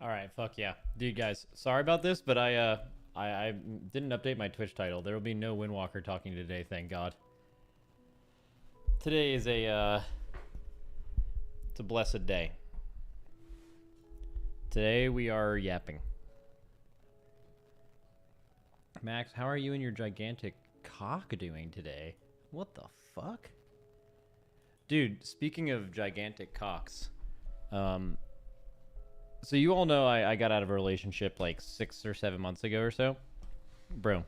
All right, fuck yeah, dude, guys. Sorry about this, but I didn't update my Twitch title. There will be no Windwalker talking today, thank God. Today is it's a blessed day. Today we are yapping. Max, how are you and your gigantic cock doing today? What the fuck? Dude, speaking of gigantic cocks, so you all know I got out of a relationship like 6 or 7 months ago or so. Bro,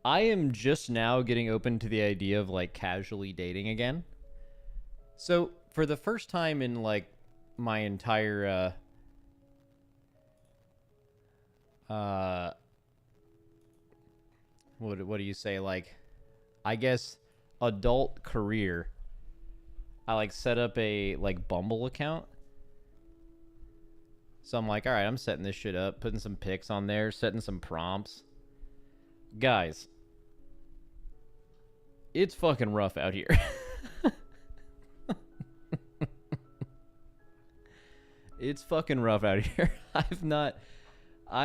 I am just now getting open to the idea of like casually dating again. So for the first time in like my entire what do you say, like, I guess adult career, I like set up a like Bumble account. So I'm like, all right, I'm setting this shit up, putting some pics on there, setting some prompts. Guys, it's fucking rough out here. It's fucking rough out here. I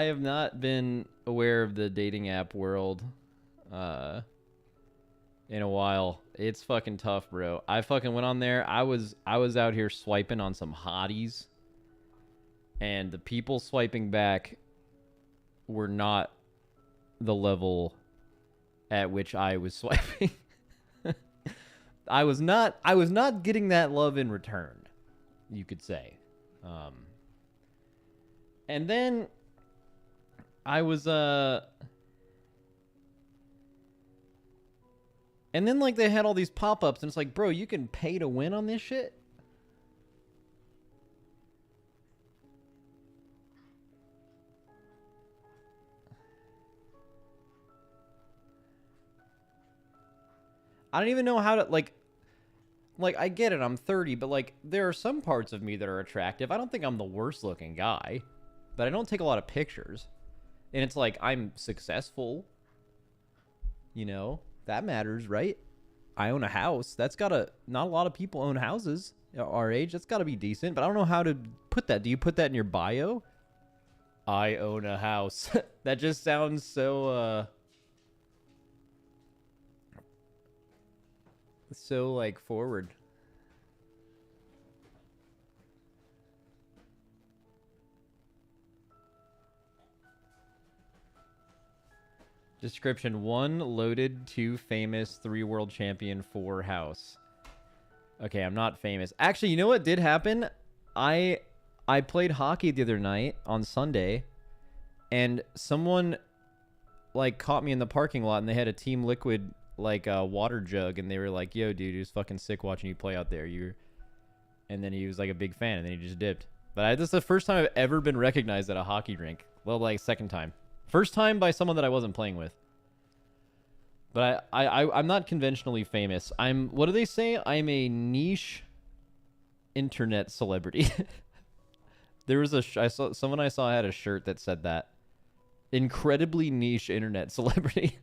have not been aware of the dating app world in a while. It's fucking tough, bro. I fucking went on there. I was out here swiping on some hotties, and the people swiping back were not the level at which I was swiping. I was not getting that love in return, you could say. And then I was and then like they had all these pop-ups and it's like, bro, you can pay to win on this shit? I don't even know how to, like Like, I get it, I'm 30, but like, there are some parts of me that are attractive. I don't think I'm the worst looking guy, but I don't take a lot of pictures. And it's like, I'm successful. You know, that matters, right? I own a house. That's gotta, not a lot of people own houses at our age. That's gotta be decent, but I don't know how to put that. Do you put that in your bio? I own a house. That just sounds so, so like forward. Description: 1 loaded, 2 famous, 3 world champion, 4 house. Okay, I'm not famous. Actually, you know what did happen? I played hockey the other night on Sunday, and someone like caught me in the parking lot, and they had a Team Liquid like water jug, and they were like, "Yo, dude, it was fucking sick watching you play out there." And then he was like a big fan, and then he just dipped. But this is the first time I've ever been recognized at a hockey rink. Well, like second time. First time by someone that I wasn't playing with. But I'm not conventionally famous. What do they say? I'm a niche internet celebrity. There was someone I saw had a shirt that said that. Incredibly niche internet celebrity.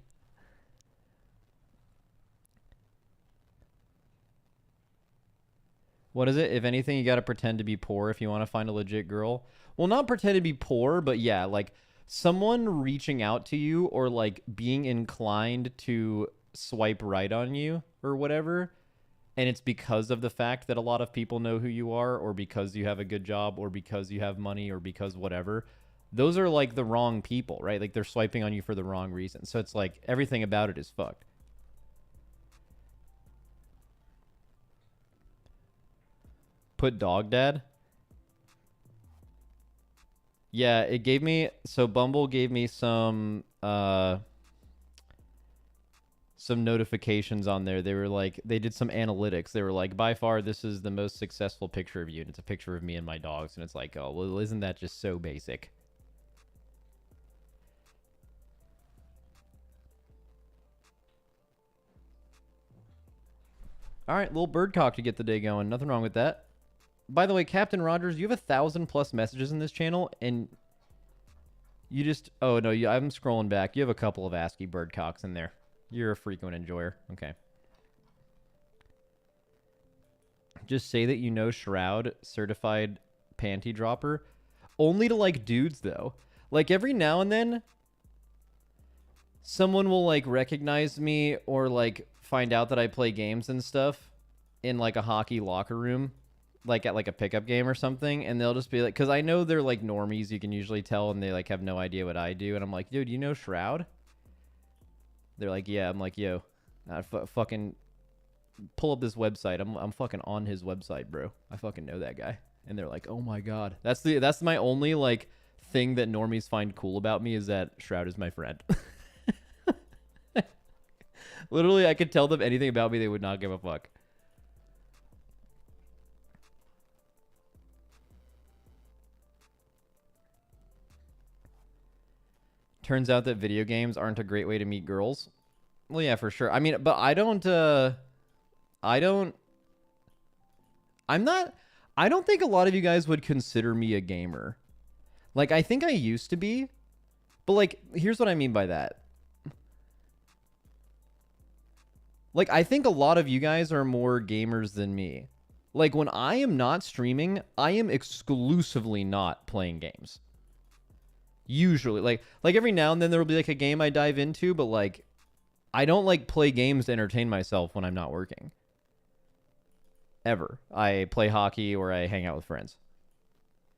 What is it? If anything, you gotta pretend to be poor if you want to find a legit girl. Well, not pretend to be poor, but yeah, like someone reaching out to you or like being inclined to swipe right on you or whatever, and it's because of the fact that a lot of people know who you are, or because you have a good job, or because you have money, or because whatever. Those are like the wrong people, right? Like they're swiping on you for the wrong reason. So it's like everything about it is fucked. Put dog dad? Yeah, it gave me, so Bumble gave me some notifications on there. They were like, they did some analytics. They were like, by far this is the most successful picture of you, and it's a picture of me and my dogs, and it's like, oh, well, isn't that just so basic? All right, little birdcock to get the day going. Nothing wrong with that. By the way, Captain Rogers, you have 1,000+ messages in this channel, and you just... Oh, no, I'm scrolling back. You have a couple of ASCII birdcocks in there. You're a frequent enjoyer. Okay. Just say that you know Shroud, certified panty dropper. Only to, like, dudes, though. Like, every now and then, someone will, like, recognize me or, like, find out that I play games and stuff in, like, a hockey locker room. Like at like a pickup game or something, and they'll just be like, because I know they're like normies, you can usually tell, and they like have no idea what I do, and I'm like, dude, you know Shroud? They're like, yeah. I'm like, yo, fucking pull up this website. I'm fucking on his website, bro. I fucking know that guy. And they're like, oh my god, that's my only like thing that normies find cool about me, is that Shroud is my friend. Literally, I could tell them anything about me, they would not give a fuck. Turns out that video games aren't a great way to meet girls. Well, yeah, for sure. I mean, but I don't think a lot of you guys would consider me a gamer. Like, I think I used to be, but like, here's what I mean by that. Like, I think a lot of you guys are more gamers than me. Like, when I am not streaming, I am exclusively not playing games. Usually, like every now and then there will be like a game I dive into, but like I don't like play games to entertain myself when I'm not working. Ever. I play hockey or I hang out with friends.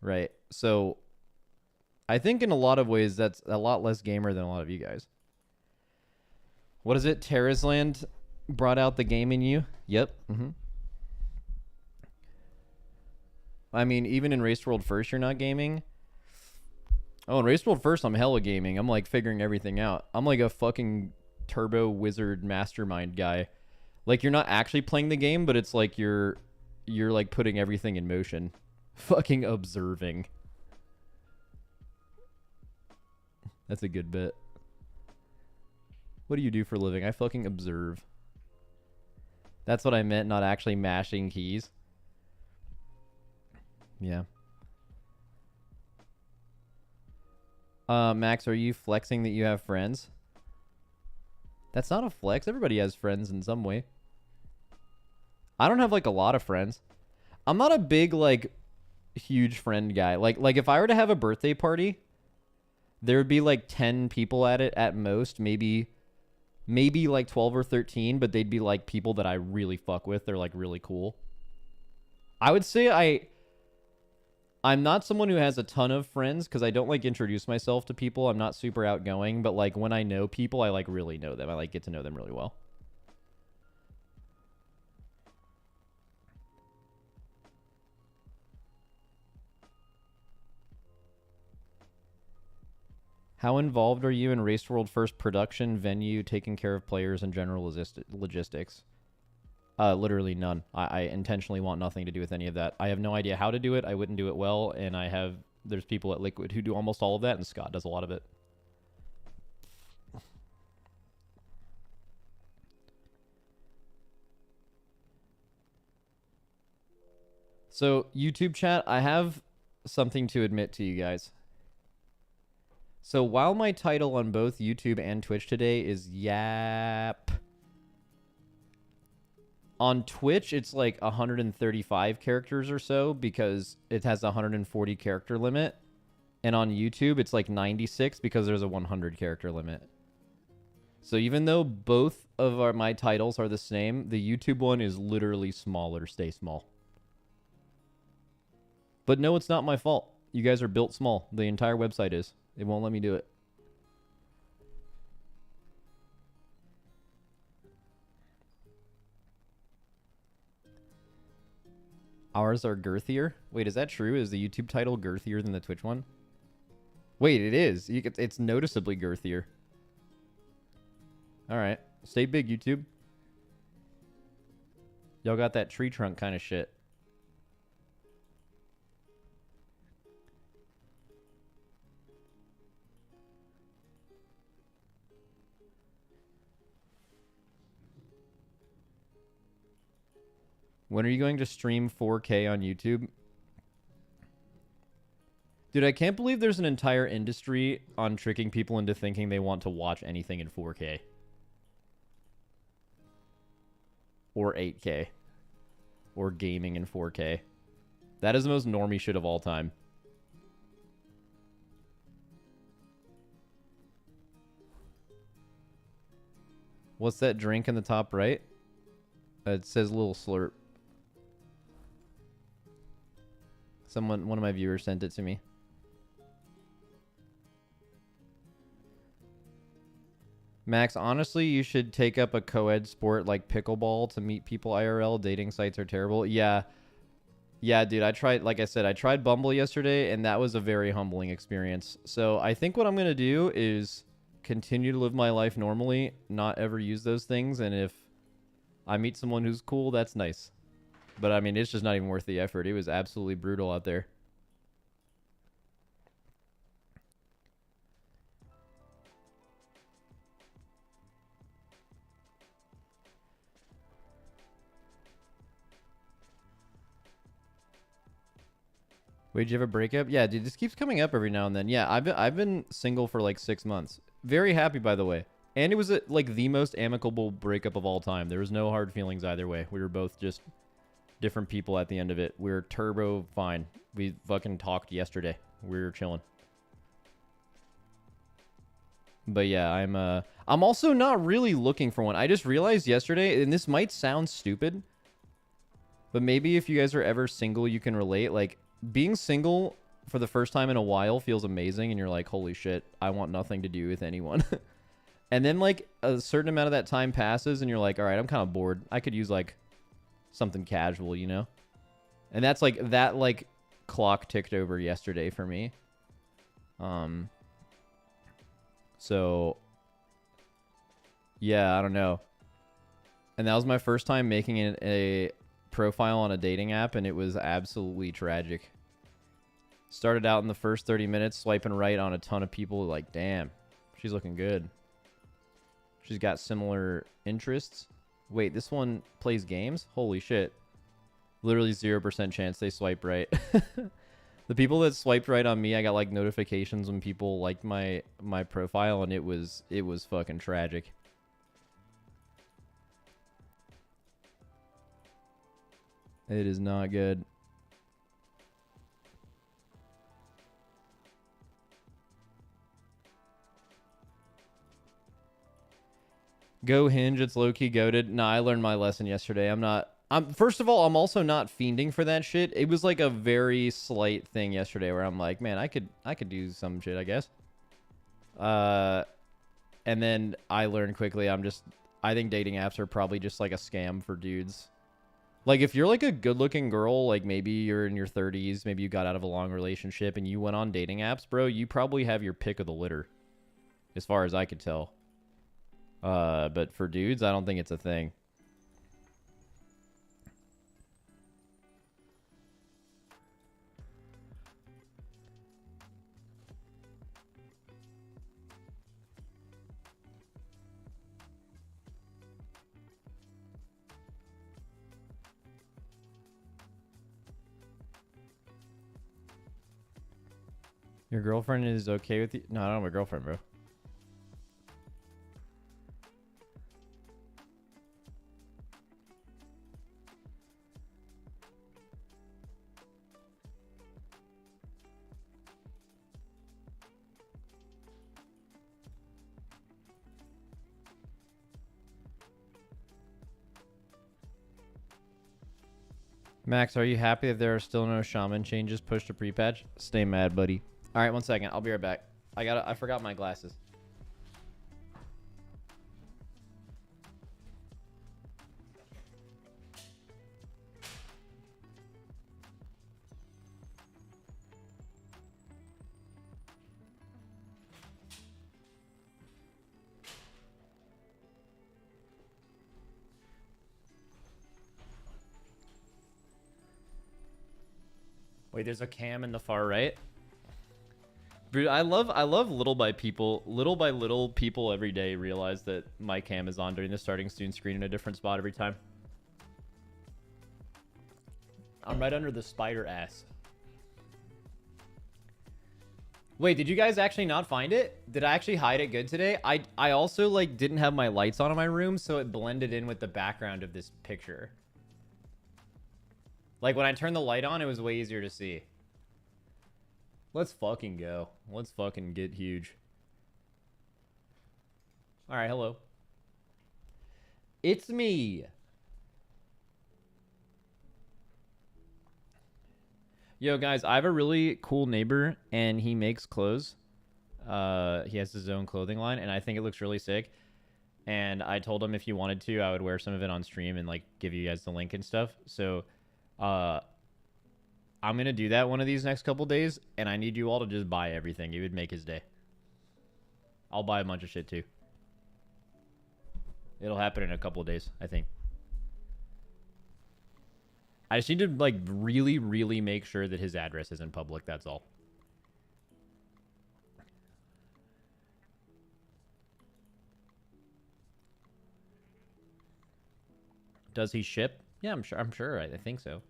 Right? So I think in a lot of ways that's a lot less gamer than a lot of you guys. What is it? Terrasland brought out the game in you? Yep. I mean, even in Race World First, you're not gaming. Oh, in Race World First, I'm hella gaming. I'm like figuring everything out. I'm like a fucking turbo wizard mastermind guy. Like, you're not actually playing the game, but it's like you're like putting everything in motion. Fucking observing. That's a good bit. What do you do for a living? I fucking observe. That's what I meant, not actually mashing keys. Yeah. Max, are you flexing that you have friends? That's not a flex. Everybody has friends in some way. I don't have like a lot of friends. I'm not a big like huge friend guy. Like if I were to have a birthday party, there would be like 10 people at it at most, maybe like 12 or 13, but they'd be like people that I really fuck with. They're like really cool. I would say I'm not someone who has a ton of friends because I don't like introduce myself to people. I'm not super outgoing, but like when I know people, I like really know them. I like get to know them really well. How involved are you in Race World First production, venue, taking care of players, and general logistics? Literally none. I intentionally want nothing to do with any of that. I have no idea how to do it. I wouldn't do it well, and there's people at Liquid who do almost all of that, and Scott does a lot of it. So, YouTube chat, I have something to admit to you guys. So, while my title on both YouTube and Twitch today is Yap, on Twitch, it's like 135 characters or so because it has a 140 character limit. And on YouTube, it's like 96 because there's a 100 character limit. So even though both of my titles are the same, the YouTube one is literally smaller. Stay small. But no, it's not my fault. You guys are built small. The entire website is. It won't let me do it. Ours are girthier. Wait, is that true? Is the YouTube title girthier than the Twitch one? Wait, it is. It's noticeably girthier. All right. Stay big, YouTube. Y'all got that tree trunk kind of shit. When are you going to stream 4K on YouTube? Dude, I can't believe there's an entire industry on tricking people into thinking they want to watch anything in 4K. Or 8K. Or gaming in 4K. That is the most normie shit of all time. What's that drink in the top right? It says little slurp. One of my viewers sent it to me. Max, honestly, you should take up a co-ed sport like pickleball to meet people IRL. Dating sites are terrible. Yeah. Yeah, dude, like I said, I tried Bumble yesterday, and that was a very humbling experience. So I think what I'm going to do is continue to live my life normally, not ever use those things, and if I meet someone who's cool, that's nice. But, I mean, it's just not even worth the effort. It was absolutely brutal out there. Wait, did you have a breakup? Yeah, dude, this keeps coming up every now and then. Yeah, I've been single for like 6 months. Very happy, by the way. And it was like the most amicable breakup of all time. There was no hard feelings either way. We were both just different people at the end of it. We were turbo fine. We fucking talked yesterday. We were chilling. But yeah, I'm also not really looking for one. I just realized yesterday, and this might sound stupid, but maybe if you guys are ever single, you can relate. Like, being single for the first time in a while feels amazing, and you're like, holy shit, I want nothing to do with anyone. And then, like, a certain amount of that time passes, and you're like, all right, I'm kind of bored. I could use, like, something casual, you know? And that's, like, that, like, clock ticked over yesterday for me. So, yeah, I don't know. And that was my first time making it a profile on a dating app, and it was absolutely tragic. Started out in the first 30 minutes swiping right on a ton of people, like, damn, she's looking good. She's got similar interests. Wait, this one plays games? Holy shit. Literally 0% chance they swipe right. The people that swiped right on me, I got like notifications when people liked my profile, and it was fucking tragic. It is not good. Go Hinge, it's low-key goated. Nah, I learned my lesson yesterday. First of all, I'm also not fiending for that shit. It was like a very slight thing yesterday where I'm like, man, I could do some shit, I guess. And then I learned quickly, I think dating apps are probably just like a scam for dudes. Like, if you're like a good-looking girl, like maybe you're in your 30s, maybe you got out of a long relationship and you went on dating apps, bro, you probably have your pick of the litter, as far as I could tell. But for dudes, I don't think it's a thing. Your girlfriend is okay with you? No, I don't have a girlfriend, bro. Max, are you happy that there are still no shaman changes pushed to pre-patch? Stay mad, buddy. All right, 1 second. I'll be right back. I forgot my glasses. Wait, there's a cam in the far right. Dude, I love little by little people every day realize that my cam is on during the starting student screen in a different spot every time. I'm right under the spider ass. Wait, did you guys actually not find it? Did I actually hide it good today? I also like didn't have my lights on in my room, so it blended in with the background of this picture. Like, when I turned the light on, it was way easier to see. Let's fucking go. Let's fucking get huge. Alright, hello. It's me. Yo, guys, I have a really cool neighbor, and he makes clothes. He has his own clothing line, and I think it looks really sick. And I told him if you wanted to, I would wear some of it on stream and, like, give you guys the link and stuff. So... I'm gonna do that one of these next couple days, and I need you all to just buy everything. It would make his day. I'll buy a bunch of shit too. It'll happen in a couple of days, I think. I just need to like really, really make sure that his address isn't public. That's all. Does he ship? Yeah, I'm sure. I think so.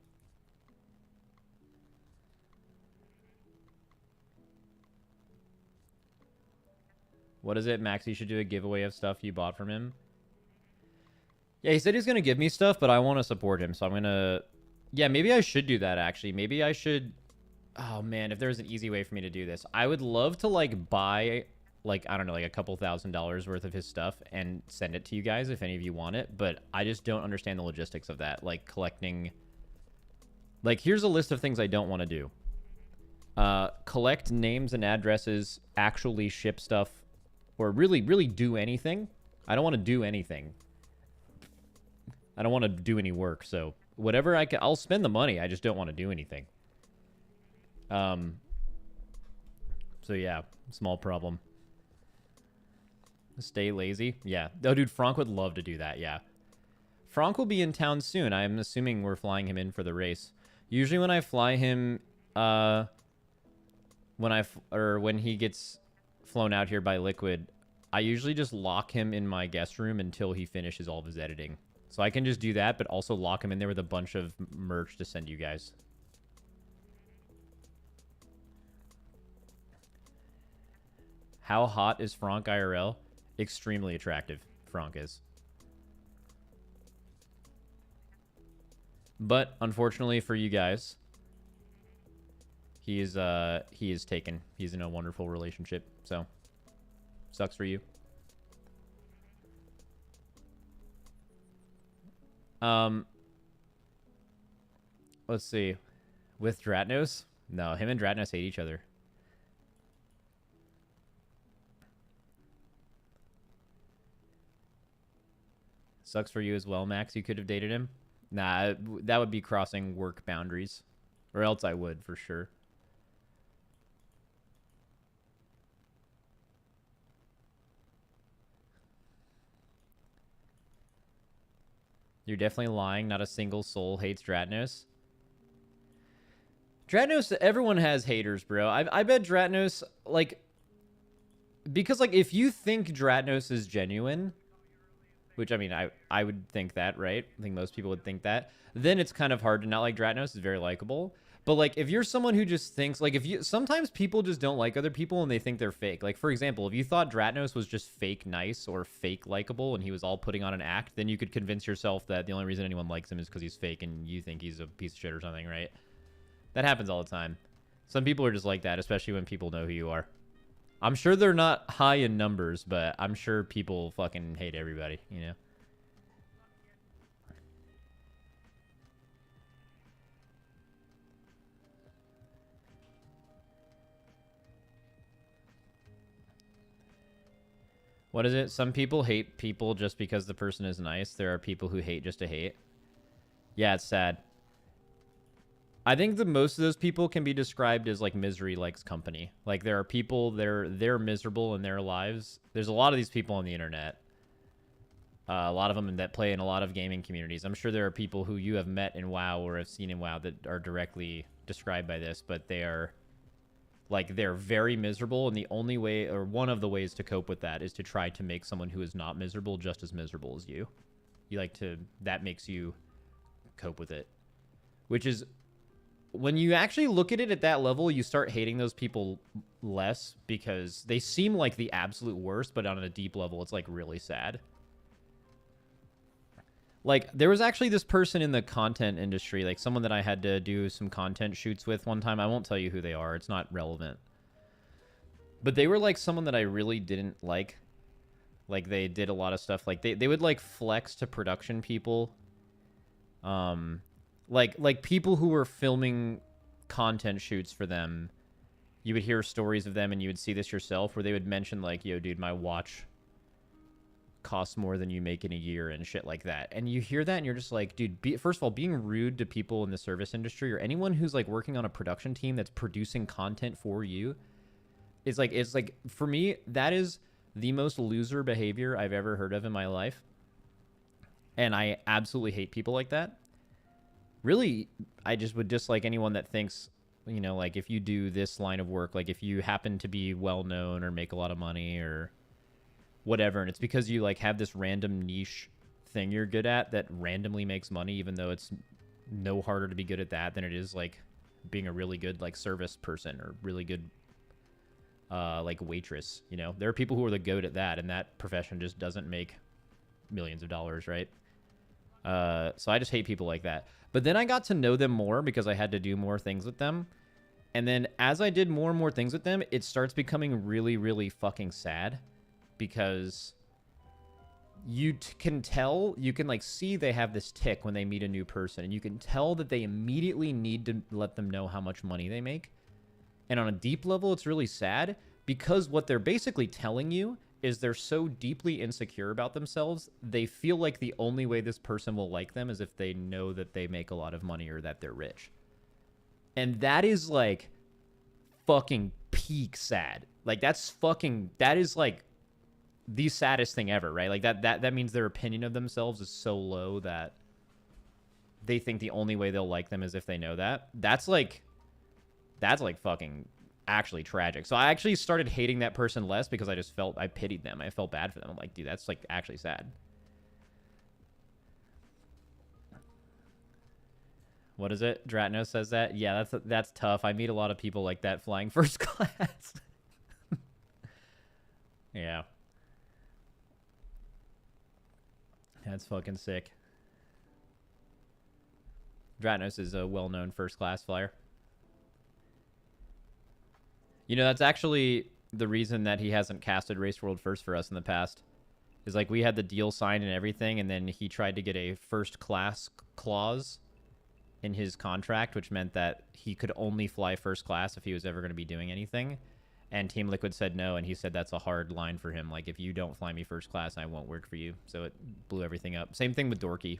What is it, Max? You should do a giveaway of stuff you bought from him. Yeah, he said he's gonna give me stuff, but I want to support him, so I'm gonna. Yeah, maybe I should do that. Actually, maybe I should. Oh man, if there's an easy way for me to do this, I would love to like buy, like I don't know, like a couple $1,000s worth of his stuff and send it to you guys if any of you want it. But I just don't understand the logistics of that, like collecting. Like, here's a list of things I don't want to do. Collect names and addresses, actually ship stuff, or really, really do anything. I don't want to do anything. I don't want to do any work, so whatever I can, I'll spend the money. I just don't want to do anything. So yeah, small problem. Stay lazy. Yeah. Oh, dude, Frank would love to do that. Yeah. Frank will be in town soon. I'm assuming we're flying him in for the race. Usually when I fly him, when he gets flown out here by Liquid, I usually just lock him in my guest room until he finishes all of his editing. So I can just do that, but also lock him in there with a bunch of merch to send you guys. How hot is Frank IRL? Extremely attractive, Frank is. But unfortunately for you guys, he is taken. He's in a wonderful relationship, so sucks for you. Let's see. With Dratnos? No, him and Dratnos hate each other. Sucks for you as well, Max. You could have dated him. Nah, that would be crossing work boundaries. Or else I would, for sure. You're definitely lying. Not a single soul hates Dratnos. Dratnos, everyone has haters, bro. I bet Dratnos, like... Because, like, if you think Dratnos is genuine... Which, I mean, I would think that, right? I think most people would think that. Then it's kind of hard to not like Dratnos. It's very likable. But, like, if you're someone who just thinks... Like, if you... Sometimes people just don't like other people and they think they're fake. Like, for example, if you thought Dratnos was just fake nice or fake likable and he was all putting on an act, then you could convince yourself that the only reason anyone likes him is because he's fake and you think he's a piece of shit or something, right? That happens all the time. Some people are just like that, especially when people know who you are. I'm sure they're not high in numbers, but I'm sure people fucking hate everybody, you know? What is it? Some people hate people just because the person is nice. There are people who hate just to hate. Yeah, it's sad. I think the most of those people can be described as like misery likes company. Like there are people they're miserable in their lives. There's a lot of these people on the internet. A lot of them that play in a lot of gaming communities. I'm sure there are people who you have met in WoW or have seen in WoW that are directly described by this, but they are like they're very miserable, and the only way or one of the ways to cope with that is to try to make someone who is not miserable just as miserable as you. You like to that makes you cope with it. Which is when you actually look at it at that level, you start hating those people less because they seem like the absolute worst, but on a deep level, it's like really sad. Like, there was actually this person in the content industry, like someone that I had to do some content shoots with one time. I won't tell you who they are. It's not relevant. But they were like someone that I really didn't like. Like, they did a lot of stuff. Like, they would like flex to production people. Like people who were filming content shoots for them, you would hear stories of them and you would see this yourself where they would mention like, yo, dude, my watch costs more than you make in a year and shit like that. And you hear that and you're just like, dude, first of all, being rude to people in the service industry or anyone who's like working on a production team that's producing content for you is like, it's like, for me, that is the most loser behavior I've ever heard of in my life. And I absolutely hate people like that. Really, I just would dislike anyone that thinks, you know, like if you do this line of work, like if you happen to be well known or make a lot of money or whatever, and it's because you like have this random niche thing you're good at that randomly makes money, even though it's no harder to be good at that than it is like being a really good like service person or really good like waitress. You know, there are people who are the goat at that, and that profession just doesn't make millions of dollars, right? So I just hate people like that. But then I got to know them more because I had to do more things with them. And then as I did more and more things with them, it starts becoming really, really fucking sad because you can tell, you can like see they have this tick when they meet a new person, and you can tell that they immediately need to let them know how much money they make. And on a deep level, it's really sad because what they're basically telling you is they're so deeply insecure about themselves, they feel like the only way this person will like them is if they know that they make a lot of money or that they're rich. And that is like fucking peak sad. Like that is like the saddest thing ever, right? Like that means their opinion of themselves is so low that they think the only way they'll like them is if they know that. That's like fucking actually tragic. So I actually started hating that person less because I pitied them. I felt bad for them. I'm like, dude, that's like actually sad. What is it? Dratno says that. Yeah, that's tough. I meet a lot of people like that flying first class. Yeah. That's fucking sick. Dratnos is a well-known first-class flyer. You know, that's actually the reason that he hasn't casted Race World First for us in the past. Is like we had the deal signed and everything, and then he tried to get a first-class clause in his contract, which meant that he could only fly first class if he was ever going to be doing anything. And Team Liquid said no, and he said that's a hard line for him. Like, if you don't fly me first class, I won't work for you. So it blew everything up. Same thing with Dorky.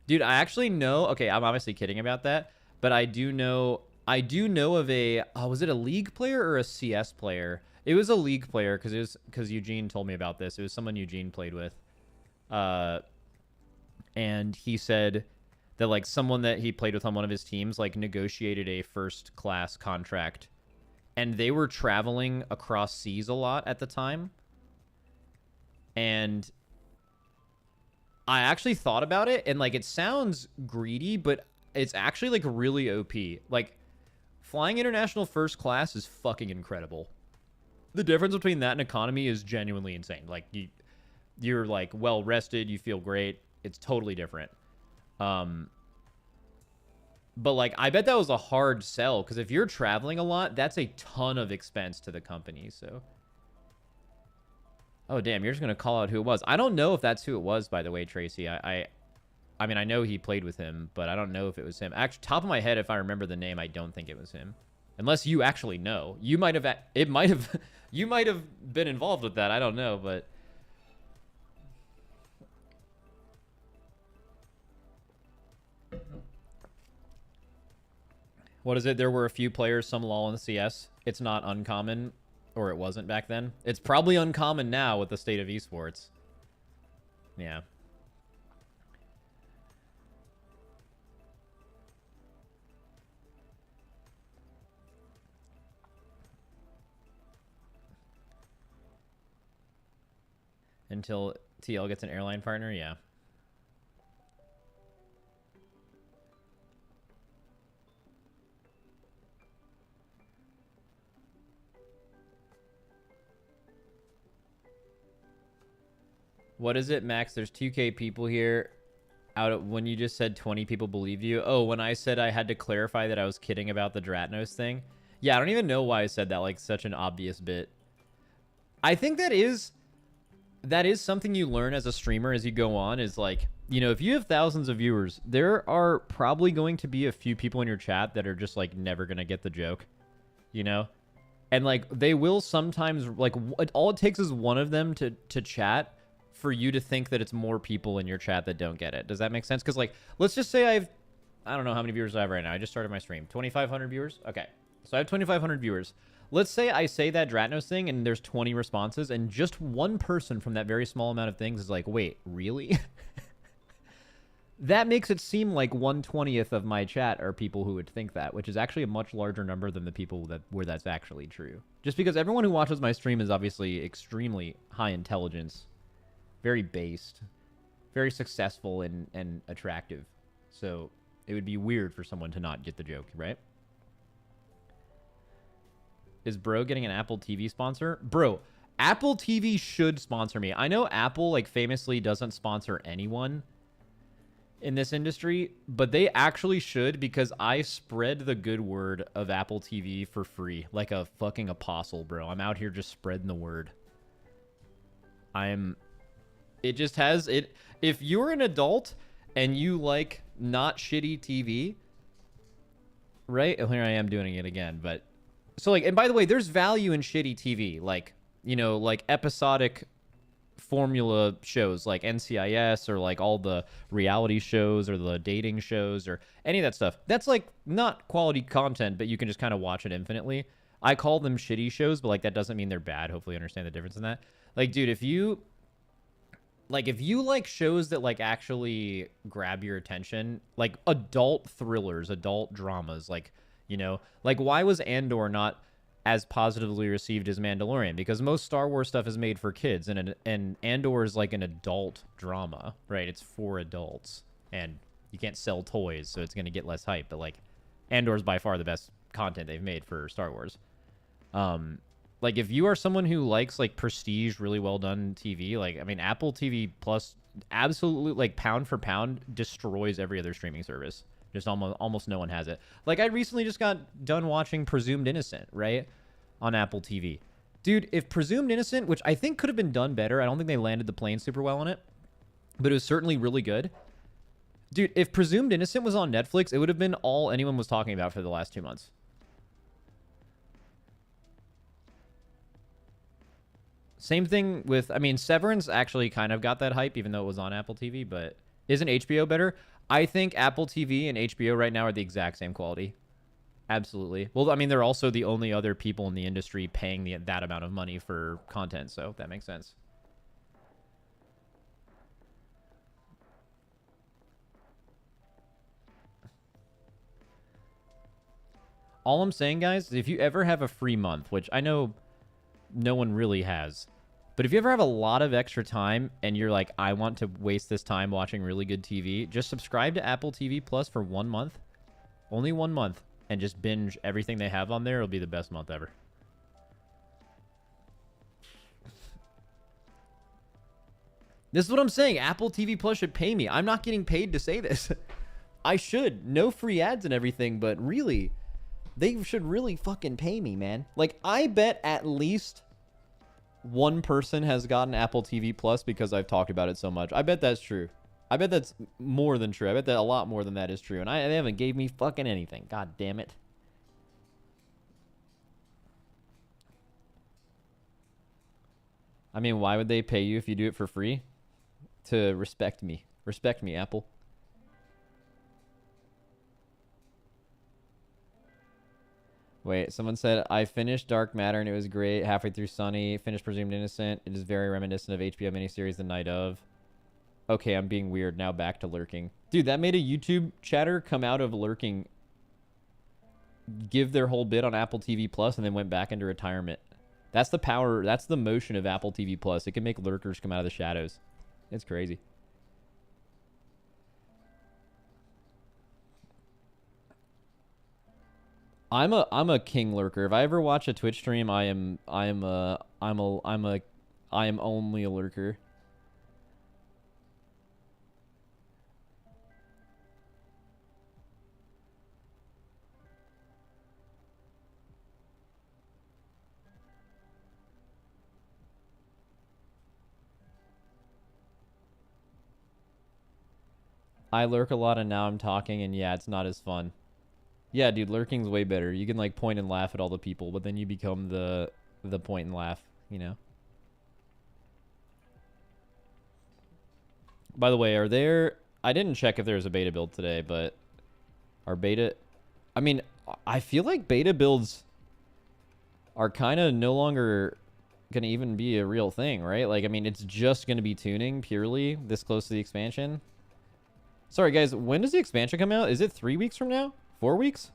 Dude, I actually know... Okay, I'm obviously kidding about that, but I do know of a... was it a League player or a CS player? It was a League player because Eugene told me about this. It was someone Eugene played with. And he said that, like, someone that he played with on one of his teams, like, negotiated a first-class contract. And they were traveling across seas a lot at the time. And I actually thought about it, and, like, it sounds greedy, but it's actually, like, really OP. Like, flying international first class is fucking incredible. The difference between that and economy is genuinely insane. Like, you're like well rested, you feel great. It's totally different. But like, I bet that was a hard sell, because if you're traveling a lot, that's a ton of expense to the company. So, oh damn, you're just gonna call out who it was. I don't know if that's who it was, by the way, Tracy. I mean, I know he played with him, but I don't know if it was him. Actually, top of my head, if I remember the name, I don't think it was him. Unless you actually know. You might have... It might have... You might have been involved with that. I don't know, but... What is it? There were a few players, some lull in the CS. It's not uncommon, or it wasn't back then. It's probably uncommon now with the state of esports. Yeah. Until TL gets an airline partner, yeah. What is it, Max? There's 2K people here. Out of, when you just said 20 people believe you. Oh, when I said I had to clarify that I was kidding about the Dratnos thing. Yeah, I don't even know why I said that, like such an obvious bit. I think that is something you learn as a streamer as you go on, is like, you know, if you have thousands of viewers, there are probably going to be a few people in your chat that are just like never going to get the joke, you know? And like, they will sometimes, like, all it takes is one of them to chat for you to think that it's more people in your chat that don't get it. Does that make sense? Because like, let's just say I don't know how many viewers I have right now. I just started my stream. 2,500 viewers? Okay. So I have 2,500 viewers. Let's say I say that Dratnos thing and there's 20 responses, and just one person from that very small amount of things is like, wait, really? That makes it seem like 1/20th of my chat are people who would think that, which is actually a much larger number than the people where that's actually true. Just because everyone who watches my stream is obviously extremely high intelligence, very based, very successful and attractive. So it would be weird for someone to not get the joke, right? Is bro getting an Apple TV sponsor? Bro, Apple TV should sponsor me. I know Apple, like, famously doesn't sponsor anyone in this industry, but they actually should, because I spread the good word of Apple TV for free. Like a fucking apostle, bro. I'm out here just spreading the word. It just has... If you're an adult and you like not shitty TV, right? Oh, here I am doing it again, but... So, like, and by the way, there's value in shitty TV. Like, you know, like episodic formula shows like NCIS, or like all the reality shows or the dating shows or any of that stuff. That's like not quality content, but you can just kind of watch it infinitely. I call them shitty shows, but like that doesn't mean they're bad. Hopefully you understand the difference in that. Like, dude, if you like shows that like actually grab your attention, like adult thrillers, adult dramas, like, you know, like why was Andor not as positively received as Mandalorian, because most Star Wars stuff is made for kids, and Andor is like an adult drama, right? It's for adults, and you can't sell toys, so it's gonna get less hype. But like, Andor is by far the best content they've made for Star Wars. Like if you are someone who likes like prestige, really well done TV, like I mean, Apple TV Plus absolutely like pound for pound destroys every other streaming service. Just almost no one has it. Like I recently just got done watching Presumed Innocent, right, on Apple TV. Dude, if Presumed Innocent, which I think could have been done better, I don't think they landed the plane super well on it, but it was certainly really good. Dude, if Presumed Innocent was on Netflix, it would have been all anyone was talking about for the last 2 months. Same thing with, I mean, Severance actually kind of got that hype, even though it was on Apple TV, but isn't HBO better? I think Apple TV and HBO right now are the exact same quality. Absolutely. Well, I mean, they're also the only other people in the industry paying that amount of money for content, so that makes sense. All I'm saying, guys, is if you ever have a free month, which I know no one really has, but if you ever have a lot of extra time and you're like, I want to waste this time watching really good TV, just subscribe to Apple TV Plus for 1 month. Only 1 month. And just binge everything they have on there. It'll be the best month ever. This is what I'm saying. Apple TV Plus should pay me. I'm not getting paid to say this. I should. No free ads and everything, but really, they should really fucking pay me, man. Like, I bet at least one person has gotten Apple TV Plus because I've talked about it so much. I bet that's true. I bet that's more than true. I bet that a lot more than that is true. And they haven't gave me fucking anything. God damn it. I mean, why would they pay you if you do it for free? To respect me. Respect me, Apple. Wait, someone said, I finished Dark Matter and it was great. Halfway through Sunny. Finished Presumed Innocent. It is very reminiscent of HBO miniseries The Night Of. Okay, I'm being weird. Now back to lurking. Dude, that made a YouTube chatter come out of lurking, give their whole bit on Apple TV Plus, and then went back into retirement. That's the power. That's the motion of Apple TV Plus. It can make lurkers come out of the shadows. It's crazy. I'm a king lurker. If I ever watch a Twitch stream, I am only a lurker. I lurk a lot and now I'm talking and yeah, it's not as fun. Yeah, dude, lurking's way better. You can like point and laugh at all the people, but then you become the point and laugh, you know? By the way, are there... I didn't check if there was a beta build today, but... Are beta... I mean, I feel like beta builds are kind of no longer going to even be a real thing, right? Like, I mean, it's just going to be tuning purely this close to the expansion. Sorry, guys, when does the expansion come out? Is it 3 weeks from now? 4 weeks?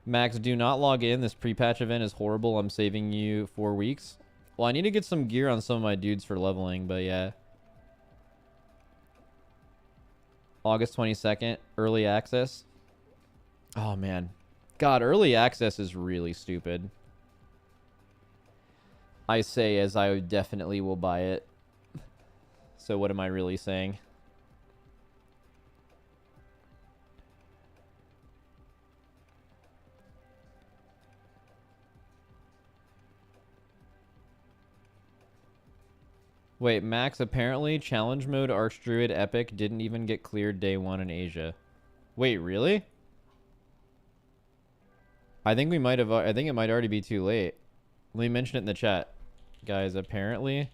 Max, do not log in. This pre-patch event is horrible. I'm saving you 4 weeks. Well, I need to get some gear on some of my dudes for leveling, but yeah. August 22nd, early access. Oh, man. God, early access is really stupid. I say as I definitely will buy it. So what am I really saying? Wait, Max, apparently challenge mode Archdruid Epic didn't even get cleared day 1 in Asia. Wait, really? I think we might have... I think it might already be too late. Let me mention it in the chat. Guys, apparently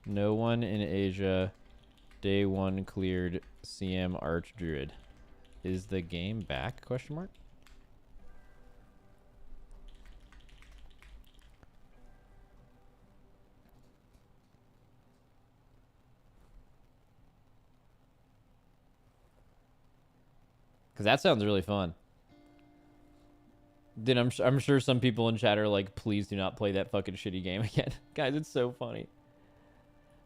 no one in Asia day 1 cleared CM Archdruid. Is the game back? Question mark? Because that sounds really fun. Dude, I'm sure some people in chat are like, please do not play that fucking shitty game again. Guys, it's so funny.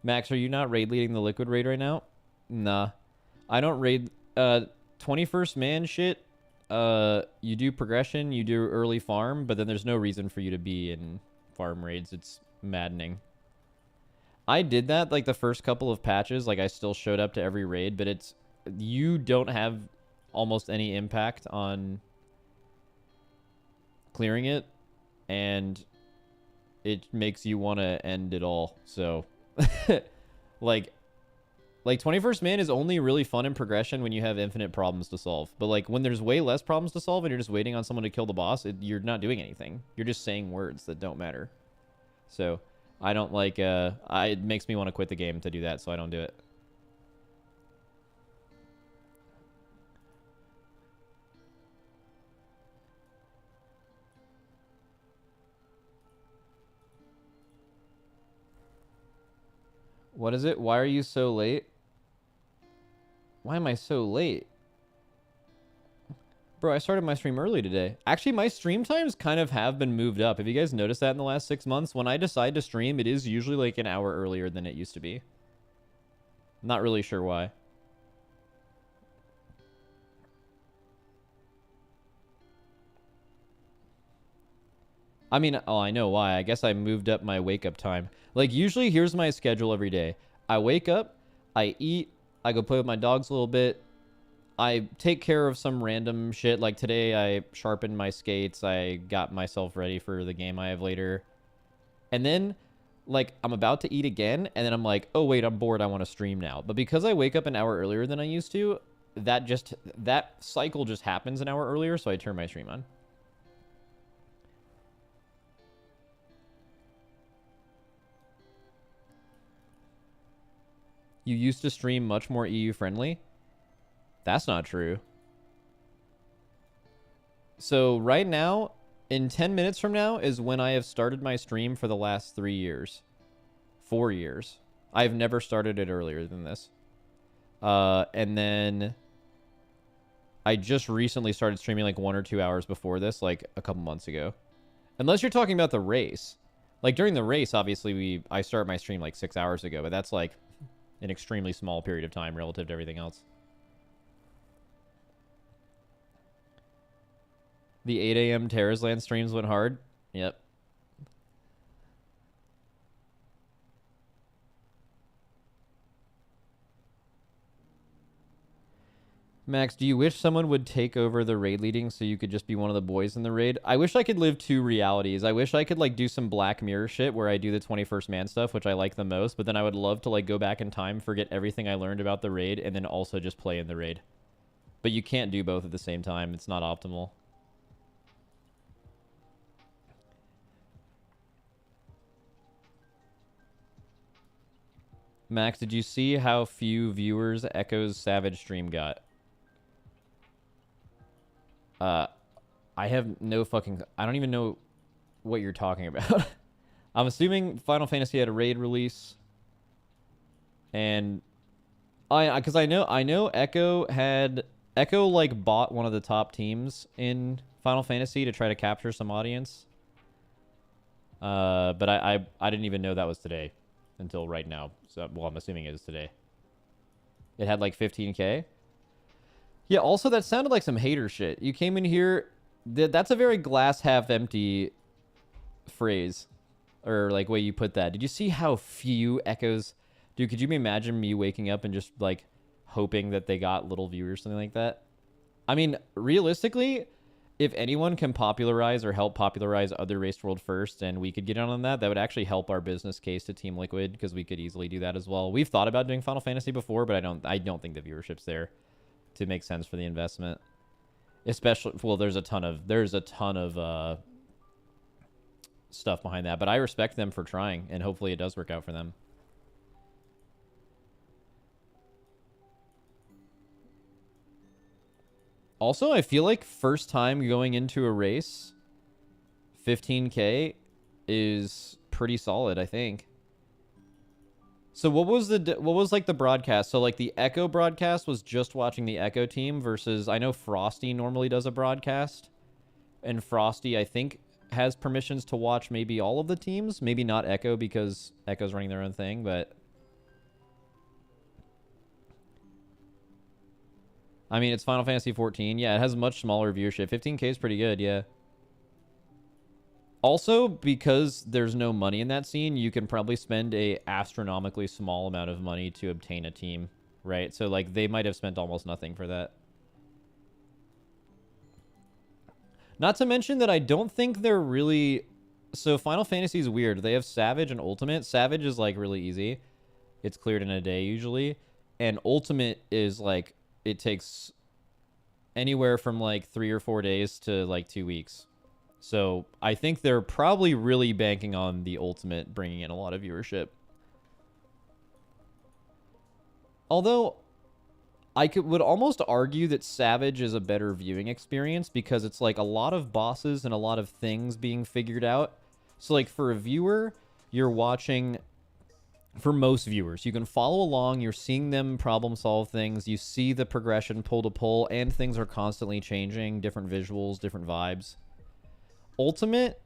Max, are you not raid leading the Liquid raid right now? Nah. I don't raid 21st man shit. You do progression, you do early farm, but then there's no reason for you to be in farm raids. It's maddening. I did that like the first couple of patches, like I still showed up to every raid, but it's you don't have almost any impact on clearing it, and it makes you want to end it all. So like 21st man is only really fun in progression when you have infinite problems to solve, but like when there's way less problems to solve and you're just waiting on someone to kill the boss, you're not doing anything. You're just saying words that don't matter. So I don't like it makes me want to quit the game to do that, so I don't do it. What is it? Why are you so late? Why am I so late? Bro, I started my stream early today. Actually, my stream times kind of have been moved up. Have you guys noticed that in the last 6 months? When I decide to stream, it is usually like an hour earlier than it used to be. Not really sure why. I mean, oh, I know why. I guess I moved up my wake up time. Like, usually, here's my schedule every day. I wake up, I eat, I go play with my dogs a little bit. I take care of some random shit. Like today, I sharpened my skates. I got myself ready for the game I have later. And then, like, I'm about to eat again. And then I'm like, oh, wait, I'm bored. I want to stream now. But because I wake up an hour earlier than I used to, that cycle just happens an hour earlier. So I turn my stream on. You used to stream much more EU friendly. That's not true. So right now, in 10 minutes from now, is when I have started my stream for the last 3 years. 4 years. I've never started it earlier than this. And then I just recently started streaming like 1 or 2 hours before this, like a couple months ago. Unless you're talking about the race. Like during the race, obviously I start my stream like 6 hours ago, but that's like an extremely small period of time relative to everything else. The 8 a.m. Terrasland streams went hard. Yep. Max, do you wish someone would take over the raid leading so you could just be one of the boys in the raid? I wish I could live 2 realities. I wish I could like do some Black Mirror shit where I do the 21st man stuff, which I like the most, but then I would love to like go back in time, forget everything I learned about the raid, and then also just play in the raid. But you can't do both at the same time. It's not optimal. Max, did you see how few viewers Echo's Savage stream got? I have no fucking... I don't even know what you're talking about. I'm assuming Final Fantasy had a raid release. And... Because I know Echo had... Echo, like, bought one of the top teams in Final Fantasy to try to capture some audience. But I didn't even know that was today. Until right now. So, well, I'm assuming it is today. It had, like, 15K. Yeah, also, that sounded like some hater shit. You came in here... That's a very glass half empty phrase. Or, like, way you put that. Did you see how few Echoes... Dude, could you imagine me waking up and just, like, hoping that they got little viewers or something like that? I mean, realistically, if anyone can popularize or help popularize other Raced World first and we could get on that, that would actually help our business case to Team Liquid, because we could easily do that as well. We've thought about doing Final Fantasy before, but I don't think the viewership's there to make sense for the investment. Especially, well, there's a ton of stuff behind that, but I respect them for trying, and hopefully it does work out for them. Also, I feel like first time going into a race, 15K is pretty solid, I think. So what was like the broadcast? So like the Echo broadcast was just watching the Echo team versus, I know Frosty normally does a broadcast. And Frosty, I think, has permissions to watch maybe all of the teams. Maybe not Echo because Echo's running their own thing, but... I mean, it's Final Fantasy 14. Yeah, it has much smaller viewership. 15K is pretty good, yeah. Also, because there's no money in that scene, you can probably spend a astronomically small amount of money to obtain a team, right? So, like, they might have spent almost nothing for that. Not to mention that I don't think they're really... So, Final Fantasy is weird. They have Savage and Ultimate. Savage is, like, really easy. It's cleared in a day, usually. And Ultimate is, like, it takes anywhere from, like, 3 or 4 days to, like, 2 weeks. So I think they're probably really banking on the Ultimate bringing in a lot of viewership. Although would almost argue that Savage is a better viewing experience because it's like a lot of bosses and a lot of things being figured out. So like for a viewer, you're watching, for most viewers, you can follow along, you're seeing them problem solve things, you see the progression pull to pull, and things are constantly changing, different visuals, different vibes. Ultimate,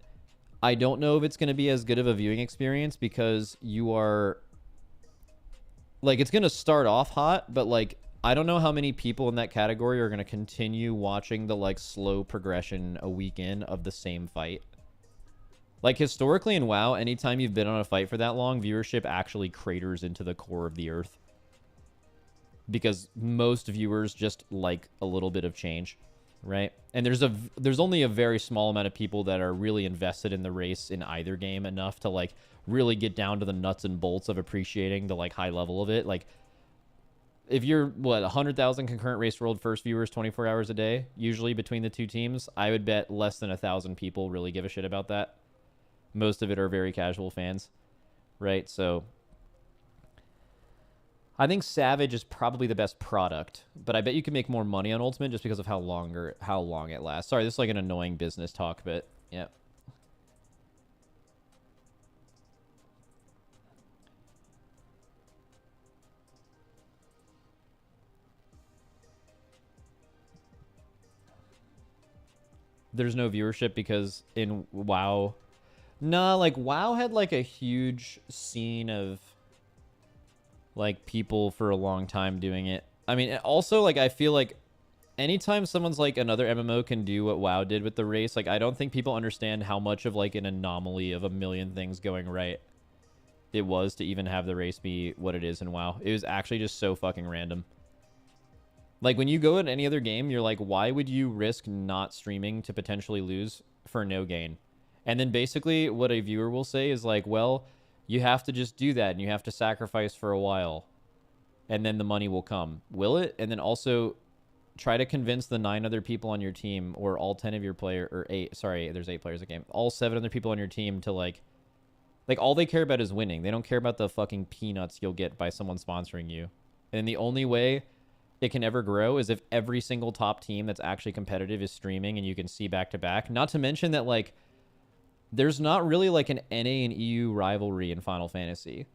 I don't know if it's going to be as good of a viewing experience because you are... Like, it's going to start off hot, but, like, I don't know how many people in that category are going to continue watching the, like, slow progression a week in of the same fight. Like, historically in WoW, anytime you've been on a fight for that long, viewership actually craters into the core of the earth. Because most viewers just like a little bit of change. Right? And there's only a very small amount of people that are really invested in the race in either game enough to like really get down to the nuts and bolts of appreciating the like high level of it. Like if you're 100,000 concurrent Race World first viewers 24 hours a day, usually between the two teams, I would bet less than 1,000 people really give a shit about that. Most of it are very casual fans, right? So I think Savage is probably the best product, but I bet you can make more money on Ultimate just because of how long it lasts. Sorry, this is like an annoying business talk, but yeah. There's no viewership because in WoW... Nah, like WoW had like a huge scene of like people for a long time doing it. I mean, also like I feel like anytime someone's like another MMO can do what WoW did with the race, like I don't think people understand how much of like an anomaly of a million things going right it was to even have the race be what it is in WoW. It was actually just so fucking random. Like when you go in any other game, you're like, why would you risk not streaming to potentially lose for no gain? And then basically what a viewer will say is like, well, you have to just do that and you have to sacrifice for a while and then the money will come. Will it? And then also try to convince the 9 other people on your team or all 10 of your player or 8, sorry, there's 8 players a game. All 7 other people on your team to like all they care about is winning. They don't care about the fucking peanuts you'll get by someone sponsoring you. And the only way it can ever grow is if every single top team that's actually competitive is streaming and you can see back to back. Not to mention that like there's not really like an NA and EU rivalry in Final Fantasy.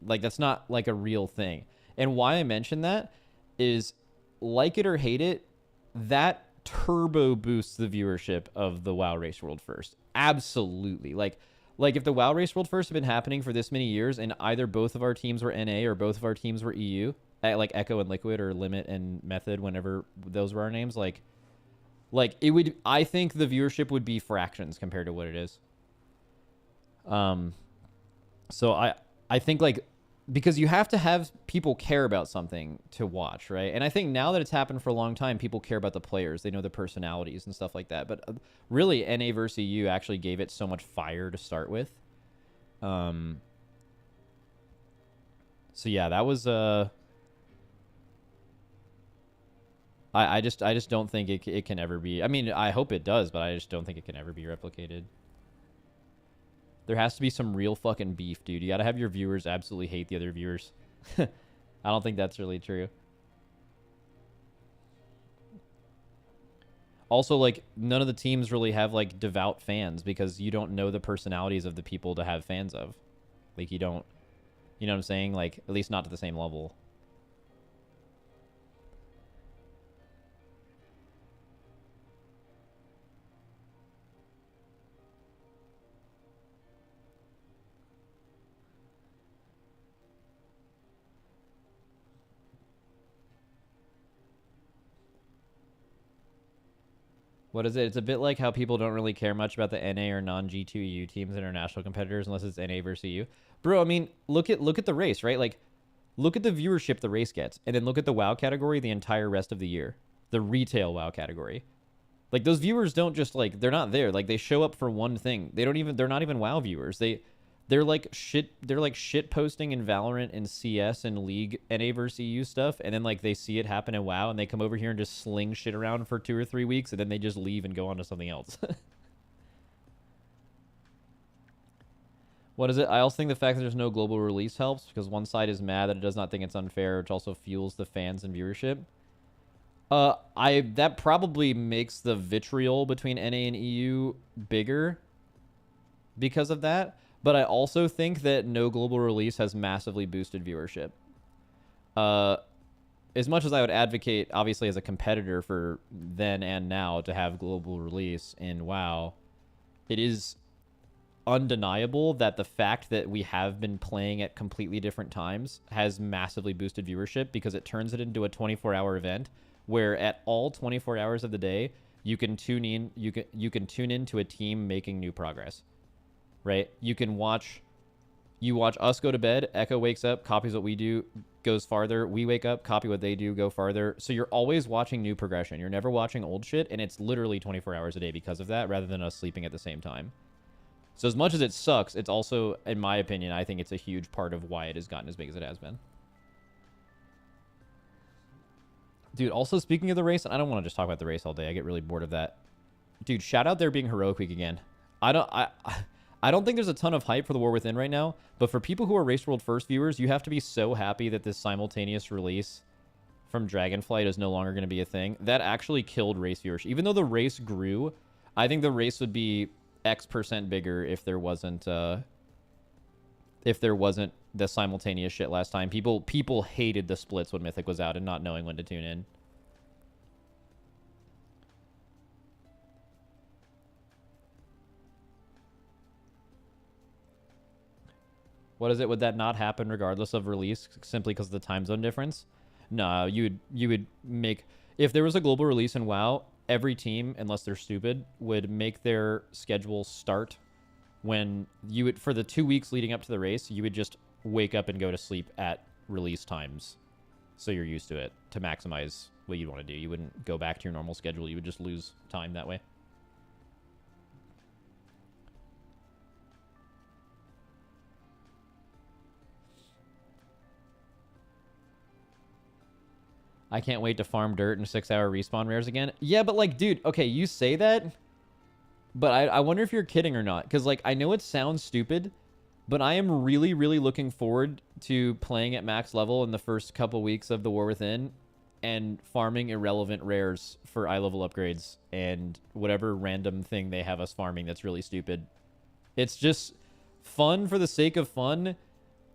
Like that's not like a real thing. And why I mention that is, like it or hate it, that turbo boosts the viewership of the WoW Race World First. Absolutely. Like if the WoW Race World First had been happening for this many years and either both of our teams were NA or both of our teams were EU, like Echo and Liquid or Limit and Method, whenever those were our names, like it would, I think the viewership would be fractions compared to what it is. So I think like, because you have to have people care about something to watch, right? And I think now that it's happened for a long time, people care about the players. They know the personalities and stuff like that. But really, NA versus EU actually gave it so much fire to start with. So yeah, that was I just don't think it can ever be. I mean, I hope it does, but I just don't think it can ever be replicated. There has to be some real fucking beef, dude. You gotta have your viewers absolutely hate the other viewers. I don't think that's really true. Also, like, none of the teams really have, like, devout fans because you don't know the personalities of the people to have fans of. Like, you don't... You know what I'm saying? Like, at least not to the same level. What is it? It's a bit like how people don't really care much about the NA or non-G2EU teams, international competitors, unless it's NA versus EU. Bro, I mean, look at the race, right? Like, look at the viewership the race gets, and then look at the WoW category the entire rest of the year. The retail WoW category. Like, those viewers don't just, like, they're not there. Like, they show up for one thing. They're not even WoW viewers. They're like shit posting in Valorant and CS and League NA versus EU stuff, and then like they see it happen in WoW and they come over here and just sling shit around for 2 or 3 weeks, and then they just leave and go on to something else. What is it? I also think the fact that there's no global release helps, because one side is mad that it does not think it's unfair, which also fuels the fans and viewership. That probably makes the vitriol between NA and EU bigger because of that. But I also think that no global release has massively boosted viewership. As much as I would advocate, obviously, as a competitor for then and now to have global release in WoW, it is undeniable that the fact that we have been playing at completely different times has massively boosted viewership, because it turns it into a 24-hour event where at all 24 hours of the day you can tune in. You can tune into a team making new progress. Right? You watch us go to bed, Echo wakes up, copies what we do, goes farther. We wake up, copy what they do, go farther. So you're always watching new progression. You're never watching old shit, and it's literally 24 hours a day because of that, rather than us sleeping at the same time. So as much as it sucks, it's also, in my opinion, I think it's a huge part of why it has gotten as big as it has been. Dude, also speaking of the race, and I don't want to just talk about the race all day. I get really bored of that. Dude, shout out there being Heroic Week again. I don't think there's a ton of hype for the War Within right now, but for people who are Race World First viewers, you have to be so happy that this simultaneous release from Dragonflight is no longer going to be a thing. That actually killed race viewership. Even though the race grew, I think the race would be X% bigger if there wasn't the simultaneous shit last time. People hated the splits when Mythic was out and not knowing when to tune in. What is it? Would that not happen regardless of release, simply because of the time zone difference? No, you would make, if there was a global release in WoW, every team, unless they're stupid, would make their schedule start when you would, for the 2 weeks leading up to the race, you would just wake up and go to sleep at release times, so you're used to it, to maximize what you want to do. You wouldn't go back to your normal schedule. You would just lose time that way. I can't wait to farm dirt and 6-hour respawn rares again. Yeah, but like, dude, okay, you say that, but I wonder if you're kidding or not. Because like, I know it sounds stupid, but I am really, really looking forward to playing at max level in the first couple weeks of the War Within and farming irrelevant rares for eye level upgrades and whatever random thing they have us farming that's really stupid. It's just fun for the sake of fun,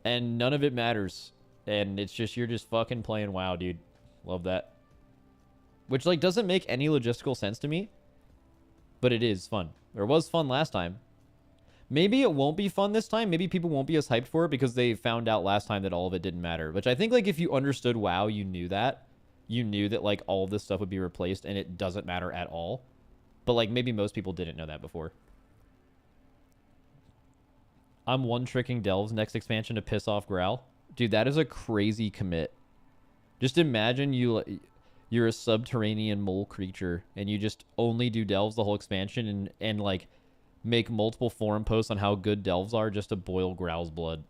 and none of it matters. And it's just, you're just fucking playing WoW, dude. Love that. Which, like, doesn't make any logistical sense to me, but it is fun. Or was fun last time. Maybe it won't be fun this time. Maybe people won't be as hyped for it because they found out last time that all of it didn't matter. Which I think, like, if you understood WoW, you knew that. You knew that, like, all of this stuff would be replaced and it doesn't matter at all. But, like, maybe most people didn't know that before. I'm one-tricking Delves next expansion to piss off Growl. Dude, that is a crazy commit. Just imagine you're a subterranean mole creature and you just only do Delves the whole expansion and like make multiple forum posts on how good Delves are just to boil Growl's blood.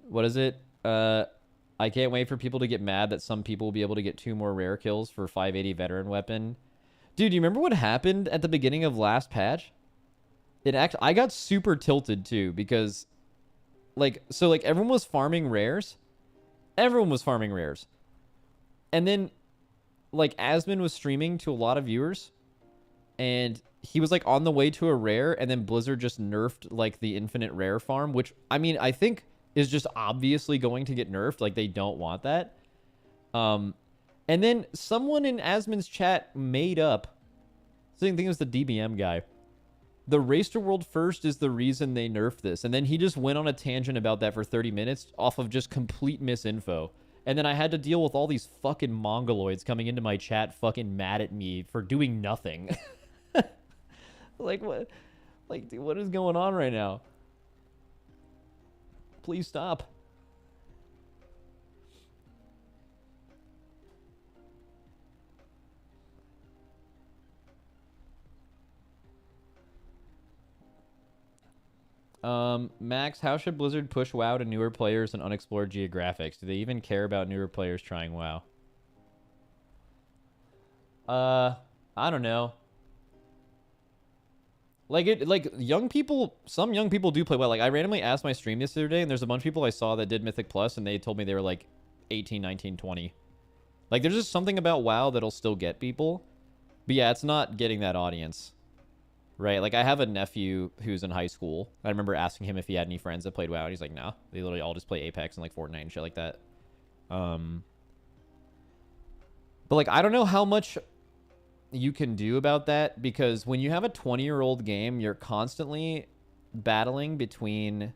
What is it? I can't wait for people to get mad that some people will be able to get 2 more rare kills for 580 veteran weapon. Dude, you remember what happened at the beginning of last patch? I got super tilted too because like everyone was farming rares. Everyone was farming rares. And then like Asmon was streaming to a lot of viewers and he was like on the way to a rare, and then Blizzard just nerfed like the infinite rare farm, which I mean I think is just obviously going to get nerfed. Like they don't want that. And then someone in Asmon's chat made up, I think it was the DBM guy, the Race to World First is the reason they nerfed this. And then he just went on a tangent about that for 30 minutes off of just complete misinfo. And then I had to deal with all these fucking mongoloids coming into my chat fucking mad at me for doing nothing. Like, what? Like, dude, what is going on right now? Please stop. Max, how should Blizzard push WoW to newer players and unexplored geographics? Do they even care about newer players trying WoW? I don't know. Like young people, some young people do play well. Like I randomly asked my stream yesterday and there's a bunch of people I saw that did Mythic Plus and they told me they were like 18, 19, 20. Like there's just something about WoW that'll still get people. But yeah, it's not getting that audience. Right? Like I have a nephew who's in high school. I remember asking him if he had any friends that played WoW and he's like, "No. They literally all just play Apex and like Fortnite and shit like that." But like I don't know how much you can do about that because when you have a 20-year-old game, you're constantly battling between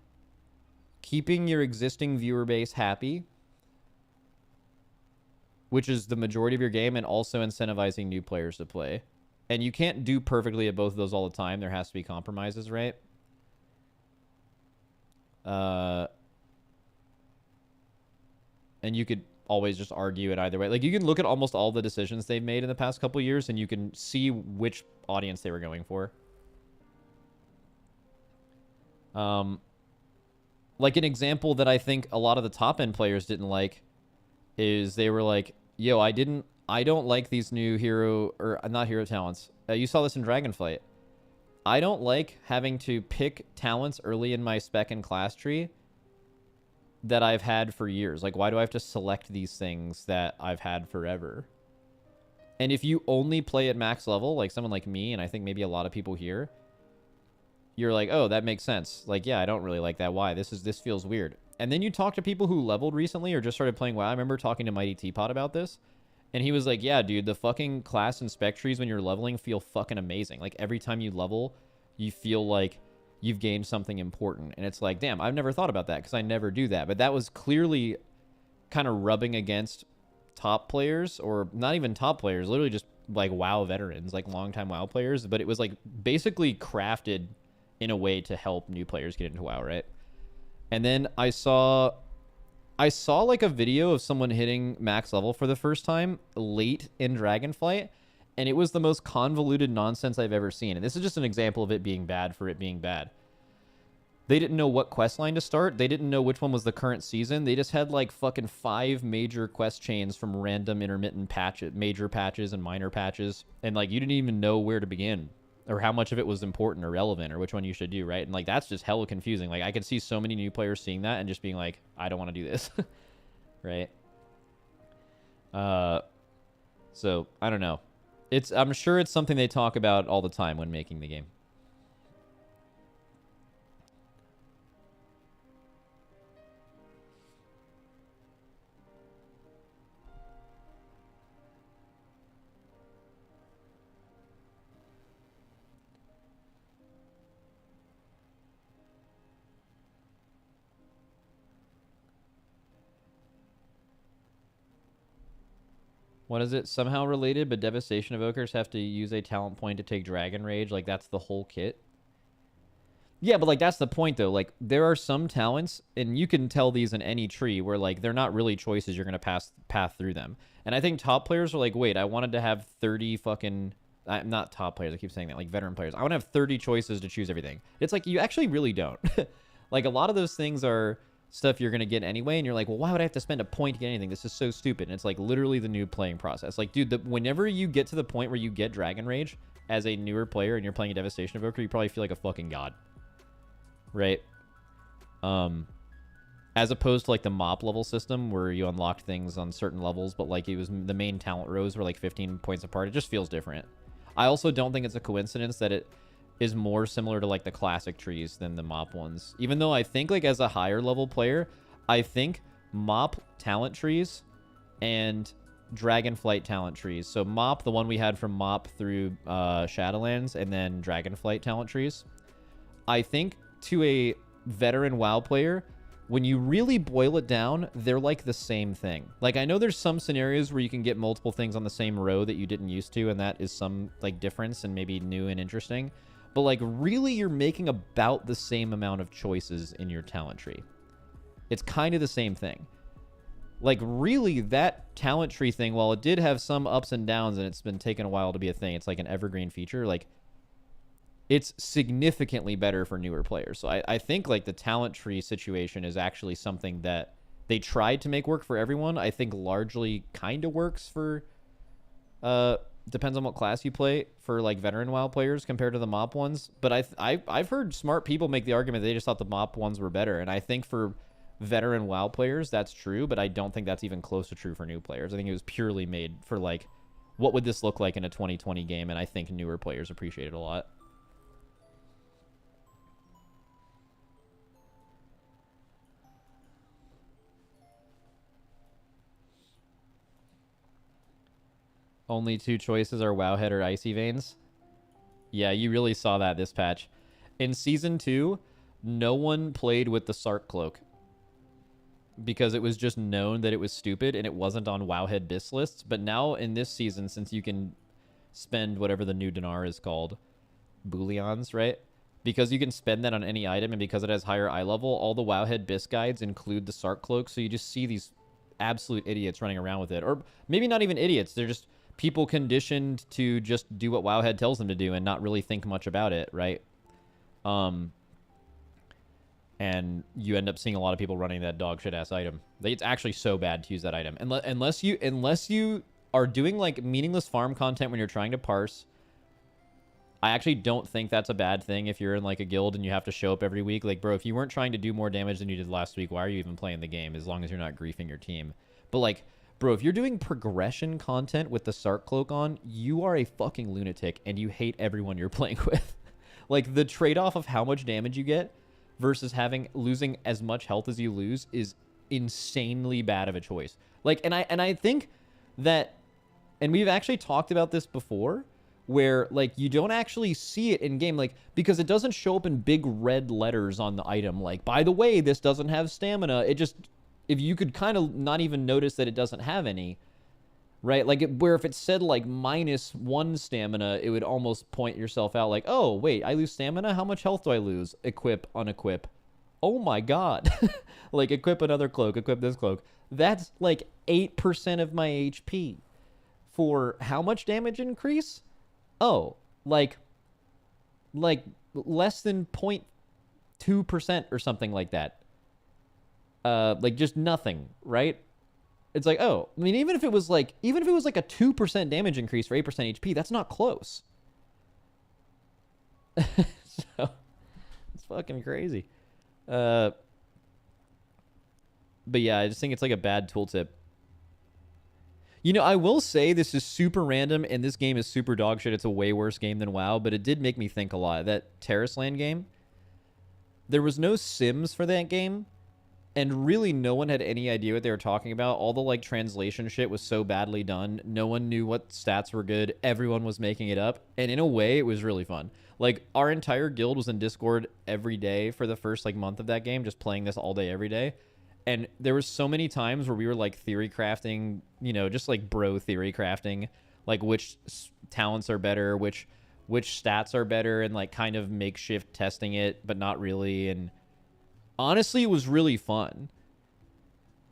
keeping your existing viewer base happy, which is the majority of your game, and also incentivizing new players to play. And you can't do perfectly at both of those all the time. There has to be compromises, right? And you could always just argue it either way. Like you can look at almost all the decisions they've made in the past couple years and you can see which audience they were going for. Like an example that I think a lot of the top end players didn't like is they were like, yo, I don't like these new hero or not hero talents. You saw this in Dragonflight. I don't like having to pick talents early in my spec and class tree that I've had for years. Like, why do I have to select these things that I've had forever? And if you only play at max level, like someone like me, and I think maybe a lot of people here, you're like, oh, that makes sense. Like, yeah, I don't really like that. Why? This feels weird. And then you talk to people who leveled recently or just started playing WoW. I remember talking to Mighty Teapot about this. And he was like, yeah, dude, the fucking class and spec trees when you're leveling feel fucking amazing. Like, every time you level, you feel like you've gained something important. And it's like, damn, I've never thought about that because I never do that. But that was clearly kind of rubbing against top players, or not even top players, literally just like WoW veterans, like longtime WoW players. But it was like basically crafted in a way to help new players get into WoW, right? And then I saw like a video of someone hitting max level for the first time late in Dragonflight, and it was the most convoluted nonsense I've ever seen. And this is just an example of it being bad for it being bad. They didn't know what quest line to start. They didn't know which one was the current season. They just had like fucking 5 major quest chains from random intermittent patches, major patches and minor patches. And like, you didn't even know where to begin or how much of it was important or relevant or which one you should do, right? And like, that's just hella confusing. Like, I could see so many new players seeing that and just being like, I don't want to do this. Right? So I don't know. I'm sure it's something they talk about all the time when making the game. What is it? Somehow related, but Devastation Evokers have to use a talent point to take Dragon Rage. Like, that's the whole kit. Yeah, but like, that's the point though. Like, there are some talents, and you can tell these in any tree, where like they're not really choices. You're gonna path through them. And I think top players are like, wait, I wanted to have 30 fucking not top players. I keep saying that. Like veteran players, I want to have 30 choices to choose everything. It's like, you actually really don't. Like, a lot of those things are stuff you're going to get anyway, and you're like, well, why would I have to spend a point to get anything? This is so stupid. And it's like literally the new playing process. Like, dude, whenever you get to the point where you get Dragon Rage as a newer player and you're playing a Devastation Evoker, you probably feel like a fucking god. Right? As opposed to like the MOP level system where you unlocked things on certain levels, but like it was the main talent rows were like 15 points apart. It just feels different. I also don't think it's a coincidence that it is more similar to like the classic trees than the MOP ones. Even though I think like as a higher level player, I think MOP talent trees and Dragonflight talent trees. So MOP, the one we had from MOP through Shadowlands, and then Dragonflight talent trees. I think to a veteran WoW player, when you really boil it down, they're like the same thing. Like, I know there's some scenarios where you can get multiple things on the same row that you didn't used to, and that is some, like, difference and maybe new and interesting. But, like, really, you're making about the same amount of choices in your talent tree. It's kind of the same thing. Like, really, that talent tree thing, while it did have some ups and downs and it's been taken a while to be a thing, it's like an evergreen feature, like, it's significantly better for newer players. So I think, like, the talent tree situation is actually something that they tried to make work for everyone. I think largely kind of works for, depends on what class you play, for, like, veteran WoW players compared to the MoP ones. But I've heard smart people make the argument they just thought the MoP ones were better. And I think for veteran WoW players, that's true, but I don't think that's even close to true for new players. I think it was purely made for, like, what would this look like in a 2020 game, and I think newer players appreciate it a lot. Only two choices are Wowhead or Icy Veins. Yeah, you really saw that this patch. In Season 2, no one played with the Sark Cloak because it was just known that it was stupid and it wasn't on Wowhead BIS lists. But now in this season, since you can spend whatever the new dinar is called, Booleans, right? Because you can spend that on any item, and because it has higher eye level, all the Wowhead BIS guides include the Sark Cloak, so you just see these absolute idiots running around with it. Or maybe not even idiots, they're just people conditioned to just do what Wowhead tells them to do and not really think much about it, right? And you end up seeing a lot of people running that dog shit ass item. It's actually so bad to use that item. Unless you are doing, like, meaningless farm content when you're trying to parse, I actually don't think that's a bad thing if you're in, like, a guild and you have to show up every week. Like, bro, if you weren't trying to do more damage than you did last week, why are you even playing the game, as long as you're not griefing your team? But, like, bro, if you're doing progression content with the Sark Cloak on, you are a fucking lunatic and you hate everyone you're playing with. Like, the trade-off of how much damage you get versus losing as much health as you lose is insanely bad of a choice. Like, and I think that, and we've actually talked about this before, where, like, you don't actually see it in game, like, because it doesn't show up in big red letters on the item, like, by the way, this doesn't have stamina. It just, if you could kind of not even notice that it doesn't have any, right? Like, where if it said, like, -1 stamina, it would almost point yourself out, like, oh, wait, I lose stamina? How much health do I lose? Equip, unequip. Oh my god. Like, equip another cloak, equip this cloak. That's, like, 8% of my HP. For how much damage increase? Oh, like less than 0.2% or something like that. Like, just nothing, right? It's like, oh, I mean, even if it was like a 2% damage increase for 8% HP, that's not close. So it's fucking crazy. But yeah, I just think it's like a bad tooltip. You know, I will say this is super random, and this game is super dog shit. It's a way worse game than WoW, but it did make me think a lot. That Terraceland game, there was no Sims for that game, and really no one had any idea what they were talking about. All the, like, translation shit was so badly done. No one knew what stats were good. Everyone was making it up, and in a way, it was really fun. Like, our entire guild was in Discord every day for the first, like, month of that game, just playing this all day, every day. And there was so many times where we were, like, theory crafting, you know, just, like, bro theory crafting, like, which talents are better, which stats are better, and, like, kind of makeshift testing it, but not really. And honestly, it was really fun.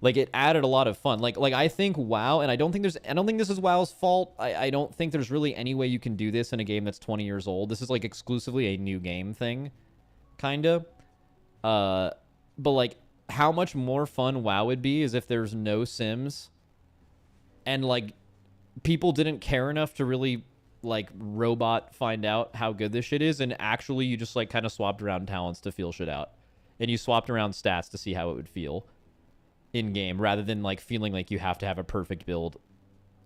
Like, it added a lot of fun. Like I think WoW, and I don't think this is WoW's fault. I don't think there's really any way you can do this in a game that's 20 years old. This is, like, exclusively a new game thing, kind of. But, like, how much more fun WoW would be is if there's no Sims and, like, people didn't care enough to really, like, robot find out how good this shit is, and actually you just, like, kind of swapped around talents to feel shit out, and you swapped around stats to see how it would feel in game, rather than, like, feeling like you have to have a perfect build,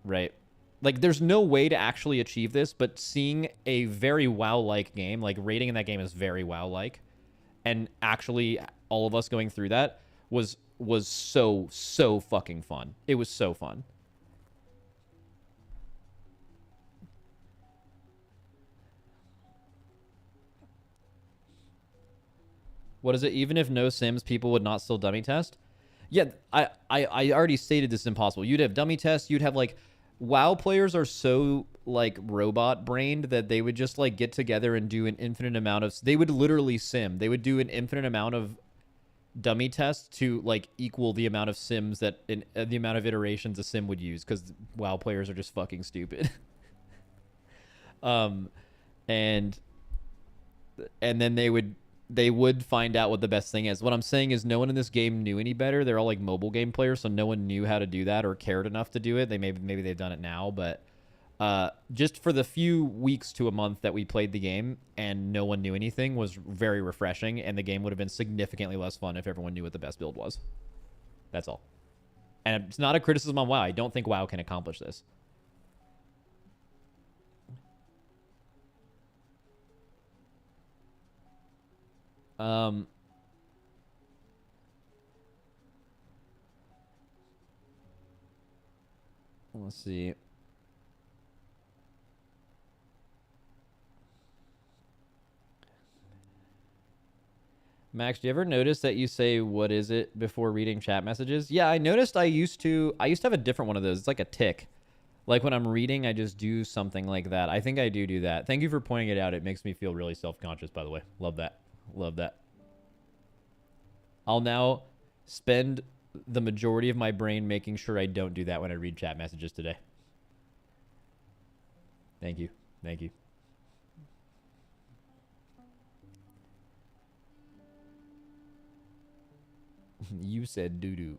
right? Like, there's no way to actually achieve this, but seeing a very WoW-like game, like, rating in that game is very WoW-like, and actually all of us going through that was so fucking fun. It was so fun. What is it? Even if no Sims, people would not still dummy test? Yeah, I already stated this is impossible. You'd have dummy tests. You'd have like WoW players are so like robot brained that they would just like get together and do an infinite amount of. They would literally sim. They would do an infinite amount of dummy tests to like equal the amount of sims that the amount of iterations a sim would use because WoW players are just fucking stupid. um, and then they would find out what the best thing is. What I'm saying is no one in this game knew any better. They're all like mobile game players, so no one knew how to do that or cared enough to do it. They maybe they've done it now, but just for the few weeks to a month that we played the game and no one knew anything was very refreshing, and the game would have been significantly less fun if everyone knew what the best build was. That's all. And it's not a criticism on WoW. I don't think WoW can accomplish this. Let's see. Max, do you ever notice that you say "what is it" before reading chat messages? Yeah, I noticed I used to have a different one of those. It's like a tick. Like when I'm reading, I just do something like that. I think I do that. Thank you for pointing it out. It makes me feel really self-conscious, by the way. Love that. Love that. I'll now spend the majority of my brain making sure I don't do that when I read chat messages today. Thank you. Thank you. You said doo-doo.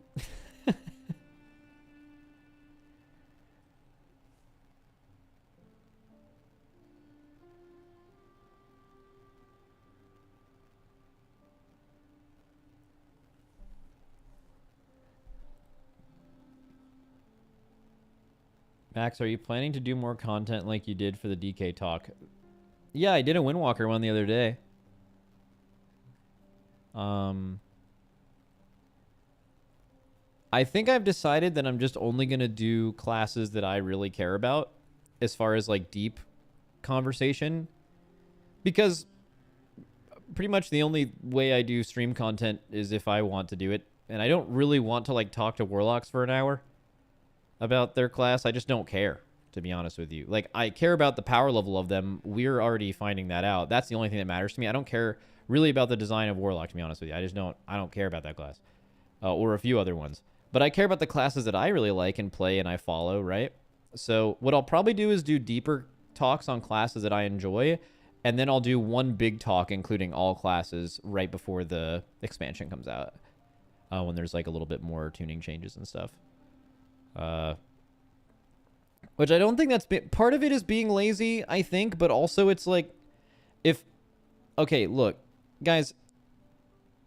Max, are you planning to do more content like you did for the DK talk? Yeah, I did a Windwalker one the other day. I think I've decided that I'm just only going to do classes that I really care about as far as like deep conversation, because pretty much the only way I do stream content is if I want to do it, and I don't really want to like talk to warlocks for an hour about their class. I just don't care, to be honest with you. Like, I care about the power level of them. We're already finding that out. That's the only thing that matters to me. I don't care really about the design of warlock, to be honest with you. I don't care about that class, or a few other ones. But I care about the classes that I really like and play and I follow, right? So what I'll probably do is do deeper talks on classes that I enjoy, and then I'll do one big talk including all classes right before the expansion comes out, when there's like a little bit more tuning changes and stuff. Which I don't think that's part of it is being lazy, I think, but also it's like, okay, look, guys,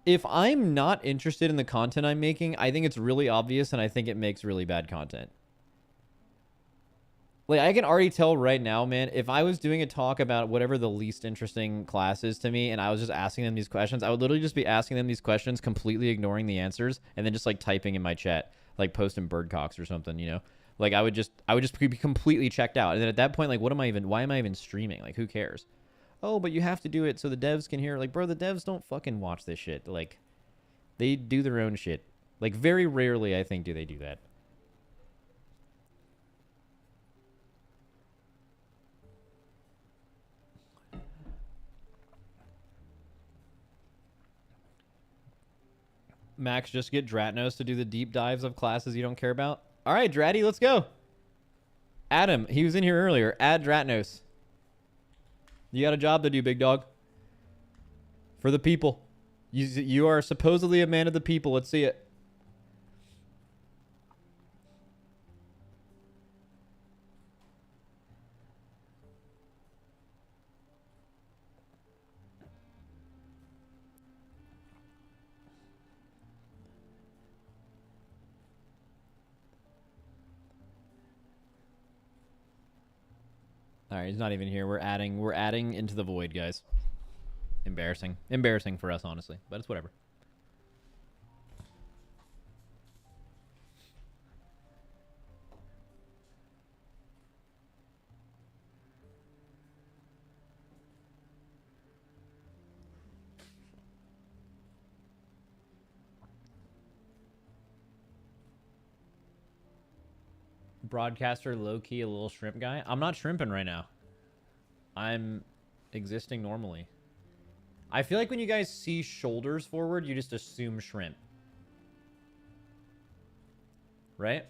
if I'm not interested in the content I'm making, I think it's really obvious, and I think it makes really bad content. Like, I can already tell right now, man, if I was doing a talk about whatever the least interesting class is to me, and I was just asking them these questions, I would literally just be asking them these questions, completely ignoring the answers, and then just, like, typing in my chat, like, posting birdcocks or something, you know? Like, I would just be completely checked out. And then at that point, like, why am I even streaming? Like, who cares? Oh, but you have to do it so the devs can hear. Like, bro, the devs don't fucking watch this shit. Like, they do their own shit. Like, very rarely, I think, do they do that. Max, just get Dratnos to do the deep dives of classes you don't care about. All right, Dratty, let's go. Adam, he was in here earlier. Add Dratnos. You got a job to do, big dog. For the people. You are supposedly a man of the people. Let's see it. All right, he's not even here. We're adding into the void, guys. Embarrassing for us, honestly, but it's whatever. Broadcaster, low key, a little shrimp guy. I'm not shrimping right now. I'm existing normally. I feel like when you guys see shoulders forward, you just assume shrimp. Right?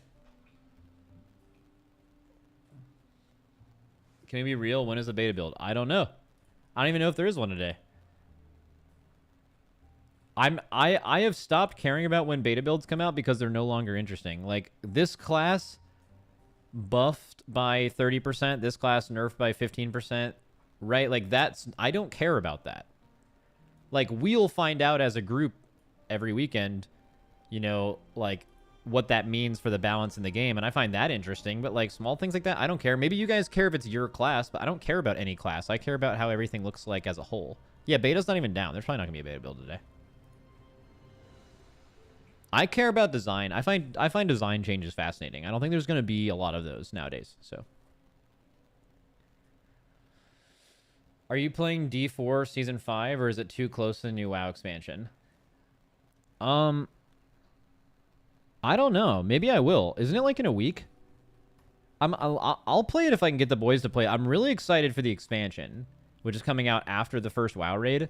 Can we be real? When is the beta build? I don't know. I don't even know if there is one today. I have stopped caring about when beta builds come out because they're no longer interesting. Like, this class buffed by 30%, this class nerfed by 15%, right? Like, that's... I don't care about that. Like, we'll find out as a group every weekend, you know, like, what that means for the balance in the game, and I find that interesting. But, like, small things like that, I don't care. Maybe you guys care if it's your class, but I don't care about any class. I care about how everything looks like as a whole. Yeah, beta's not even down. There's probably not gonna be a beta build today. I care about design. I find design changes fascinating. I don't think there's going to be a lot of those nowadays. So, are you playing D4 Season 5, or is it too close to the new WoW expansion? I don't know. Maybe I will. Isn't it like in a week? I'll play it if I can get the boys to play it. I'm really excited for the expansion, which is coming out after the first WoW raid.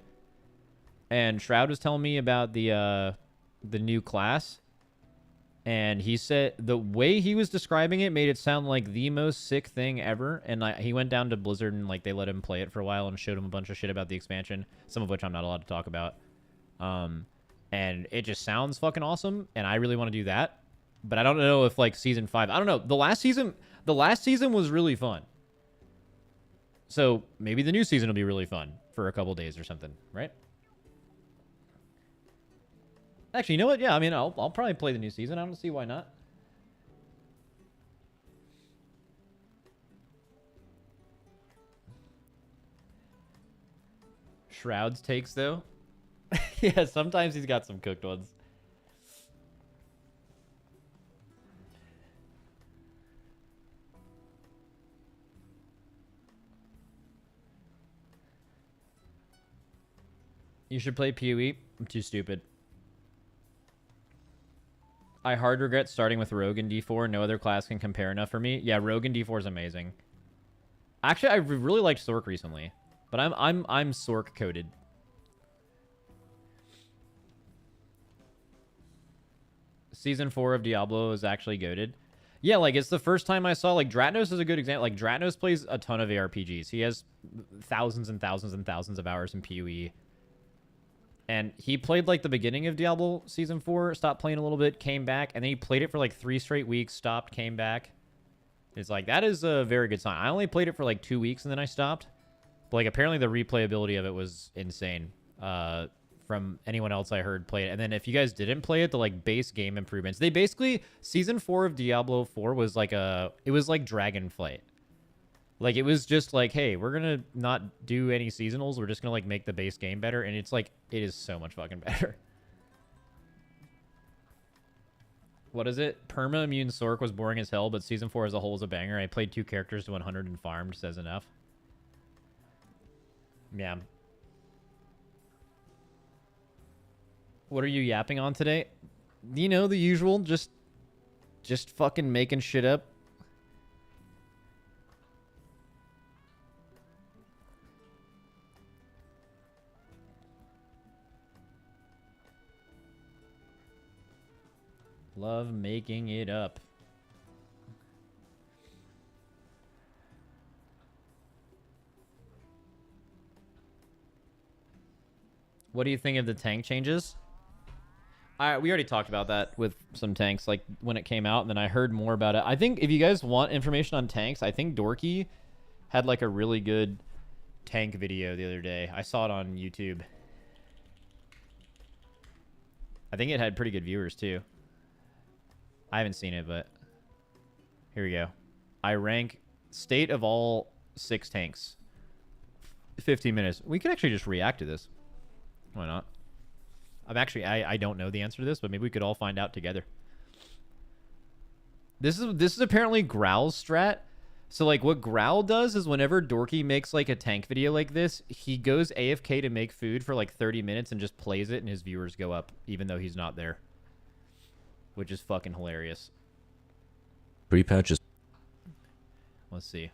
And Shroud was telling me about the new class, and he said the way he was describing it made it sound like the most sick thing ever. And he went down to Blizzard and like they let him play it for a while and showed him a bunch of shit about the expansion, some of which I'm not allowed to talk about. And it just sounds fucking awesome, and I really want to do that. But I don't know if like season 5, I don't know. The last season was really fun, so maybe the new season will be really fun for a couple days or something, right? Actually, you know what? Yeah, I mean, I'll probably play the new season. I don't see why not. Shroud's takes, though. Yeah, sometimes he's got some cooked ones. You should play PoE. I'm too stupid. I hard regret starting with Rogue in D4. No other class can compare enough for me. Yeah, Rogue in D4 is amazing. Actually, I've really liked Sork recently, but I'm Sork coded. Season 4 of Diablo is actually goated. Yeah, like it's the first time I saw like Dratnos is a good example. Like Dratnos plays a ton of ARPGs. He has thousands and thousands and thousands of hours in PoE. And he played like the beginning of Diablo Season 4, stopped playing a little bit, came back, and then he played it for like 3 straight weeks, stopped, came back. It's like, that is a very good sign. I only played it for like 2 weeks and then I stopped. But like apparently the replayability of it was insane. From anyone else I heard play it. And then if you guys didn't play it, the like base game improvements. They basically, Season 4 of Diablo 4 was like it was like Dragonflight. Like, it was just like, hey, we're going to not do any seasonals. We're just going to, like, make the base game better. And it's like, it is so much fucking better. What is it? Perma Immune Sork was boring as hell, but Season 4 as a whole is a banger. I played 2 characters to 100 and farmed. Says enough. Yeah. What are you yapping on today? You know, the usual. Just fucking making shit up. Love making it up. What do you think of the tank changes? We already talked about that with some tanks, like when it came out, and then I heard more about it. I think if you guys want information on tanks, I think Dorky had like a really good tank video the other day. I saw it on YouTube. I think it had pretty good viewers too. I haven't seen it, but here we go. I rank state of all 6 tanks. 15 minutes. We could actually just react to this. Why not? I don't know the answer to this, but maybe we could all find out together. This is apparently Growl's strat. So like what Growl does is whenever Dorky makes like a tank video like this, he goes AFK to make food for like 30 minutes and just plays it, and his viewers go up even though he's not there. Which is fucking hilarious. Pre-patches. Let's see.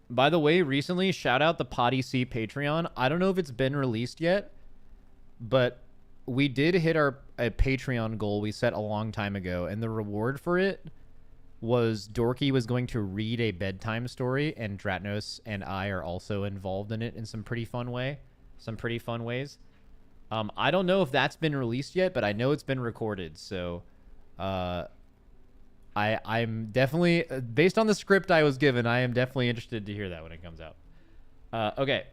By the way, recently, shout out the Potty C Patreon. I don't know if it's been released yet, but we did hit a Patreon goal we set a long time ago, and the reward for it was Dorky was going to read a bedtime story, and Dratnos and I are also involved in it in some pretty fun ways. I don't know if that's been released yet, but I know it's been recorded, so I'm definitely, based on the script I was given, I am definitely interested to hear that when it comes out. Okay.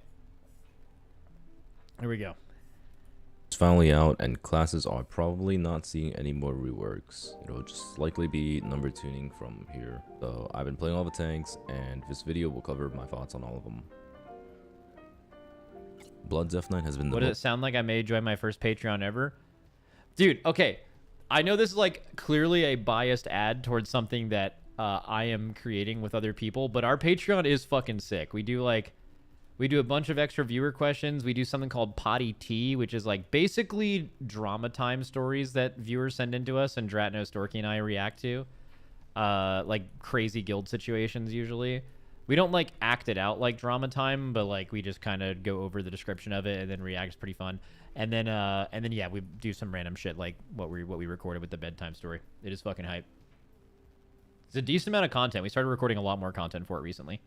Here we go. It's finally out, and classes are probably not seeing any more reworks. It'll just likely be number tuning from here. So I've been playing all the tanks, and this video will cover my thoughts on all of them. Blood Death Knight has been the What does it sound like? I may join my first Patreon ever. Dude, okay. I know this is like clearly a biased ad towards something that I am creating with other people, but our Patreon is fucking sick. We do a bunch of extra viewer questions. We do something called Potty Tea, which is like basically drama time stories that viewers send into us, and Dratnos, Dorky, and I react to. Like crazy guild situations usually. We don't like act it out like drama time, but like we just kind of go over the description of it and then react. It's pretty fun. And then yeah, we do some random shit like what we recorded with the bedtime story. It is fucking hype. It's a decent amount of content. We started recording a lot more content for it recently.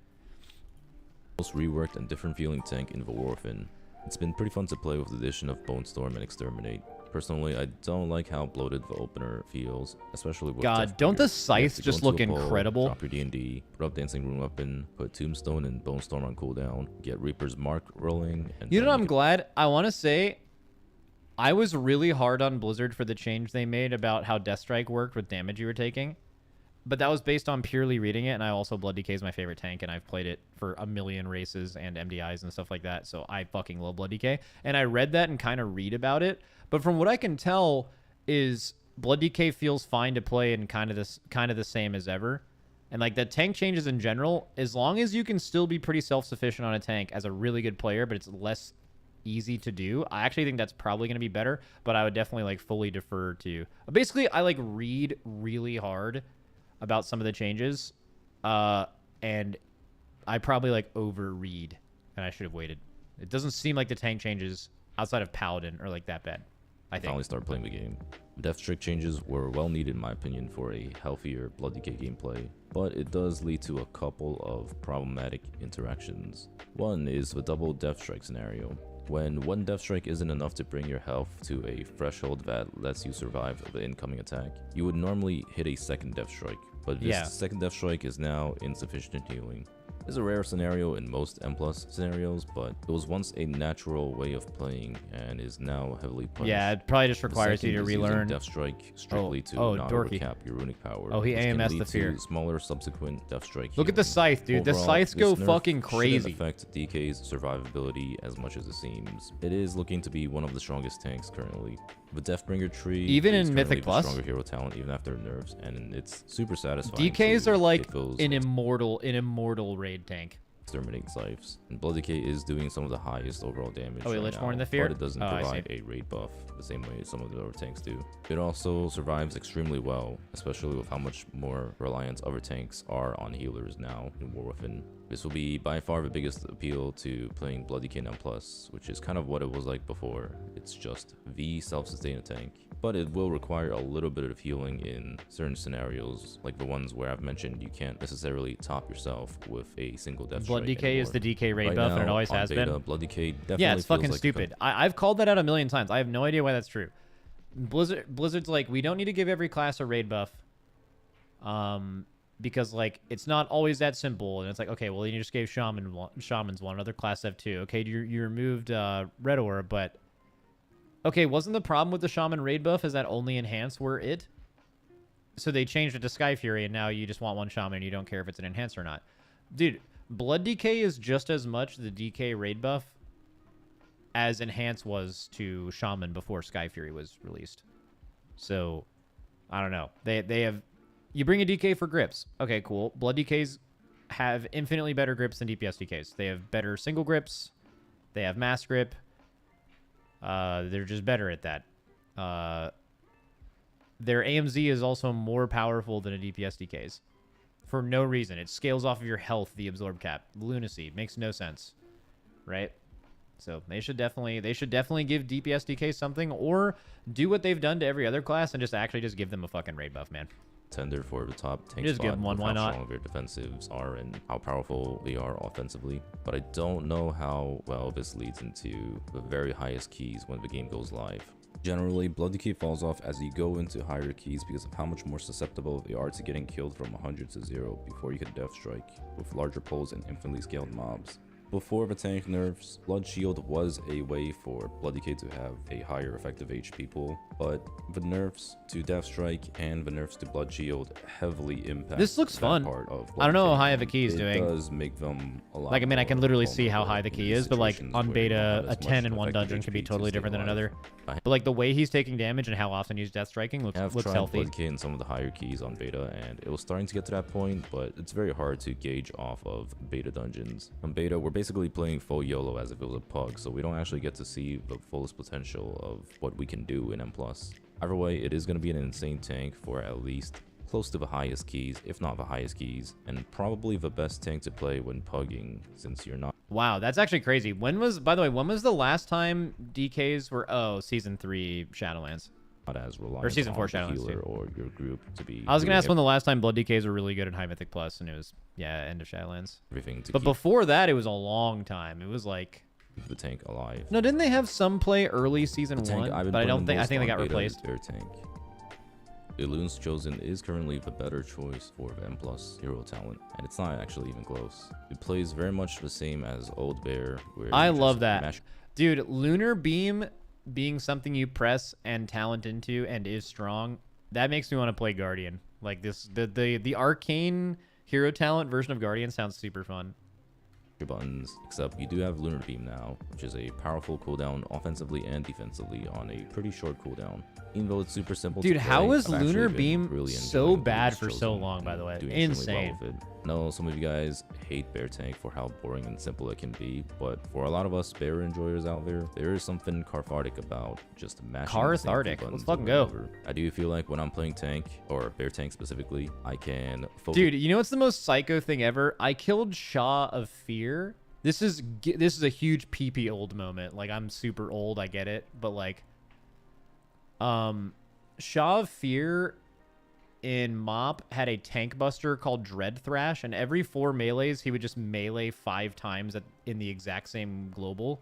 most reworked and different feeling tank in Vorphin. It's been pretty fun to play with the addition of Bone Storm and Exterminate. Personally, I don't like how bloated the opener feels, especially with God, don't the scythes just look incredible? Drop your D&D, put up Dancing Rune Weapon, put Tombstone and Bone Storm on cooldown, get Reaper's Mark rolling, and you know what I'm glad? I want to say I was really hard on Blizzard for the change they made about how Deathstrike worked with damage you were taking. But that was based on purely reading it, and I also Blood DK is my favorite tank, and I've played it for a million races and MDIs and stuff like that, so I fucking love Blood DK. And I read that and kind of read about it, but from what I can tell is Blood DK feels fine to play and kind of the same as ever. And like the tank changes in general, as long as you can still be pretty self-sufficient on a tank as a really good player, but it's less easy to do, I actually think that's probably going to be better, but I would definitely like fully defer to. Basically, I like read really hard about some of the changes, and I probably like overread, and I should have waited. It doesn't seem like the tank changes outside of Paladin are like that bad. I think. Finally start playing the game. Deathstrike changes were well needed in my opinion for a healthier Blood DK gameplay, but it does lead to a couple of problematic interactions. One is the double Deathstrike scenario. When one Deathstrike isn't enough to bring your health to a threshold that lets you survive the incoming attack, you would normally hit a second Deathstrike, but this second Deathstrike is now insufficient healing. This is a rare scenario in most M+ scenarios, but it was once a natural way of playing and is now heavily punished. Yeah, it probably just requires you to relearn Deathstrike strictly to not Dorky. overcap your runic power. Oh, he AMS'd the fear. Smaller subsequent Deathstrike. Look at the scythe, dude. Overall, the scythes go this nerf fucking crazy. Shouldn't affect DK's survivability as much as it seems. It is looking to be one of the strongest tanks currently. The Deathbringer tree even is in Mythic Plus, stronger hero talent even after nerfs, and it's super satisfying. DKs are like an immortal raid tank. Exterminating scythes, and Blood DK is doing some of the highest overall damage. Oh, he right Lichborn now, the fear? but it doesn't provide a raid buff the same way some of the other tanks do. It also survives extremely well, especially with how much more reliant other tanks are on healers now in Warwolfen. This will be by far the biggest appeal to playing Blood DK 9+, which is kind of what it was like before. It's just the self-sustained tank, but it will require a little bit of healing in certain scenarios, like the ones where I've mentioned you can't necessarily top yourself with a single death Blood DK anymore. is the DK raid right buff, now, and it always has beta, been. Blood DK definitely Yeah, it's fucking feels like stupid. I've called that out a million times. I have no idea why that's true. Blizzard's like, we don't need to give every class a raid buff. Because like it's not always that simple, and it's like, okay, well, you just gave shamans one, other class have two. Okay, you removed Red Aura, but okay, wasn't the problem with the shaman raid buff is that only enhance were it? So they changed it to Sky Fury, and now you just want one shaman, and you don't care if it's an enhance or not. Dude, Blood DK is just as much the DK raid buff as enhance was to shaman before Sky Fury was released. So I don't know. They have. You bring a DK for grips. Okay, cool. Blood DKs have infinitely better grips than DPS DKs. They have better single grips. They have mass grip. They're just better at that. their AMZ is also more powerful than a DPS DK's for no reason. It scales off of your health, the absorb cap. Lunacy makes no sense, right? So they should definitely give DPS DK something, or do what they've done to every other class and just give them a fucking raid buff, man. Tender for the top tank Just spot give them one, with why how not? strong their defensives are and how powerful they are offensively, but I don't know how well this leads into the very highest keys when the game goes live. Generally, Blood Decay falls off as you go into higher keys because of how much more susceptible they are to getting killed from 100 to 0 before you can Death Strike, with larger pulls and infinitely scaled mobs. Before the tank nerfs, Blood Shield was a way for Blood Decay to have a higher effective HP pool, but the nerfs to Death Strike and the nerfs to Blood Shield heavily impact This looks that fun. part of I don't know how Blood high Decay, the key is and doing. It does make them a lot Like, I mean, I can more literally see how vulnerable high the in key these is, but like situations on where you beta, don't have a as 10 much in one effective dungeon can be HP to totally stay different than alive. another. I But like the way he's taking damage and how often he's death striking looks have tried healthy. Blood Decay in some of the higher keys on beta, and it was starting to get to that point, but it's very hard to gauge off of beta dungeons. On beta, we're basically playing full YOLO as if it was a pug, so we don't actually get to see the fullest potential of what we can do in M+. Either way, it is going to be an insane tank for at least close to the highest keys, if not the highest keys, and probably the best tank to play when pugging, since you're not Wow, that's actually crazy. By the way, when was the last time DKs were, Season 3 Shadowlands? as reliant Or Season 4 on the Shadowlands, healer too. or your group to be I was going to doing ask when the last time Blood DKs were really good in High Mythic Plus, and it was, end of Shadowlands. everything to But keep before that, it was a long time. It was like... the tank alive. No, didn't they have some play early Season The tank 1? I've been But I playing think most they on got beta is replaced. Their tank. Elun's Chosen is currently the better choice for the M+ hero talent, and it's not actually even close. It plays very much the same as Old Bear, where I you love just that. mash Dude, Lunar Beam being something you press and talent into and is strong, that makes me want to play Guardian. Like this, the arcane hero talent version of Guardian sounds super fun. your buttons, except you do have Lunar Beam now, which is a powerful cooldown offensively and defensively on a pretty short cooldown. Even though it's super simple Dude, to play, how is I've actually Lunar been Beam really so enjoying bad Elun's for so Chosen long, by and the way? doing extremely Insane. well with it. I know some of you guys hate Bear Tank for how boring and simple it can be, but for a lot of us Bear enjoyers out there is something cathartic about just mashing the same two Cathartic? buttons Let's fucking over and go. over. I do feel like when I'm playing Tank, or Bear Tank specifically, I can focus. Dude, you know what's the most psycho thing ever? I killed Shaw of Fear. This is a huge PP old moment. Like, I'm super old, I get it, but like, Shaw of Fear in Mop had a tank buster called Dread Thrash, and every 4 melees he would just melee 5 times in the exact same global.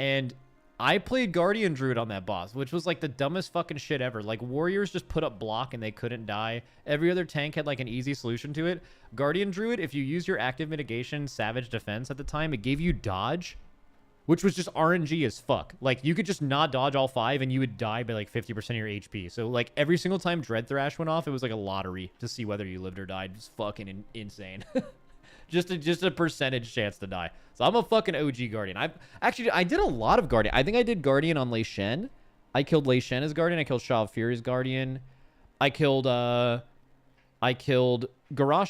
And I played Guardian Druid on that boss, which was like the dumbest fucking shit ever. Like, warriors just put up block and they couldn't die. Every other tank had like an easy solution to it. Guardian Druid, if you use your active mitigation Savage Defense at the time, it gave you dodge, which was just RNG as fuck. Like, you could just not dodge all 5 and you would die by like 50% of your HP. So like every single time Dread Thrash went off, it was like a lottery to see whether you lived or died. It was fucking insane. just a percentage chance to die. So I'm a fucking OG Guardian. I did a lot of Guardian. I think I did Guardian on Lei Shen. I killed Lei Shen as Guardian. I killed Shaw of Fury as Guardian. I killed Garrosh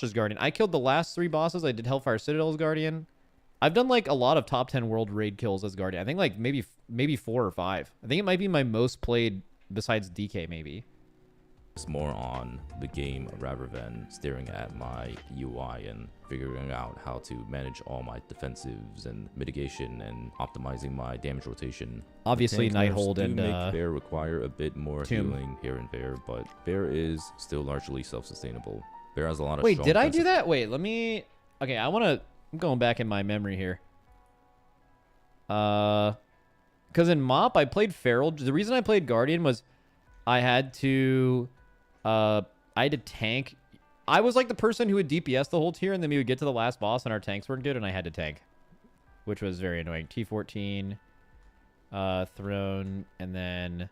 as Guardian. I killed the last 3 bosses. I did Hellfire Citadel as Guardian. I've done like a lot of top 10 world raid kills as Guardian. I think like maybe 4 or 5. I think it might be my most played besides DK maybe. more on the game rather than staring at my UI and figuring out how to manage all my defensives and mitigation and optimizing my damage rotation. Obviously, The tank nerfs Nighthold do and make Bear require a bit more Tomb. healing here and there, but Bear is still largely self-sustainable. Bear has a lot of Wait, strong did I do defensive- that? Wait, let me... Okay, I'm going back in my memory here. Because in Mop, I played Feral. The reason I played Guardian was I had to tank. I was like the person who would DPS the whole tier, and then we would get to the last boss, and our tanks weren't good, and I had to tank, which was very annoying. T14, Throne, and then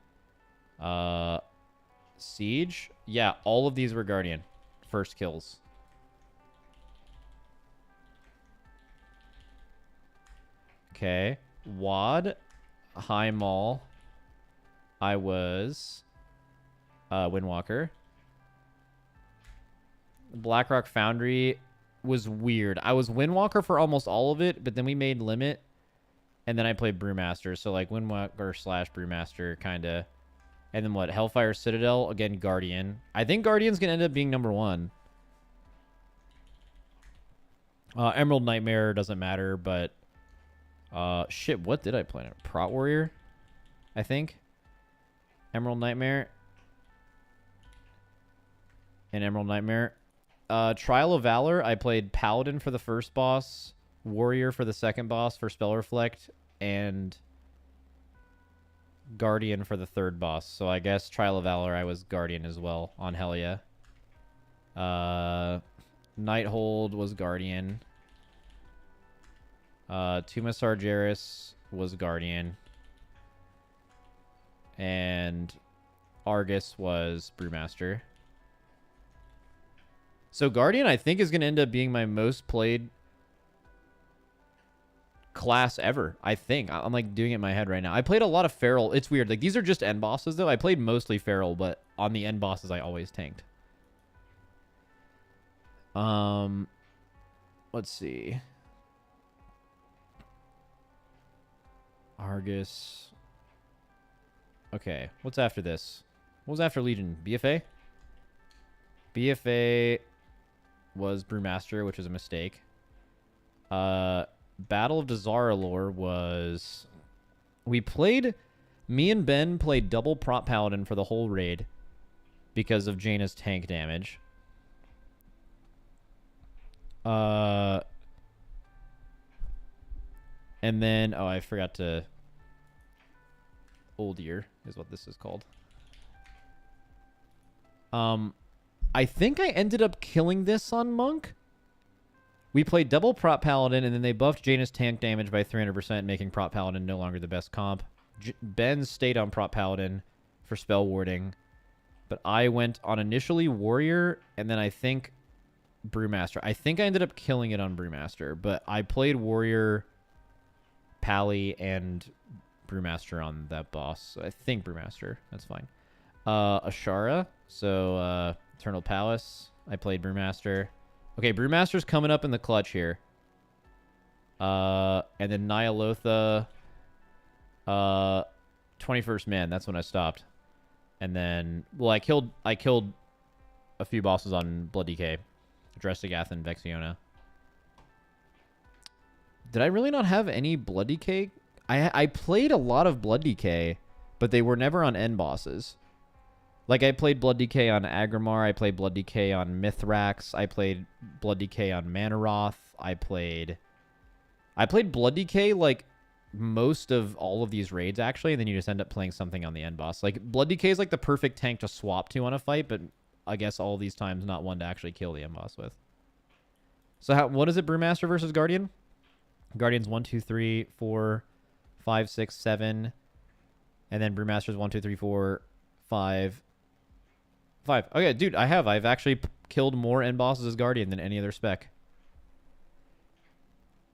Siege. Yeah, all of these were Guardian. First kills. Okay. Wad, High Mall. I was Windwalker. Blackrock Foundry was weird. I was Windwalker for almost all of it, but then we made Limit, and then I played Brewmaster. So like Windwalker / Brewmaster kind of And then what? Hellfire Citadel, again, Guardian. I think Guardian's going to end up being number 1. Emerald Nightmare doesn't matter, but... shit, what did I plan? Prot Warrior, I think. Emerald Nightmare. And Emerald Nightmare. Trial of Valor, I played Paladin for the first boss, Warrior for the second boss for Spell Reflect, and Guardian for the third boss. So I guess Trial of Valor, I was Guardian as well on Hellia. Nighthold was Guardian. Tomb of Sargeras was Guardian. And Argus was Brewmaster. So Guardian, I think, is going to end up being my most played class ever, I think. I'm like doing it in my head right now. I played a lot of Feral. It's weird. Like, these are just end bosses, though. I played mostly Feral, but on the end bosses, I always tanked. Let's see. Argus. Okay, what's after this? What was after Legion? BFA? BFA was Brewmaster, which was a mistake. Battle of Dazar'alor was... Me and Ben played double Prot Paladin for the whole raid because of Jaina's tank damage. And then... Oh, I forgot to... Old Year is what this is called. I think I ended up killing this on Monk. We played double Prot Paladin, and then they buffed Jaina's tank damage by 300%, making Prot Paladin no longer the best comp. Ben stayed on Prot Paladin for spell warding, but I went on initially Warrior, and then I think Brewmaster. I think I ended up killing it on Brewmaster, but I played Warrior, Pally, and Brewmaster on that boss. So I think Brewmaster. That's fine. Ashara. So, Eternal Palace. I played Brewmaster. Okay, Brewmaster's coming up in the clutch here. And then Nyalotha. 21st Man. That's when I stopped. And then, well, I killed a few bosses on Blood DK. Drestigath and Vexiona. Did I really not have any Blood DK? I played a lot of Blood DK, but they were never on end bosses. Like, I played Blood DK on Agrimar, I played Blood DK on Mithrax, I played Blood DK on Manaroth, I played Blood DK, like, most of all of these raids, actually, and then you just end up playing something on the end boss. Like, Blood DK is, like, the perfect tank to swap to on a fight, but I guess all these times not one to actually kill the end boss with. So, what is it, Brewmaster versus Guardian? Guardian's 1, 2, 3, 4, 5, 6, 7, and then Brewmaster's 1, 2, 3, 4, 5... 5. Okay, dude, I've actually killed more end bosses as Guardian than any other spec.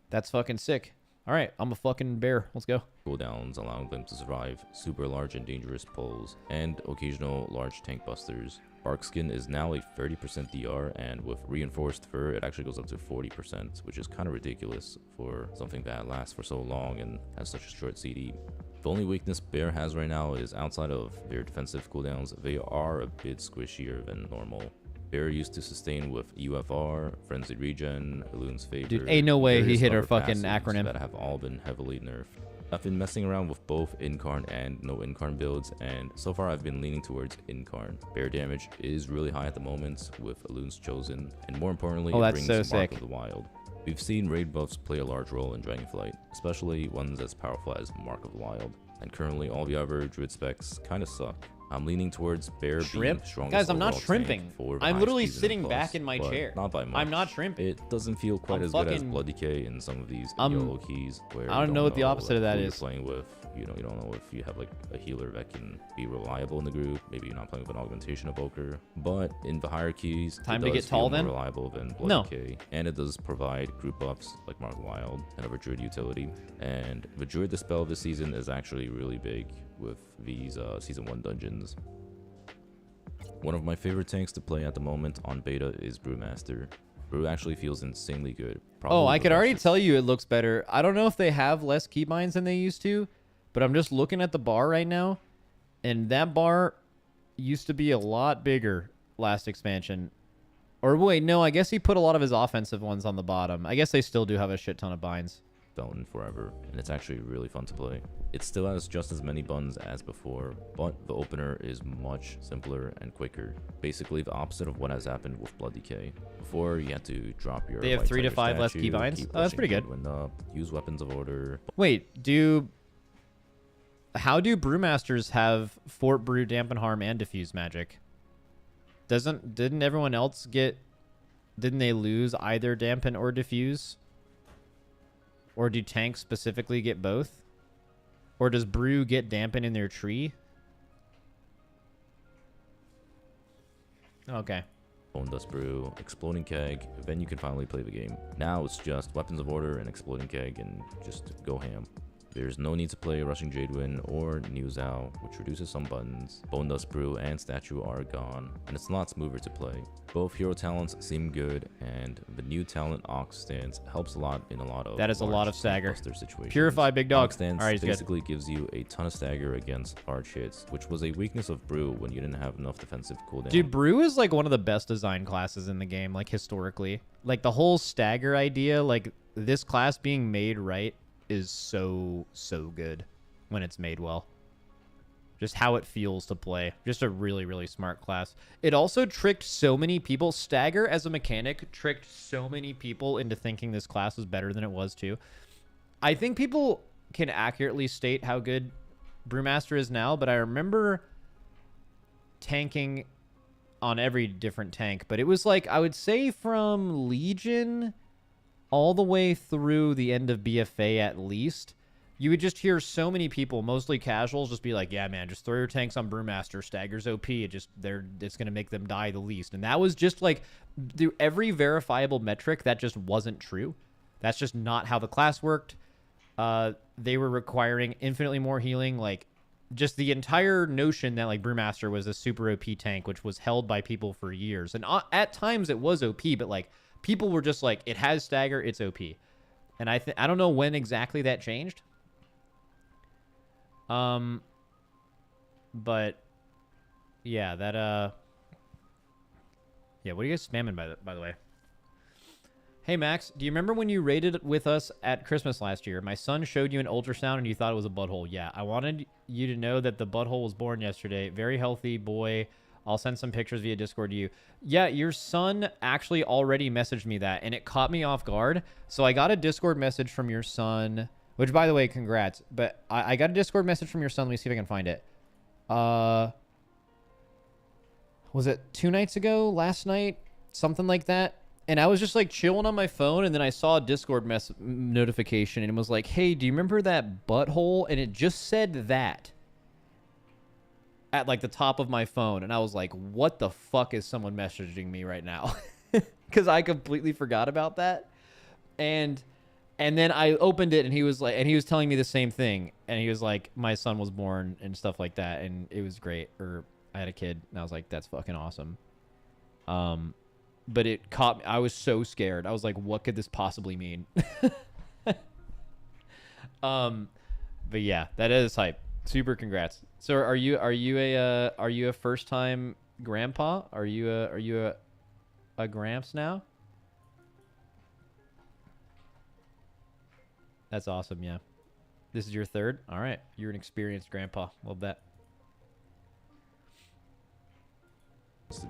That's fucking sick. Alright, I'm a fucking bear. Let's go. Cooldowns allowing them to survive super large and dangerous pulls, and occasional large tank busters. Barkskin is now a 30% DR, and with reinforced fur, it actually goes up to 40%, which is kind of ridiculous for something that lasts for so long and has such a short CD. The only weakness Bear has right now is outside of their defensive cooldowns, they are a bit squishier than normal. Bear used to sustain with UFR, Frenzied Regen, Elun's Favor. Dude, ain't no way he hit our fucking acronym. That have all been heavily nerfed. I've been messing around with both Incarn and no Incarn builds, and so far I've been leaning towards Incarn. Bear damage is really high at the moment with Elun's Chosen, and more importantly, it brings so Mark sick. of the Wild. We've seen raid buffs play a large role in Dragonflight, especially ones as powerful as Mark of the Wild, and currently all the other druid specs kinda suck. I'm leaning towards Bear being the strongest. Guys, I'm not overall shrimping. tank for the I'm high literally season sitting plus, back in my but chair. Not by much. I'm not shrimping. It doesn't feel quite I'm as good as fucking- Blood Decay in some of these I'm- YOLO keys where I don't know what the opposite of that who you're is. playing with. You don't know if you have like a healer that can be reliable in the group. Maybe you're not playing with an augmentation evoker. But in the higher keys, Time it to does get tall feel more then? reliable than Blood No. Decay, and it does provide group buffs like Mark of the Wild and other druid utility. And the Druid Dispel this season is actually really big with these season 1 dungeons. One of my favorite tanks to play at the moment on beta is Brewmaster. Brew actually feels insanely good. Oh, I the could already best- tell you it looks better. I don't know if they have less keybinds than they used to, but I'm just looking at the bar right now, And that bar used to be a lot bigger last expansion. Or wait, no, I guess he put a lot of his offensive ones on the bottom. I guess they still do have a shit ton of binds. Fountain forever, and it's actually really fun to play. It still has just as many buttons as before, but the opener is much simpler and quicker. Basically the opposite of what has happened with Blood Decay. Before, you had to drop your They have White 3 to Tiger 5 less statue, key binds? keep Oh, that's pushing pretty good. Goodwin up, use Weapons of Order. Wait, how do brewmasters have Fort Brew, Dampen Harm, and Diffuse magic? Didn't everyone else didn't they lose either Dampen or Diffuse? Or do tanks specifically get both? Or does Brew get Dampen in their tree? Okay. Bone Dust Brew, Exploding Keg, then you can finally play the game. Now it's just Weapons of Order and Exploding Keg and just go ham. There's no need to play Rushing Jadewind or New Zao, which reduces some buttons. Bone Dust Brew and Statue are gone, and it's a lot smoother to play. Both hero talents seem good, and the new talent Ox Stance helps a lot in a lot of That is a lot of stagger. situations. Purify, big dog. Ox Stance Alright, he's good. basically gives you a ton of stagger against large hits, which was a weakness of Brew when you didn't have enough defensive cooldown. Dude, Brew is like one of the best design classes in the game, like historically. Like the whole stagger idea, like this class being made right is so good when it's made well. Just how it feels to play. Just a really, really smart class. It also tricked so many people. Stagger as a mechanic tricked so many people into thinking this class was better than it was too. I think people can accurately state how good Brewmaster is now, but I remember tanking on every different tank. But it was like, I would say from Legion all the way through the end of BFA at least, you would just hear so many people, mostly casuals, just be like, yeah, man, just throw your tanks on Brewmaster. Stagger's OP. It's going to make them die the least. And that was just like, through every verifiable metric, that just wasn't true. That's just not how the class worked. They were requiring infinitely more healing. Like, just the entire notion that, like, Brewmaster was a super OP tank, which was held by people for years. And at times it was OP, but, like, people were just like, it has stagger, it's OP. And I don't know when exactly that changed. But yeah, that yeah, what are you guys spamming by the way? Hey Max, do you remember when you raided with us at Christmas last year? My son showed you an ultrasound and you thought it was a butthole. Yeah, I wanted you to know that the butthole was born yesterday. Very healthy boy. I'll send some pictures via Discord to you. Yeah, your son actually already messaged me that, and it caught me off guard. So I got a Discord message from your son, which, by the way, congrats. But I got a Discord message from your son. Let me see if I can find it. Was it 2 nights ago? Last night? Something like that? And I was just, like, chilling on my phone, and then I saw a Discord notification, and it was like, hey, do you remember that butthole? And it just said that at like the top of my phone, and I was like, what the fuck is someone messaging me right now? Because I completely forgot about that. And then I opened it, and he was like, and he was telling me the same thing, and he was like, my son was born and stuff like that, and it was great. Or I had a kid, and I was like, that's fucking awesome. But it caught me. I was so scared. I was like, what could this possibly mean? But yeah, that is hype. Super congrats. So are you a first time grandpa? Are you a gramps now? That's awesome. Yeah. This is your third? All right. You're an experienced grandpa. Love that.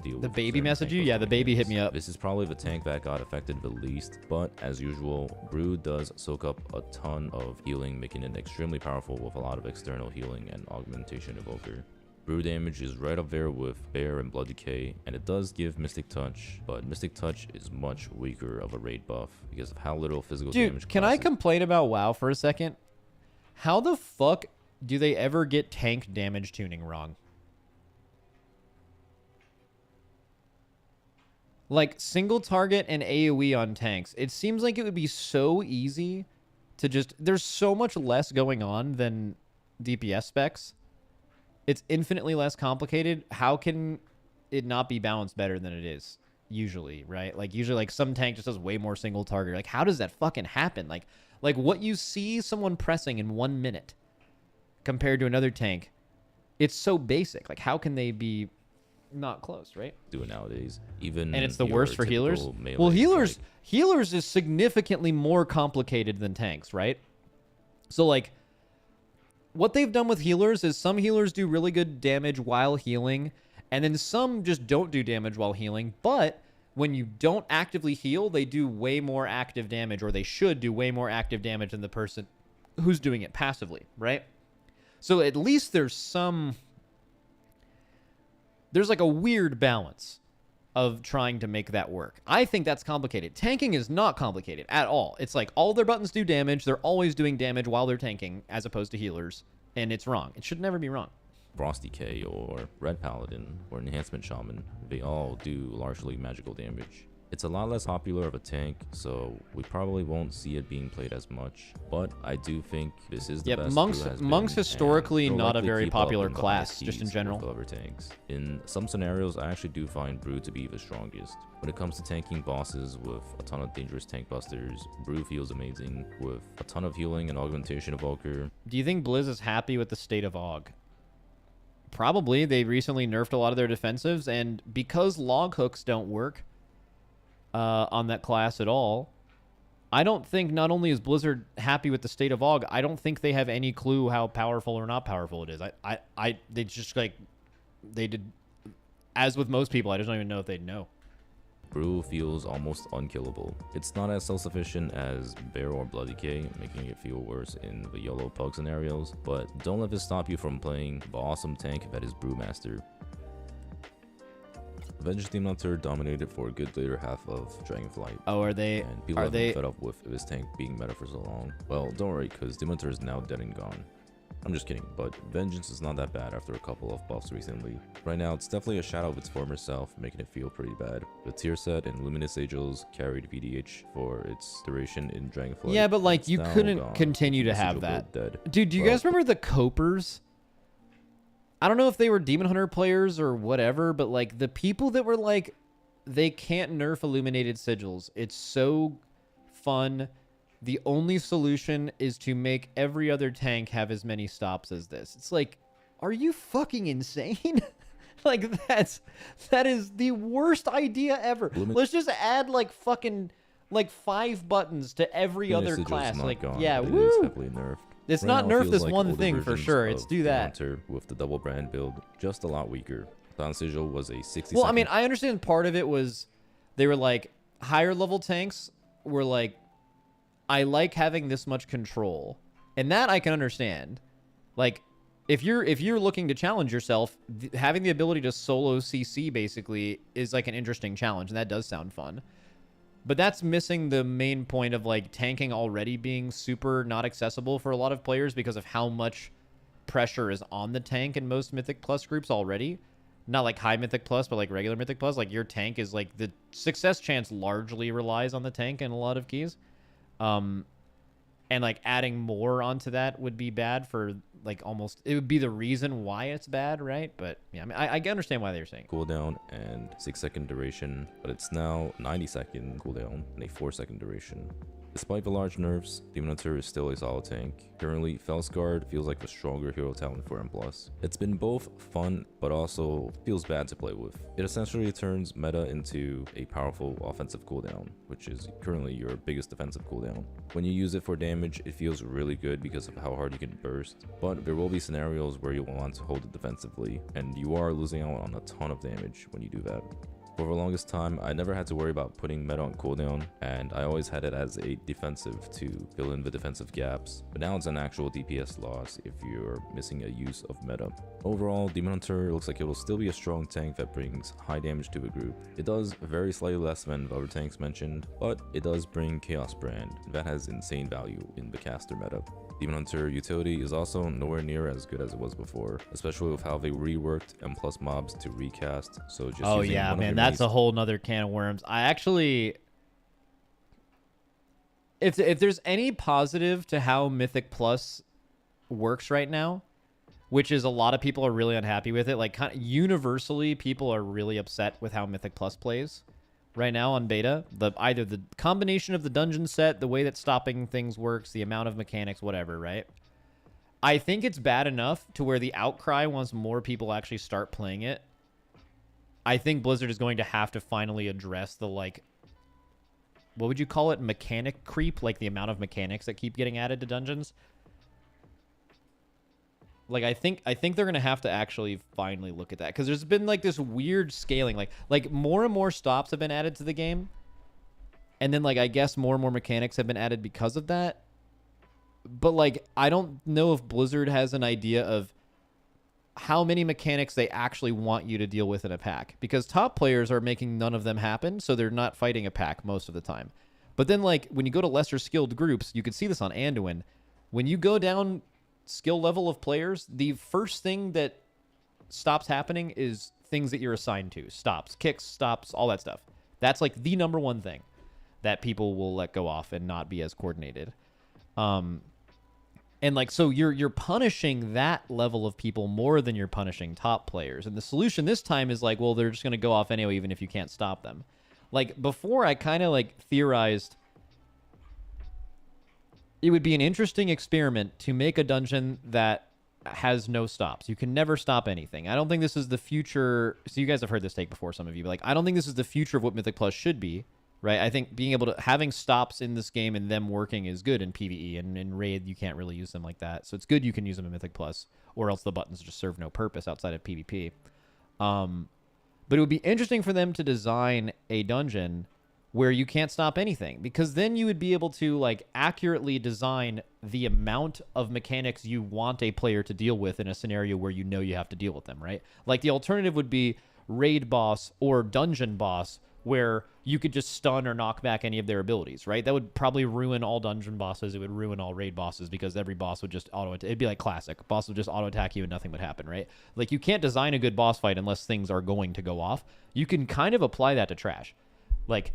The baby messaged you? Yeah, the baby hit me up. This is probably the tank that got affected the least, but as usual, Brew does soak up a ton of healing, making it extremely powerful with a lot of external healing and augmentation evoker. Brew damage is right up there with Bear and Blood Decay, and it does give Mystic Touch, but Mystic Touch is much weaker of a raid buff because of how little physical damage. Dude, can I complain about WoW for a second? How the fuck do they ever get tank damage tuning wrong? Like, single target and AoE on tanks. It seems like it would be so easy to just... There's so much less going on than DPS specs. It's infinitely less complicated. How can it not be balanced better than it is? Usually, right? Like, usually, like, some tank just does way more single target. Like, how does that fucking happen? Like what you see someone pressing in 1 minute compared to another tank. It's so basic. Like, how can they be not close, right? Do it nowadays. Even And it's the your worst for healers. typical melee, Well, healers like, healers is significantly more complicated than tanks, right? So like what they've done with healers is some healers do really good damage while healing, and then some just don't do damage while healing, but when you don't actively heal, they do way more active damage, or they should do way more active damage than the person who's doing it passively, right? So at least there's like a weird balance of trying to make that work. I think that's complicated. Tanking is not complicated at all. It's like all their buttons do damage. They're always doing damage while they're tanking, as opposed to healers. And it's wrong. It should never be wrong. Frost Decay or Red Paladin or Enhancement Shaman, they all do largely magical damage. It's a lot less popular of a tank, so we probably won't see it being played as much, but I do think this is the best monks Brew has monks been, historically and they'll not a likely very keep up popular in the class, highest just in keys general. with other tanks. In some scenarios, I actually do find Brew to be the strongest. When it comes to tanking bosses with a ton of dangerous tank busters, Brew feels amazing. With a ton of healing and augmentation of Vulker, Do you think Blizz is happy with the state of AUG? Probably. They recently nerfed a lot of their defensives, and because log hooks don't work on that class at all, I don't think not only is Blizzard happy with the state of AUG, I don't think they have any clue how powerful or not powerful it is. They just like, they did, as with most people, I just don't even know if they'd know. Brew feels almost unkillable. It's not as self-sufficient as Bear or Blood Decay, making it feel worse in the YOLO Pug scenarios, but don't let this stop you from playing the awesome tank that is Brewmaster. Vengeance Demon Hunter dominated for a good later half of Dragonflight. Oh, are they? And people have been fed up with this tank being meta for so long. Well, don't worry, because Demon Hunter is now dead and gone. I'm just kidding, but Vengeance is not that bad after a couple of buffs recently. Right now, it's definitely a shadow of its former self, making it feel pretty bad. The tier set and Luminous Sigils carried VDH for its duration in Dragonflight. Yeah, but like It's you now couldn't gone. continue to The have Sigil that. build dead. Dude, do you Well, guys remember the Copers? I don't know if they were Demon Hunter players or whatever, but like the people that were like, they can't nerf illuminated sigils. It's so fun. The only solution is to make every other tank have as many stops as this. It's like, are you fucking insane? Like that is the worst idea ever. Let's just add like fucking like 5 buttons to every Luminous other Sigil's class. not Like, gone, yeah, but it woo. is heavily nerfed. It's Right not now, it nerf feels this like one older thing for versions sure. of It's do Demon that. Hunter with the double brand build, just a lot weaker. Dawn Sigil was a 60 Well, I mean, I understand part of it was they were like higher level tanks were like, I like having this much control, and that I can understand. Like, if you're looking to challenge yourself, having the ability to solo CC basically is like an interesting challenge, and that does sound fun. But that's missing the main point of like tanking already being super not accessible for a lot of players because of how much pressure is on the tank in most Mythic Plus groups already. Not like high Mythic Plus, but like regular Mythic Plus. Like your tank is like the success chance largely relies on the tank in a lot of keys. And like adding more onto that would be bad for like almost, it would be the reason why it's bad, right? But yeah, I mean, I understand why they're saying it. cooldown and 6-second duration, but it's now 90-second cooldown and a 4-second duration. Despite the large nerfs, Demon Hunter is still a solid tank. Currently, Felguard feels like the stronger hero talent for M+. It's been both fun, but also feels bad to play with. It essentially turns meta into a powerful offensive cooldown, which is currently your biggest defensive cooldown. When you use it for damage, it feels really good because of how hard you can burst, but there will be scenarios where you'll want to hold it defensively, and you are losing out on a ton of damage when you do that. For the longest time, I never had to worry about putting meta on cooldown, and I always had it as a defensive to fill in the defensive gaps, but now it's an actual DPS loss if you're missing a use of meta. Overall, Demon Hunter looks like it will still be a strong tank that brings high damage to the group. It does very slightly less than the other tanks mentioned, but it does bring Chaos Brand, and that has insane value in the caster meta. Demon Hunter utility is also nowhere near as good as it was before, especially with how they reworked M+ mobs to recast. So just Oh using yeah, one of man, your that's mates- a whole nother can of worms. I actually, if there's any positive to how Mythic Plus works right now, which is a lot of people are really unhappy with it. Like kind of universally, people are really upset with how Mythic Plus plays right now on beta. Either the combination of the dungeon set, the way that stopping things works, the amount of mechanics, whatever, right? I think it's bad enough to where the outcry once more people actually start playing it. I think Blizzard is going to have to finally address the, like, what would you call it? Mechanic creep? Like the amount of mechanics that keep getting added to dungeons. Like, I think they're going to have to actually finally look at that. Because there's been, like, this weird scaling. Like, more and more stops have been added to the game. And then, like, I guess more and more mechanics have been added because of that. But, like, I don't know if Blizzard has an idea of how many mechanics they actually want you to deal with in a pack. Because top players are making none of them happen, so they're not fighting a pack most of the time. But then, like, when you go to lesser skilled groups, you can see this on Anduin. When you go down skill level of players, the first thing that stops happening is things that you're assigned to. Stops, kicks, stops, all that stuff. That's, like, the number one thing that people will let go off and not be as coordinated. And, like, so you're punishing that level of people more than you're punishing top players. And the solution this time is like, well, they're just going to go off anyway, even if you can't stop them. Like, before, I kind of, like, theorized it would be an interesting experiment to make a dungeon that has no stops. You can never stop anything. I don't think this is the future. So you guys have heard this take before, some of you. But, like, I don't think this is the future of what Mythic Plus should be. Right, I think being able to having stops in this game and them working is good in PvE, and in Raid you can't really use them like that. So it's good you can use them in Mythic Plus, or else the buttons just serve no purpose outside of PvP. But it would be interesting for them to design a dungeon where you can't stop anything, because then you would be able to, like, accurately design the amount of mechanics you want a player to deal with in a scenario where you know you have to deal with them. Right, like the alternative would be Raid boss or dungeon boss, where you could just stun or knock back any of their abilities, right? That would probably ruin all dungeon bosses. It would ruin all raid bosses, because every boss would just it'd be like classic. Boss would just auto-attack you and nothing would happen, right? Like, you can't design a good boss fight unless things are going to go off. You can kind of apply that to trash. Like,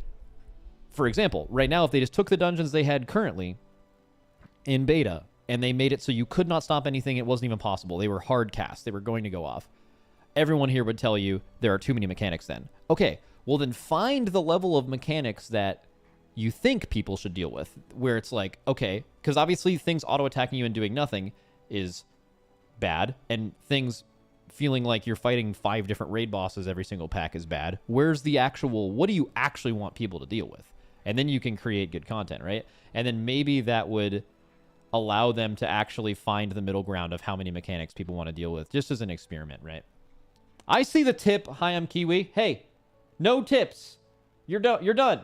for example, right now, if they just took the dungeons they had currently in beta and they made it so you could not stop anything, it wasn't even possible. They were hard cast. They were going to go off. Everyone here would tell you there are too many mechanics then. Okay, well, then find the level of mechanics that you think people should deal with, where it's like, okay, because obviously things auto-attacking you and doing nothing is bad, and things feeling like you're fighting 5 different raid bosses every single pack is bad. Where's the actual, what do you actually want people to deal with? And then you can create good content, right? And then maybe that would allow them to actually find the middle ground of how many mechanics people want to deal with, just as an experiment, right? I see the tip. Hi, I'm Kiwi. Hey. No tips. You're done. You're done.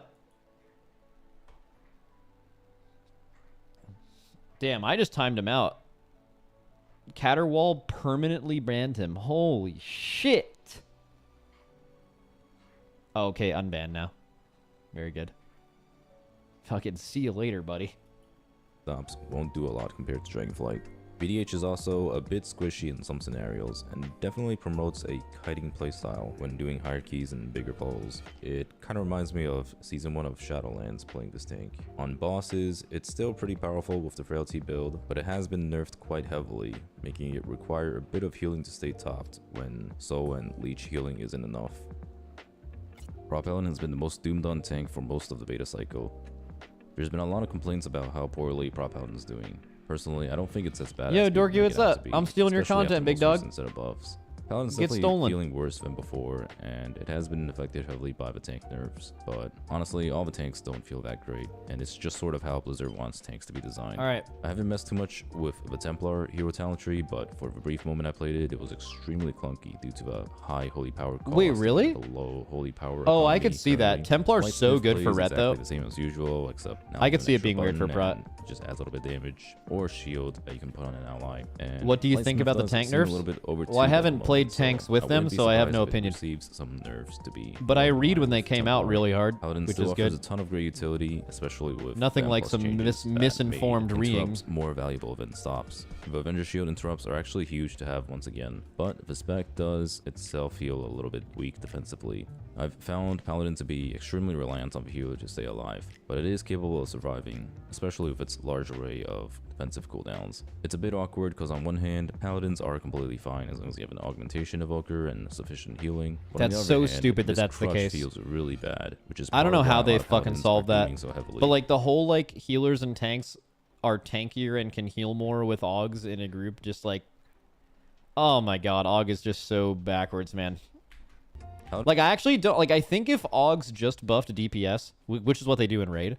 Damn, I just timed him out. Caterwall permanently banned him. Holy shit. Okay, unbanned now. Very good. Fucking see you later, buddy. Stops won't do a lot compared to Dragonflight. BDH is also a bit squishy in some scenarios, and definitely promotes a kiting playstyle when doing hierarchies and bigger pulls. It kinda reminds me of Season 1 of Shadowlands playing this tank. On bosses, it's still pretty powerful with the Frailty build, but it has been nerfed quite heavily, making it require a bit of healing to stay topped when Soul and Leech healing isn't enough. Prop Paladin has been the most doomed on tank for most of the beta cycle. There's been a lot of complaints about how poorly Prop Paladin is doing. Personally, I don't think it's as bad Yo, as people Dorky, make what's it out up? to be, I'm stealing your especially content, after big most dog. recent set of buffs. Paladin's Get definitely stolen. feeling worse than before, and it has been affected heavily by the tank nerfs, but honestly, all the tanks don't feel that great, and it's just sort of how Blizzard wants tanks to be designed. Alright. I haven't messed too much with the Templar hero talent tree, but for the brief moment I played it, it was extremely clunky due to the high holy power cost. Wait, really? And the low holy power Oh, I economy could see that. currently. Templar's so Lightsmith good for plays ret, exactly though. the same as usual, except now I could with see an it being extra weird for button Prat. and just adds a little bit of damage, or shield that you can put on an ally. And What do you think Lightsmith about the does tank seem a nerfs? little bit Well, I overtuned at the haven't moment, played so tanks with I them, wouldn't be so I have surprised no if it opinion. receives some nerfs to be But I more in read line when they with came out Templar. really hard, Paladin which still is offers good. a ton of great utility, especially with Nothing the like plus some changes that misinformed made reeing. interrupts more valuable than stops. The Avenger Shield interrupts are actually huge to have once again, but the spec does itself feel a little bit weak defensively. I've found Paladin to be extremely reliant on the healer to stay alive, but it is capable of surviving, especially with its large array of defensive cooldowns. It's a bit awkward because on one hand, Paladins are completely fine as long as you have an augmentation evoker and sufficient healing. But on That's the so other hand, stupid that this that's the crush case. feels really bad, which is I don't part know of how why a they lot of fucking Paladins solved are that. doing so heavily. But, like, the whole, like, healers and tanks are tankier and can heal more with Augs in a group, just like, oh my god, Aug is just so backwards, man. Like, I actually don't, like, I think if Augs just buffed DPS, which is what they do in Raid,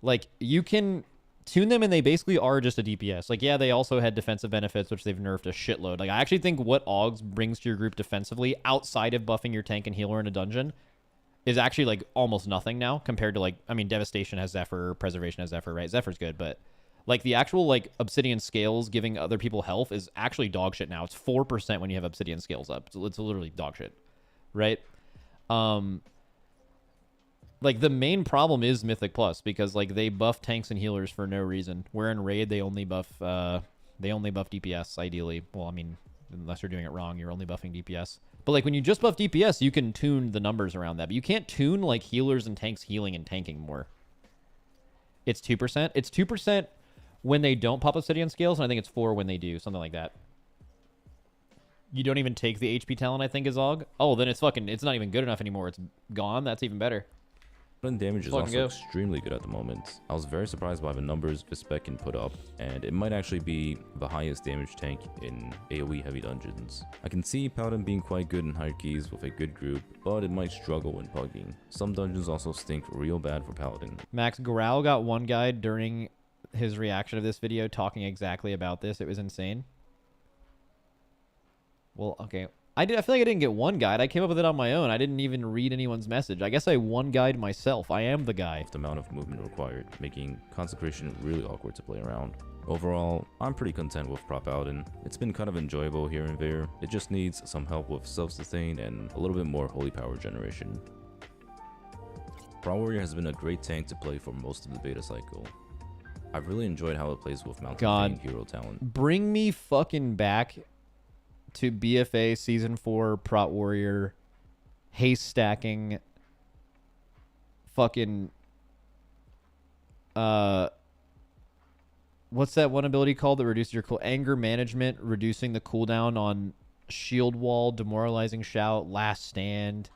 like, you can tune them and they basically are just a DPS. Like, yeah, they also had defensive benefits, which they've nerfed a shitload. Like, I actually think what Augs brings to your group defensively, outside of buffing your tank and healer in a dungeon, is actually, like, almost nothing now, compared to, like, I mean, Devastation has Zephyr, Preservation has Zephyr, right? Zephyr's good, but, like, the actual, like, Obsidian Scales giving other people health is actually dog shit now. It's 4% when you have Obsidian Scales up. It's literally dog shit. Right? Like, the main problem is Mythic Plus, because, like, they buff tanks and healers for no reason. Where in Raid, they only buff DPS, ideally. Well, I mean, unless you're doing it wrong, you're only buffing DPS. But, like, when you just buff DPS, you can tune the numbers around that. But you can't tune, like, healers and tanks healing and tanking more. It's 2%. It's 2% when they don't pop Obsidian Scales, and I think it's 4 when they do, something like that. You don't even take the HP talent, I think, is Aug. Oh, then it's not even good enough anymore. It's gone. That's even better. Paladin damage is also extremely good at the moment. I was very surprised by the numbers this spec can put up, and it might actually be the highest damage tank in AoE heavy dungeons. I can see Paladin being quite good in hierarchies with a good group, but it might struggle when pugging. Some dungeons also stink real bad for Paladin. Max Growl got one guide during his reaction of this video talking exactly about this. It was insane. Well, okay. I feel like I didn't get one guide. I came up with it on my own. I didn't even read anyone's message. I guess I one guide myself. I am the guy. The amount of movement required, making Consecration really awkward to play around. Overall, I'm pretty content with Prot Paladin. It's been kind of enjoyable here and there. It just needs some help with self-sustain and a little bit more holy power generation. Prot Warrior has been a great tank to play for most of the beta cycle. I've really enjoyed how it plays with Mountain Fane hero talent. Bring me fucking back to BFA Season 4 Prot Warrior haste stacking fucking what's that one ability called that reduces your anger management, reducing the cooldown on shield wall, demoralizing shout, last stand.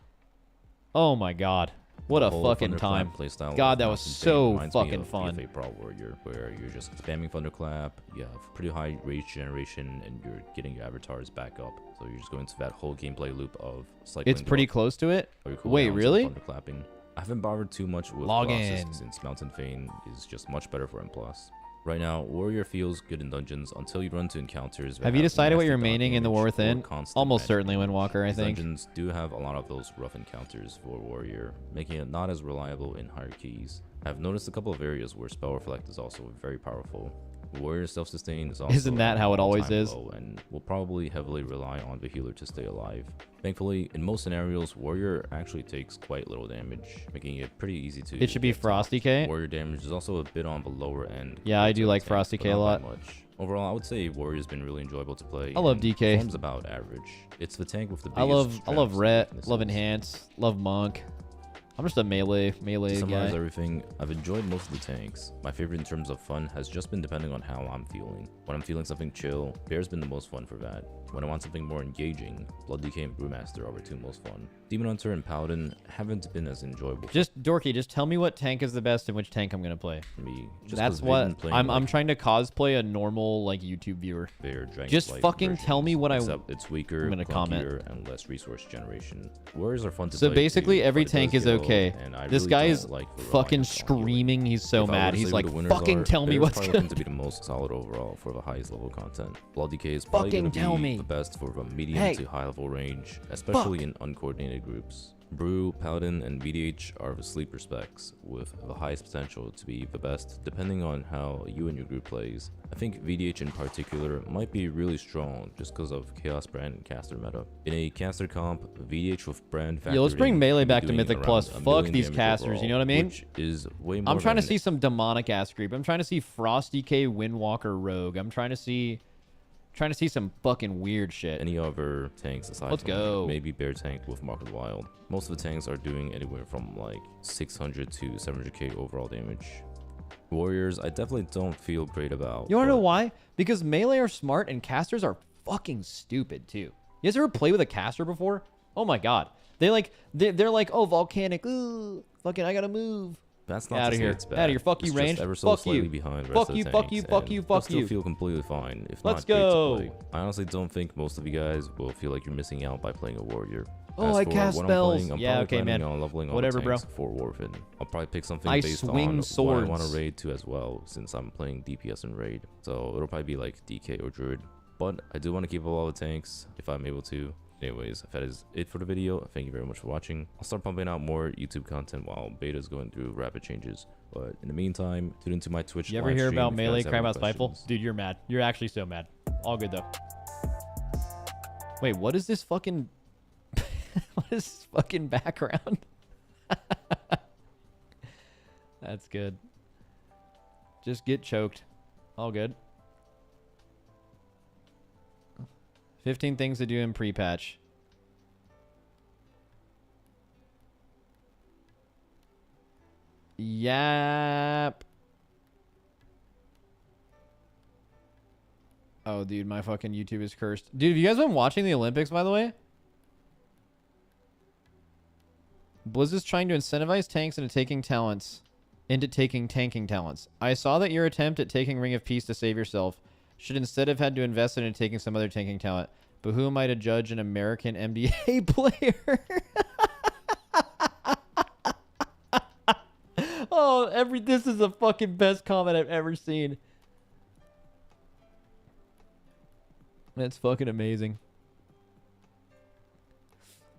Oh my god. What a fucking time. God, that was so fucking fun. BFA Prot Warrior, where you're just spamming Thunderclap, you have pretty high rage generation, and you're getting your avatars back up. So you're just going through that whole gameplay loop of cycling. It's pretty close to it? Wait, really? Thunderclapping. I haven't bothered too much with process since Mountain Fane is just much better for M+. Right now, Warrior feels good in dungeons until you run into encounters. Have you decided what you're maining in the War Within? Almost certainly Windwalker, I think. Dungeons do have a lot of those rough encounters for Warrior, making it not as reliable in hierarchies. I've noticed a couple of areas where Spell Reflect is also very powerful. Warrior self-sustain is also Isn't that how it always is? And will probably heavily rely on the healer to stay alive. Thankfully, in most scenarios, Warrior actually takes quite little damage, making it pretty easy to. It should be Frosty K. Warrior damage is also a bit on the lower end. Yeah, I do like Frosty K a lot. Overall, I would say Warrior's been really enjoyable to play. I love DK. Performs about average. It's the tank with the biggest I love Ret, love Enhance, love Monk. I'm just a melee to summarize guy. Everything, I've enjoyed most of the tanks. My favorite in terms of fun has just been depending on how I'm feeling. When I'm feeling something chill, Bear's been the most fun for that. When I want something more engaging, Blood DK and Brewmaster are the two most fun. Demon Hunter and Paladin haven't been as enjoyable. Just Dorky, just tell me what tank is the best and which tank I'm gonna play. For me, that's what I'm trying to cosplay a normal like YouTube viewer. Just fucking tell me what it's weaker, I'm gonna comment, and less resource generation. Warriors are fun to play. So basically, every tank is okay. This guy is fucking screaming. He's so mad. He's like, fucking tell me what's good. To be the most solid overall for the highest level content. Blood DK is probably gonna be the best for the medium to high level range, especially in uncoordinated groups. Brew, Paladin, and VDH are the sleeper specs, with the highest potential to be the best depending on how you and your group plays. I think VDH in particular might be really strong just because of Chaos Brand and Caster meta. In a Caster comp, VDH with Brand factor. Yo, let's bring Melee back to Mythic Plus. Fuck these casters, overall, you know what I mean? Which is way more. I'm trying to see some demonic ass creep. I'm trying to see Frosty K, Windwalker, Rogue. I'm trying to see some fucking weird shit. Any other tanks aside from maybe Bear tank with Mark of the Wild. Most of the tanks are doing anywhere from like 600 to 700k overall damage. Warriors, I definitely don't feel great about. You wanna know why? Because melee are smart and casters are fucking stupid too. You guys ever play with a caster before? Oh my god. They're like, oh, volcanic, ooh, fucking I gotta move. That's not Outta to say here. it's bad. Outta here. Fuck you, It's range. just ever so Fuck slightly you. behind the Fuck rest you, of the fuck you, tanks, fuck and you, they'll fuck still you. feel completely fine, if Let's not great go. to play. I honestly don't think most of you guys will feel like you're missing out by playing a warrior. Oh, As I for cast what spells. I'm playing, I'm Yeah, probably okay, planning man. on leveling all Whatever, the bro. tanks for Warfin. I'll probably pick something I based swing on what I want to swords. raid to as well, since I'm playing DPS and raid. So it'll probably be like DK or Druid. But I do want to keep up all the tanks if I'm able to. Anyways, if that is it for the video, thank you very much for watching. I'll start pumping out more YouTube content while beta's going through rapid changes. But in the meantime, tune into my Twitch. You ever live hear stream about if you guys Melee have crying any about Spiteful? questions. Dude, you're mad. You're actually so mad. All good, though. Wait, what is this fucking... what is this fucking background? That's good. Just get choked. All good. 15 things to do in pre-patch. Yep. Oh, dude, my fucking YouTube is cursed. Dude, have you guys been watching the Olympics, by the way? Blizz is trying to incentivize tanks into taking tanking talents. I saw that your attempt at taking Ring of Peace to save yourself should instead have had to invest in taking some other tanking talent. But who am I to judge an American MDA player? Oh, this is the fucking best comment I've ever seen. That's fucking amazing.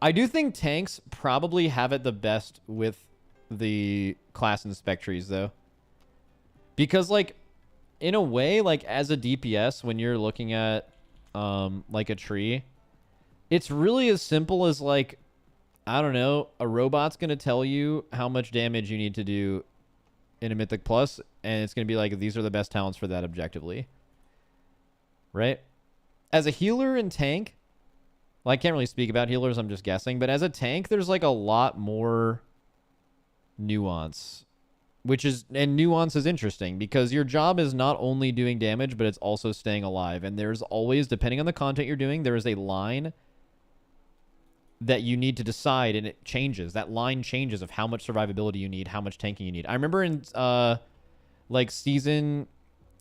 I do think tanks probably have it the best with the class inspectories, though. Because, like, in a way, like, as a DPS, when you're looking at, like, a tree, it's really as simple as, like, I don't know, a robot's going to tell you how much damage you need to do in a Mythic Plus, and it's going to be like, these are the best talents for that objectively. Right? As a healer and tank, well, I can't really speak about healers, I'm just guessing, but as a tank, there's like a lot more nuance, and nuance is interesting because your job is not only doing damage, but it's also staying alive. And there's always, depending on the content you're doing, there is a line that you need to decide, and it changes. That line changes of how much survivability you need, how much tanking you need. I remember in like season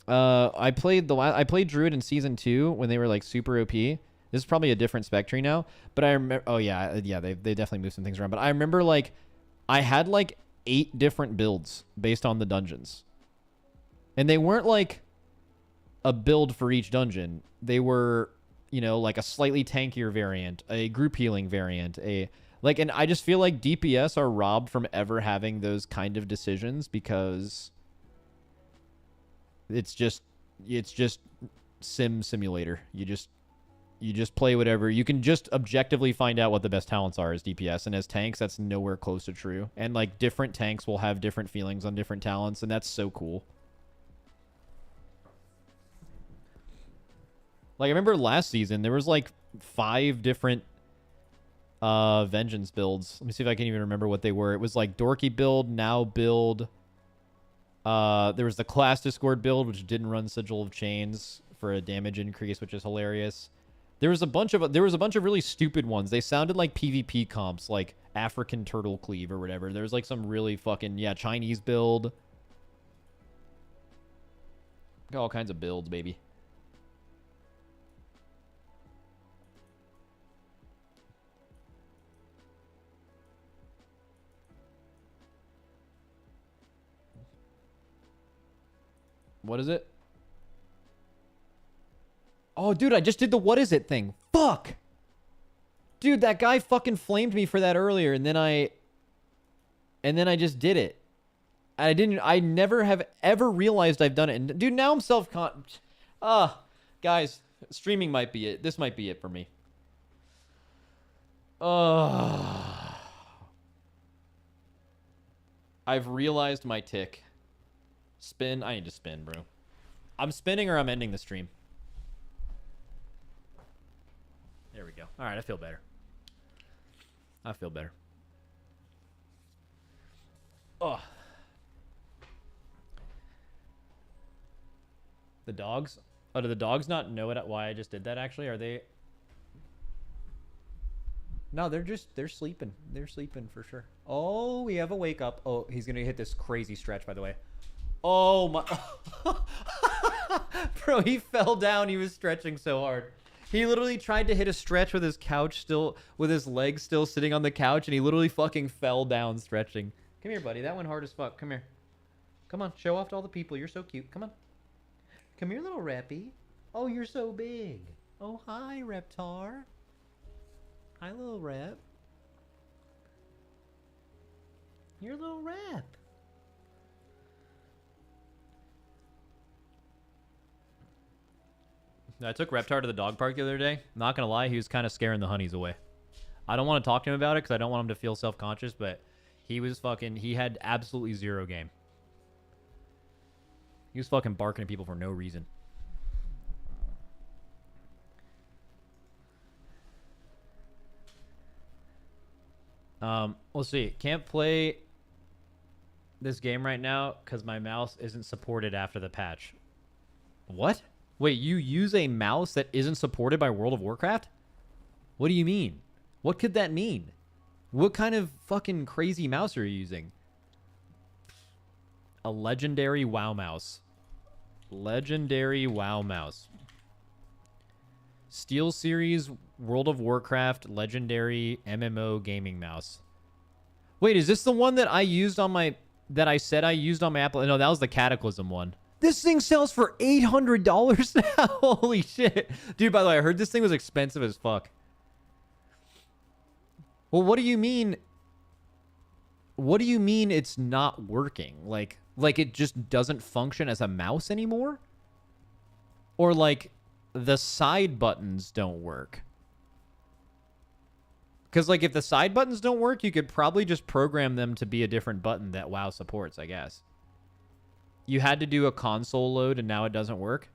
I played Druid in season 2 when they were like super OP. This is probably a different Spectre now, but I remember they definitely moved some things around. But I remember like I had like 8 different builds based on the dungeons. And they weren't like a build for each dungeon. They were, you know, like a slightly tankier variant, a group healing variant, and I just feel like DPS are robbed from ever having those kind of decisions because it's just simulator. You just play whatever. You can just objectively find out what the best talents are as DPS, and as tanks, that's nowhere close to true. And like different tanks will have different feelings on different talents, and that's so cool. Like, I remember last season, there was, like, 5 different Vengeance builds. Let me see if I can even remember what they were. It was, like, Dorky build, Now build. There was the Class Discord build, which didn't run Sigil of Chains for a damage increase, which is hilarious. There was a bunch of really stupid ones. They sounded like PvP comps, like African Turtle Cleave or whatever. There was, like, some really fucking, Chinese build. Got all kinds of builds, baby. What is it? Oh, dude, I just did the what is it thing. Fuck! Dude, that guy fucking flamed me for that earlier, and then I just did it. I never have ever realized I've done it. And dude, now I'm self-conscious. Guys, streaming might be it. This might be it for me. I've realized my tick. Spin. I need to spin, bro. I'm spinning or I'm ending the stream. There we go. All right, I feel better. I feel better. Oh. The dogs? Oh, do the dogs not know why I just did that, actually? Are they... No, they're sleeping. They're sleeping for sure. Oh, we have a wake up. Oh, he's gonna hit this crazy stretch, by the way. Oh my. Bro, he fell down. He was stretching so hard. He literally tried to hit a stretch with his couch still, with his legs still sitting on the couch, and he literally fucking fell down stretching. Come here, buddy. That one hard as fuck. Come here. Come on, show off to all the people. You're so cute. Come on. Come here, little Reppy. Oh, you're so big. Oh, hi, Reptar. Hi, little Rep. You're a little Rep. I took Reptar to the dog park the other day. Not gonna lie, he was kind of scaring the honeys away. I don't want to talk to him about it because I don't want him to feel self-conscious, but he was fucking, he had absolutely zero game. He was fucking barking at people for no reason. Let's see. Can't play this game right now because my mouse isn't supported after the patch. What? Wait, you use a mouse that isn't supported by World of Warcraft? What do you mean? What could that mean? What kind of fucking crazy mouse are you using? A legendary WoW mouse. Legendary WoW mouse. Steel Series World of Warcraft legendary MMO gaming mouse. Wait, is this the one that I used on my... that I said I used on my Apple? No, that was the Cataclysm one. This thing sells for $800 now. Holy shit. Dude, by the way, I heard this thing was expensive as fuck. Well, what do you mean? What do you mean it's not working? Like it just doesn't function as a mouse anymore? Or like the side buttons don't work? Because like if the side buttons don't work, you could probably just program them to be a different button that WoW supports, I guess. You had to do a console load and now it doesn't work?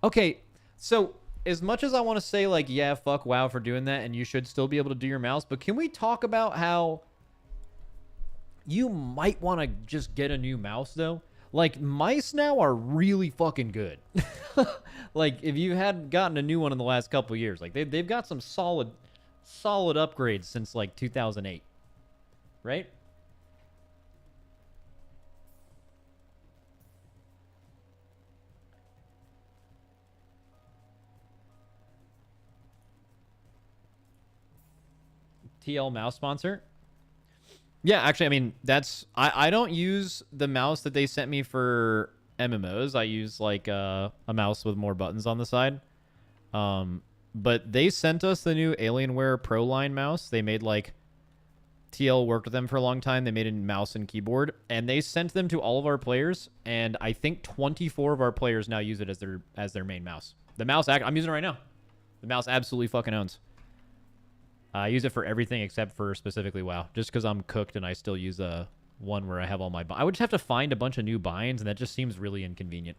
Okay, so as much as I want to say like, yeah, fuck WoW for doing that and you should still be able to do your mouse, but can we talk about how you might want to just get a new mouse though? Like mice now are really fucking good. Like if you hadn't gotten a new one in the last couple of years, like they've got some solid upgrades since like 2008, right? TL mouse sponsor. Yeah, actually, I mean, that's... I don't use the mouse that they sent me for MMOs. I use, like, a mouse with more buttons on the side. But they sent us the new Alienware Pro Line mouse. They made, like... TL worked with them for a long time. They made a mouse and keyboard. And they sent them to all of our players. And I think 24 of our players now use it as their main mouse. The mouse... I'm using it right now. The mouse absolutely fucking owns. I use it for everything except for specifically WoW. Just because I'm cooked and I still use a one where I have all my... I would just have to find a bunch of new binds, and that just seems really inconvenient.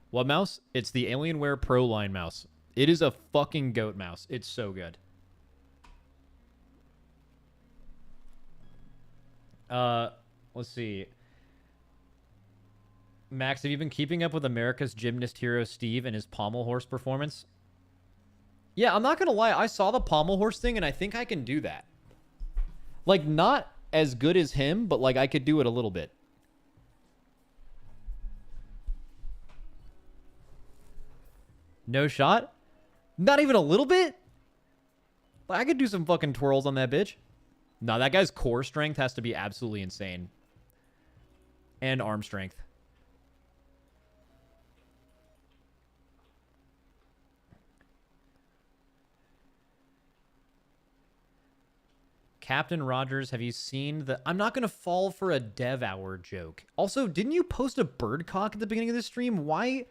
What mouse? It's the Alienware Pro Line mouse. It is a fucking goat mouse. It's so good. Let's see. Max, have you been keeping up with America's gymnast hero Steve and his pommel horse performance? Yeah, I'm not going to lie. I saw the pommel horse thing, and I think I can do that. Like, not as good as him, but, like, I could do it a little bit. No shot? Not even a little bit? Like, I could do some fucking twirls on that bitch. No, that guy's core strength has to be absolutely insane. And arm strength. Captain Rogers, have you seen the... I'm not going to fall for a dev hour joke. Also, didn't you post a bird cock at the beginning of the stream? Why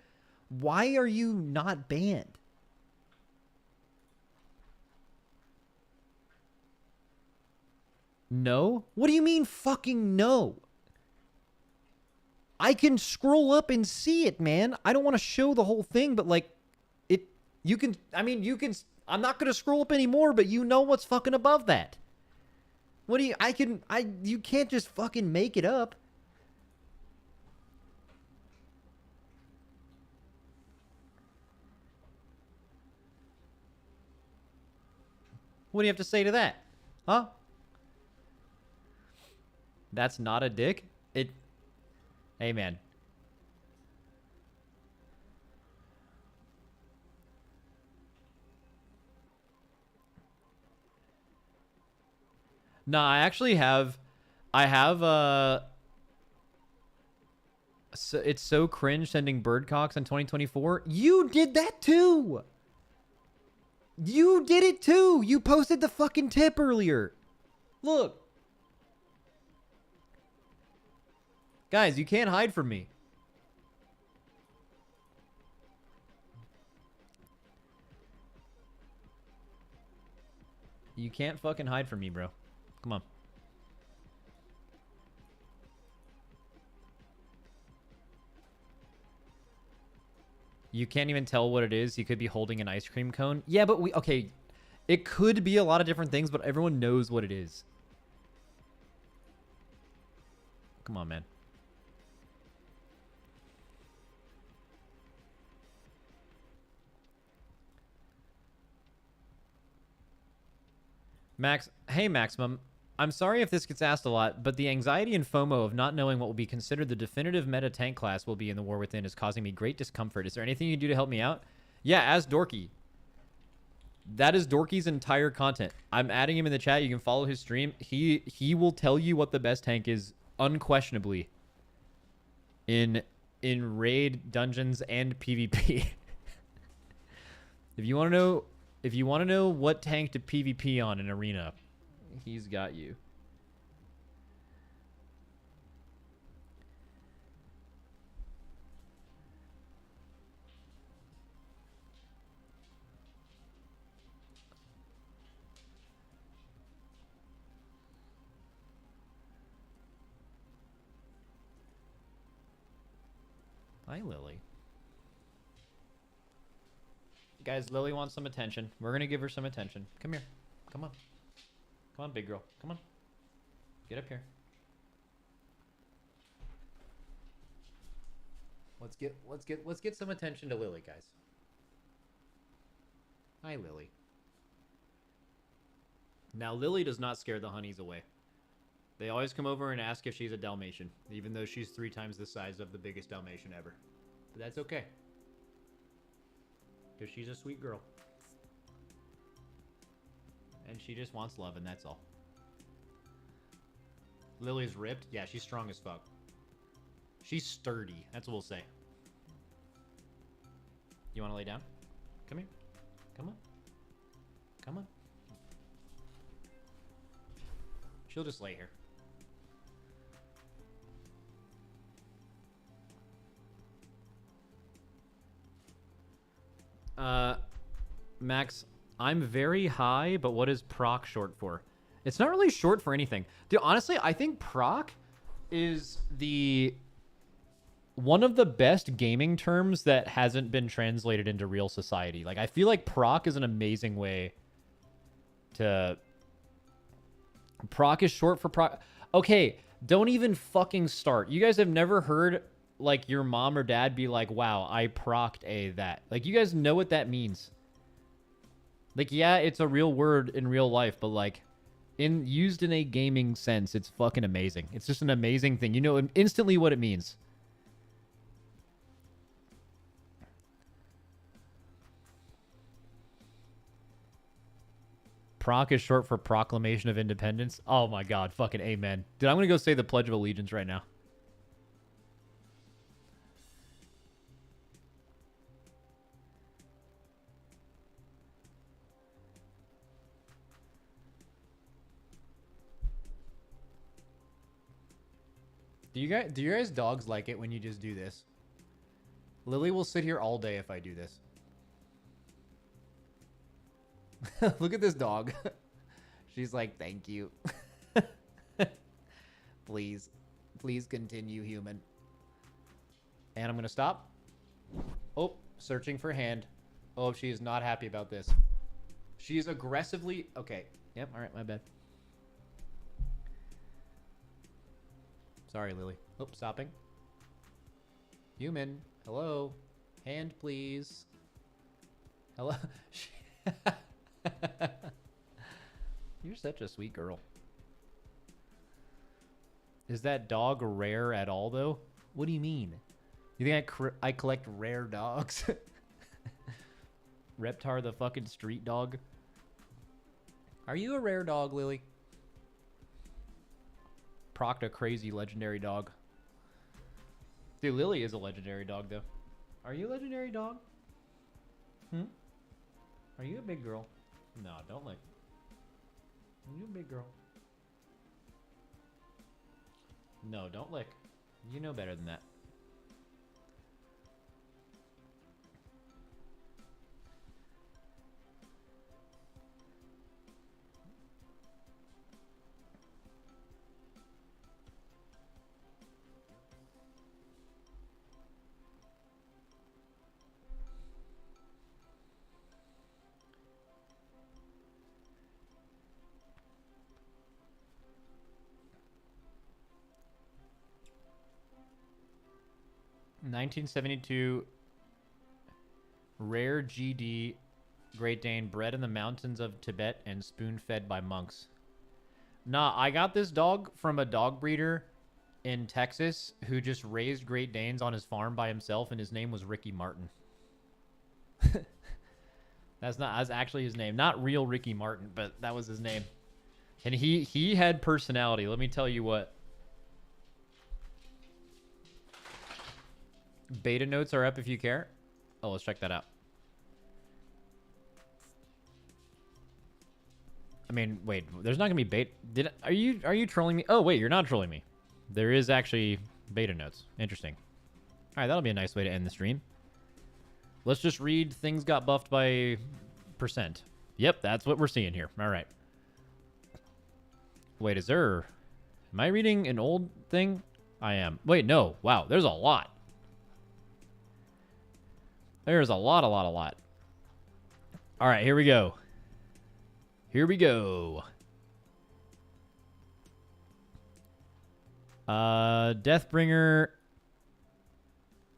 are you not banned? No? What do you mean fucking no? I can scroll up and see it, man. I don't want to show the whole thing, but like... You can... I mean, you can... I'm not going to scroll up anymore, but you know what's fucking above that. What do you... you can't just fucking make it up. What do you have to say to that? Huh? That's not a dick? Hey, man. No, I actually have... So it's so cringe sending bird cocks in 2024. You did that too! You did it too! You posted the fucking tip earlier. Look. Guys, you can't hide from me. You can't fucking hide from me, bro. Come on. You can't even tell what it is. He could be holding an ice cream cone. Yeah, but okay. It could be a lot of different things, but everyone knows what it is. Come on, man. Max, hey Maximum, I'm sorry if this gets asked a lot, but the anxiety and FOMO of not knowing what will be considered the definitive meta tank class will be in the War Within is causing me great discomfort. Is there anything you can do to help me out? Yeah, ask Dorky. That is Dorky's entire content. I'm adding him in the chat. You can follow his stream. He will tell you what the best tank is unquestionably in raid, dungeons, and PvP. If you want to know what tank to PvP on in arena, he's got you. Hi, Lily. Guys, Lily wants some attention. We're going to give her some attention. Come here. Come on. Come on, big girl. Come on. Get up here. Let's get some attention to Lily, guys. Hi, Lily. Now, Lily does not scare the honeys away. They always come over and ask if she's a Dalmatian, even though she's 3 times the size of the biggest Dalmatian ever. But that's okay. Because she's a sweet girl. And she just wants love, and that's all. Lily's ripped? Yeah, she's strong as fuck. She's sturdy. That's what we'll say. You want to lay down? Come here. Come on. Come on. She'll just lay here. Max, I'm very high, but what is proc short for? It's not really short for anything. Dude, honestly, I think proc is one of the best gaming terms that hasn't been translated into real society. Like, I feel like proc is an amazing way to... Proc is short for proc... Okay, don't even fucking start. You guys have never heard, like, your mom or dad be like, wow, I procced that. Like, you guys know what that means. Like, yeah, it's a real word in real life, but, like, used in a gaming sense, it's fucking amazing. It's just an amazing thing. You know instantly what it means. Proc is short for Proclamation of Independence. Oh my god, fucking amen. Dude, I'm gonna go say the Pledge of Allegiance right now. Do you guys dogs like it when you just do this? Lily will sit here all day if I do this. Look at this dog. She's like, thank you. Please. Please continue, human. And I'm going to stop. Oh, searching for hand. Oh, she is not happy about this. She is aggressively... Okay. Yep, all right, my bad. Sorry, Lily. Oh, stopping. Human. Hello. Hand, please. Hello. You're such a sweet girl. Is that dog rare at all, though? What do you mean? You think I collect rare dogs? Reptar the fucking street dog? Are you a rare dog, Lily? Proct a crazy legendary dog. Dude, Lily is a legendary dog, though. Are you a legendary dog? Hmm? Are you a big girl? No, don't lick. Are you a big girl? No, don't lick. You know better than that. (1972) rare GD Great Dane bred in the mountains of Tibet and spoon-fed by monks. Nah, I got this dog from a dog breeder in Texas who just raised Great Danes on his farm by himself, and his name was Ricky Martin. That's actually his name. Not real Ricky Martin, but that was his name. And he had personality, let me tell you what. Beta notes are up if you care. Oh, let's check that out. I mean, wait, there's not gonna be beta. Are you trolling me? Oh wait, you're not trolling me. There is actually beta notes. Interesting. All right, that'll be a nice way to end the stream. Let's just read things got buffed by %. Yep, that's what we're seeing here. All right. Wait, am I reading an old thing? I am. Wait, no. Wow, there's a lot. There's a lot. All right, here we go. Deathbringer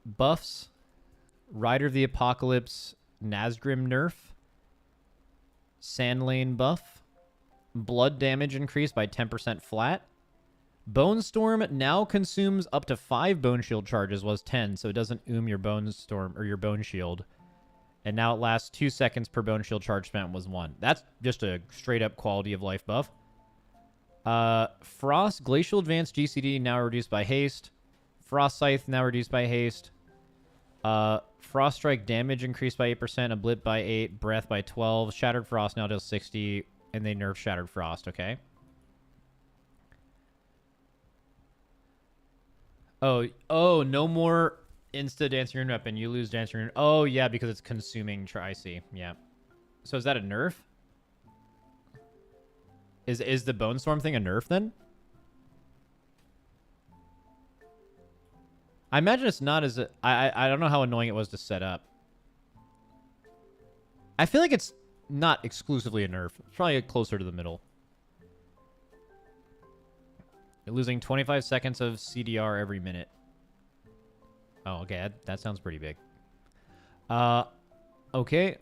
buffs. Rider of the Apocalypse Nazgrim nerf. Sandlane buff. Blood damage increased by 10% flat. Bone Storm now consumes up to 5 Bone Shield charges, was 10, so it doesn't your Bone Storm or your Bone Shield. And now it lasts 2 seconds per Bone Shield charge spent, was 1. That's just a straight up quality of life buff. Frost Glacial Advanced GCD now reduced by haste. Frost Scythe now reduced by haste. Frost Strike damage increased by 8%, a blip by 8, breath by 12. Shattered Frost now does 60, and they nerf Shattered Frost, okay? Oh, no more Insta Dancing Rune weapon. You lose Dancing Rune. Oh, yeah, because it's consuming. I see. Yeah. So is that a nerf? Is the Bone Storm thing a nerf then? I imagine it's not as... I don't know how annoying it was to set up. I feel like it's not exclusively a nerf. It's probably closer to the middle. You're losing 25 seconds of CDR every minute. Oh, okay. That sounds pretty big. Okay.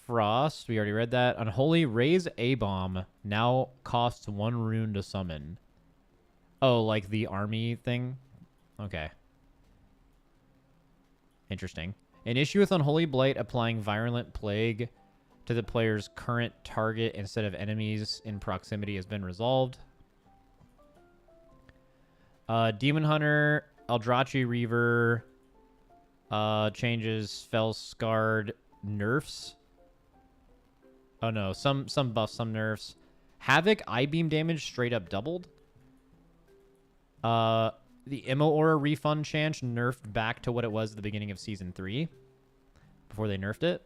Frost. We already read that. Unholy Raise A-Bomb now costs 1 rune to summon. Oh, like the army thing? Okay. Interesting. An issue with Unholy Blight applying Virulent Plague to the player's current target instead of enemies in proximity has been resolved. Demon Hunter, Eldrachi Reaver, changes Fell Scarred nerfs. Oh no, some buffs, some nerfs. Havoc I-Beam damage straight up doubled. The Immo Aura refund chance nerfed back to what it was at the beginning of Season 3. Before they nerfed it.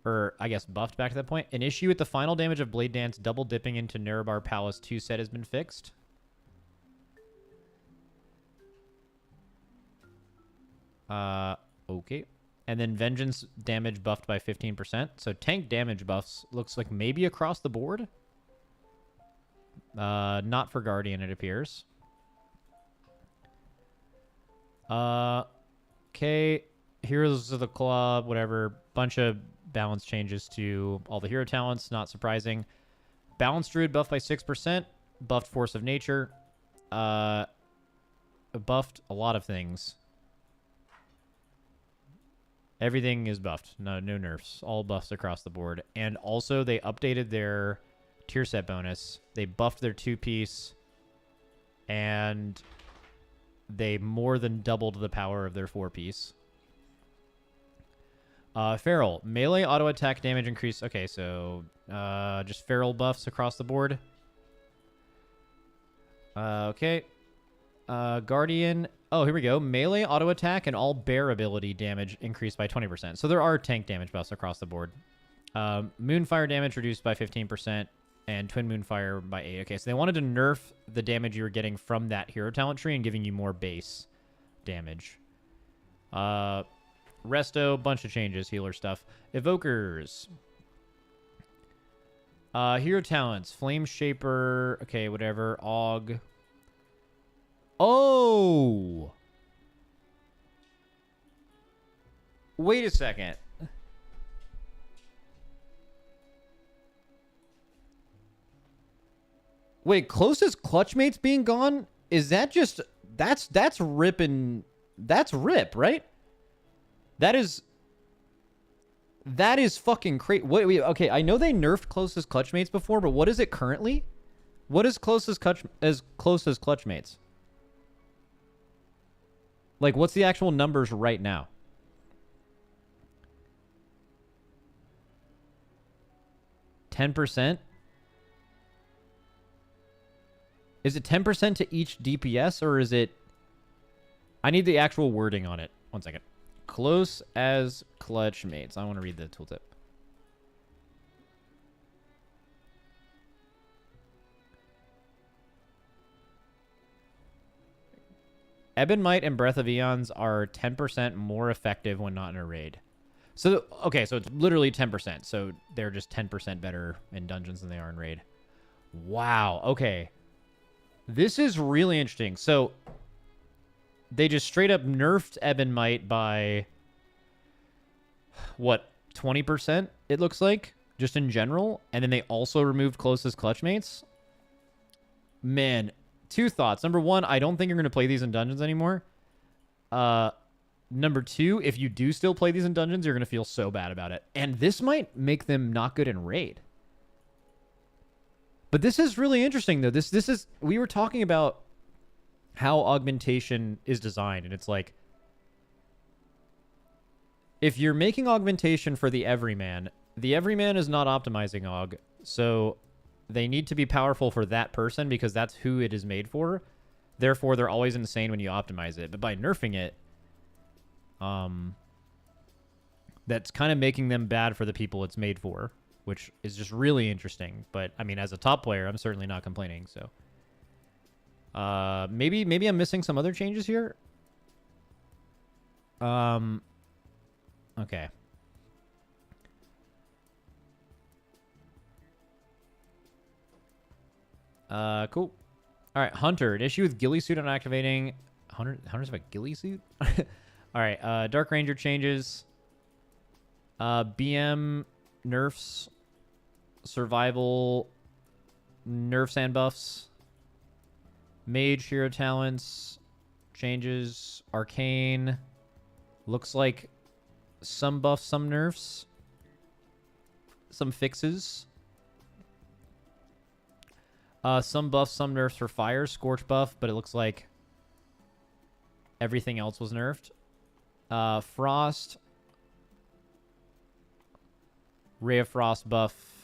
Or, I guess, buffed back to that point. An issue with the final damage of Blade Dance double dipping into Nerebar Palace 2 set has been fixed. Okay. And then Vengeance damage buffed by 15%. So tank damage buffs looks like maybe across the board. Not for Guardian, it appears. Okay. Heroes of the Club, whatever. Bunch of balance changes to all the hero talents. Not surprising. Balanced Druid buffed by 6%. Buffed Force of Nature. Buffed a lot of things. Everything is buffed. No nerfs. All buffs across the board. And also, they updated their tier set bonus. They buffed their 2-piece. And they more than doubled the power of their 4-piece. Feral. Melee auto attack damage increase. Okay, so just feral buffs across the board. Okay. Guardian. Oh, here we go. Melee auto attack and all bear ability damage increased by 20%. So there are tank damage buffs across the board. Moonfire damage reduced by 15%. And Twin Moonfire by 8. Okay, so they wanted to nerf the damage you were getting from that hero talent tree and giving you more base damage. Resto, bunch of changes, healer stuff. Evokers. Hero talents. Flame Shaper. Okay, whatever. Aug. Oh! Wait a second. Wait, closest clutch mates being gone? Is that just... That's ripping... That's rip, right? That is fucking crazy. Wait, okay, I know they nerfed closest clutch mates before, but what is it currently? What is closest clutch mates? Like, what's the actual numbers right now? %? Is it 10% to each DPS, or is it... I need the actual wording on it. One second. Close as clutch mates. I want to read the tooltip. Ebon Might and Breath of Eons are 10% more effective when not in a raid. So, okay, so it's literally 10%. So they're just 10% better in dungeons than they are in raid. Wow, okay. This is really interesting. So they just straight up nerfed Ebon Might by, what, 20%, it looks like, just in general. And then they also removed closest clutch mates. Man, two thoughts. Number one, I don't think you're going to play these in dungeons anymore. Number two, if you do still play these in dungeons, you're going to feel so bad about it. And this might make them not good in raid. But this is really interesting, though. This is... We were talking about how augmentation is designed, and it's like... If you're making augmentation for the everyman is not optimizing aug, so they need to be powerful for that person because that's who it is made for. Therefore, they're always insane when you optimize it. But by nerfing it, that's kind of making them bad for the people it's made for, which is just really interesting. But, I mean, as a top player, I'm certainly not complaining, so... maybe I'm missing some other changes here. Okay. Cool. All right, Hunter. An issue with ghillie suit on activating. Hunters have a ghillie suit? All right, Dark Ranger changes. BM nerfs. Survival nerfs and buffs. Mage hero talents changes. Arcane looks like some buffs, some nerfs, some fixes. Some buffs, some nerfs for fire. Scorch buff, but it looks like everything else was nerfed. Frost. Ray of Frost buff.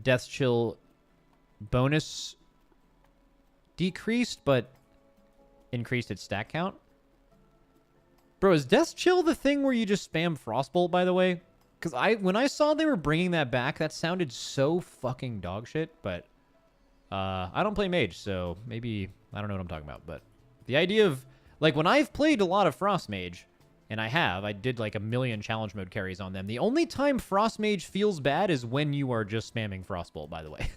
Death's Chill bonus decreased, but increased its stack count. Bro, is Death's Chill the thing where you just spam Frostbolt, by the way? Because when I saw they were bringing that back, that sounded so fucking dog shit, but I don't play Mage, so maybe I don't know what I'm talking about. But the idea of, like, when I've played a lot of Frost Mage, and I did like 1 million challenge mode carries on them. The only time Frost Mage feels bad is when you are just spamming Frostbolt, by the way.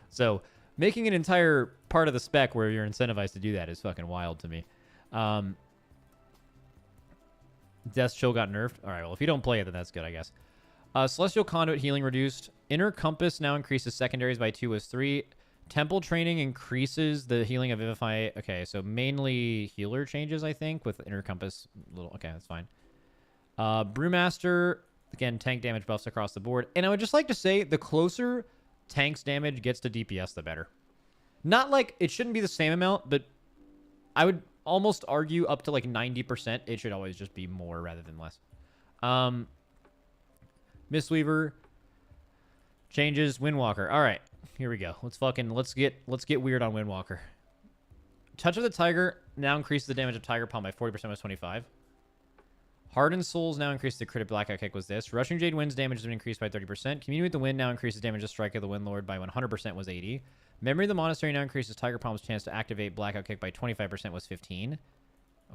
So making an entire part of the spec where you're incentivized to do that is fucking wild to me. Death's Chill got nerfed. All right, well, if you don't play it, then that's good, I guess. Celestial Conduit healing reduced. Inner Compass now increases secondaries by 2 was 3. Temple Training increases the healing of Vivify. Okay, so mainly healer changes, I think, with Inner Compass. Little. Okay, that's fine. Brewmaster, again, tank damage buffs across the board. And I would just like to say, the closer tank's damage gets to DPS, the better. Not like it shouldn't be the same amount, but I would almost argue up to like 90%. It should always just be more rather than less. Mistweaver changes Windwalker. All right, here we go. Let's get weird on Windwalker. Touch of the Tiger now increases the damage of Tiger Palm by 40% was 25. Hardened Souls now increases the crit blackout kick was this. Rushing Jade Wind's damage has been increased by 30%. Communing with the Wind now increases damage of Strike of the Windlord by 100% was 80. Memory of the Monastery now increases Tiger Palm's chance to activate blackout kick by 25% was 15.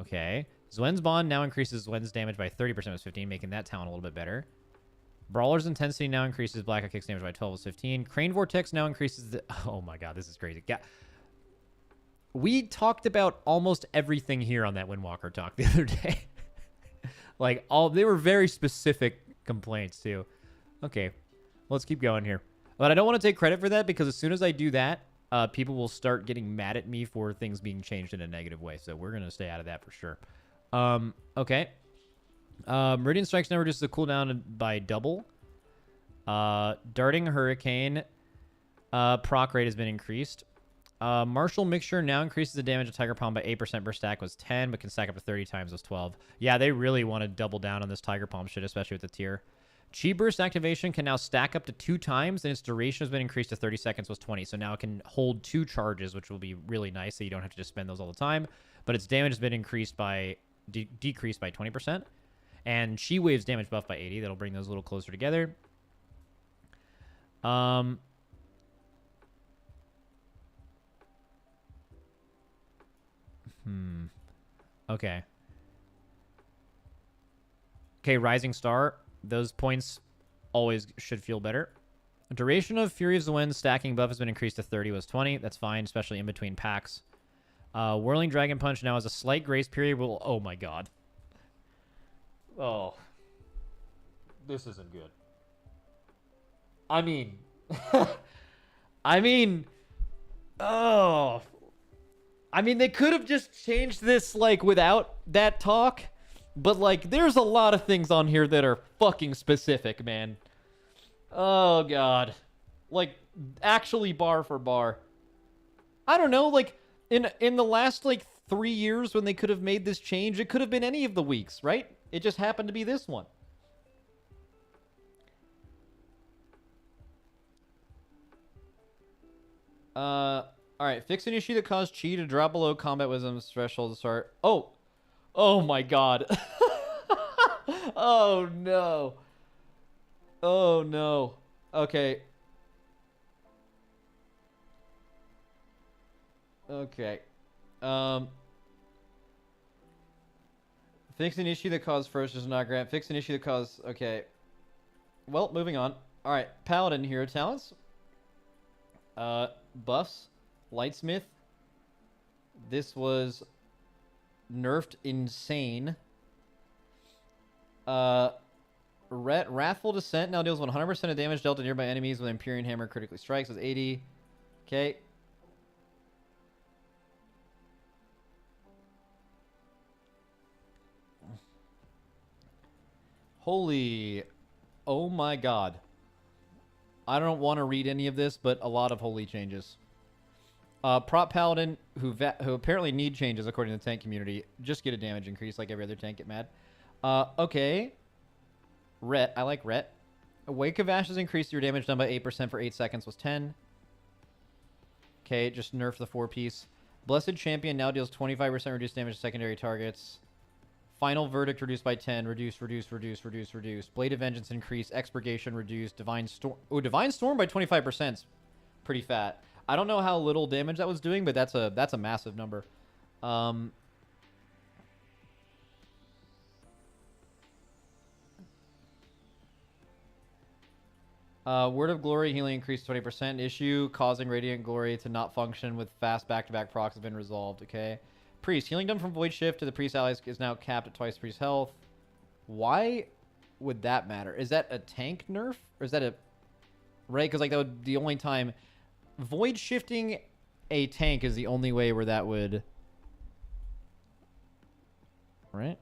Okay. Zwen's Bond now increases Zwen's damage by 30% was 15, making that talent a little bit better. Brawler's Intensity now increases blackout kick's damage by 12 was 15. Crane Vortex now increases the... Oh my god, this is crazy. Yeah. We talked about almost everything here on that Windwalker talk the other day. Like, they were very specific complaints, too. Okay, let's keep going here. But I don't want to take credit for that, because as soon as I do that, people will start getting mad at me for things being changed in a negative way. So we're going to stay out of that for sure. Okay. Meridian Strikes now reduces the cooldown by double. Darting Hurricane proc rate has been increased. Martial Mixture now increases the damage of Tiger Palm by 8% per stack was 10, but can stack up to 30 times was 12. Yeah, they really want to double down on this Tiger Palm shit, especially with the tier. Chi Burst activation can now stack up to 2 times, and its duration has been increased to 30 seconds was 20. So now it can hold 2 charges, which will be really nice, so you don't have to just spend those all the time. But its damage has been increased by decreased by 20%. And Chi Wave's damage buff by 80. That'll bring those a little closer together. Okay. Okay, Rising Star. Those points always should feel better. Duration of Fury of the Wind stacking buff has been increased to 30 was 20. That's fine, especially in between packs. Whirling Dragon Punch now has a slight grace period. Oh my god. Oh. This isn't good. I mean... Oh... I mean, they could have just changed this, like, without that talk. But, like, there's a lot of things on here that are fucking specific, man. Oh, God. Like, actually bar for bar. I don't know, like, in the last, like, 3 years when they could have made this change, it could have been any of the weeks, right? It just happened to be this one. Alright, fix an issue that caused Chi to drop below Combat Wisdom's threshold to start. Oh! Oh my god. Oh no. Oh no. Okay. Okay. Fix an issue that caused first does not grant. Fix an issue that caused... Okay. Well, moving on. Alright, Paladin hero talents. Buffs. Lightsmith. This was nerfed insane. Wrathful Descent now deals 100% of damage dealt to nearby enemies when Empyrean Hammer critically strikes. It's 80. Okay. Holy... Oh my god. I don't want to read any of this, but a lot of holy changes. Prop Paladin, who apparently need changes according to the tank community, just get a damage increase like every other tank, get mad. Okay. Ret, I like Ret. Wake of Ashes increased your damage done by 8% for 8 seconds was 10. Okay, just nerf the 4-piece. Blessed Champion now deals 25% reduced damage to secondary targets. Final Verdict reduced by 10. Reduce. Blade of Vengeance increased. Expurgation reduced. Divine Storm. Oh, Divine Storm by 25%. Is pretty fat. I don't know how little damage that was doing, but that's a massive number. Word of Glory healing increased 20%. Issue causing Radiant Glory to not function with fast back-to-back procs has been resolved. Okay. Priest healing done from Void Shift to the Priest allies is now capped at twice Priest health. Why would that matter? Is that a tank nerf? Or is that a... Right? Because, like, that would... The only time... Void shifting a tank is the only way where that would... Right?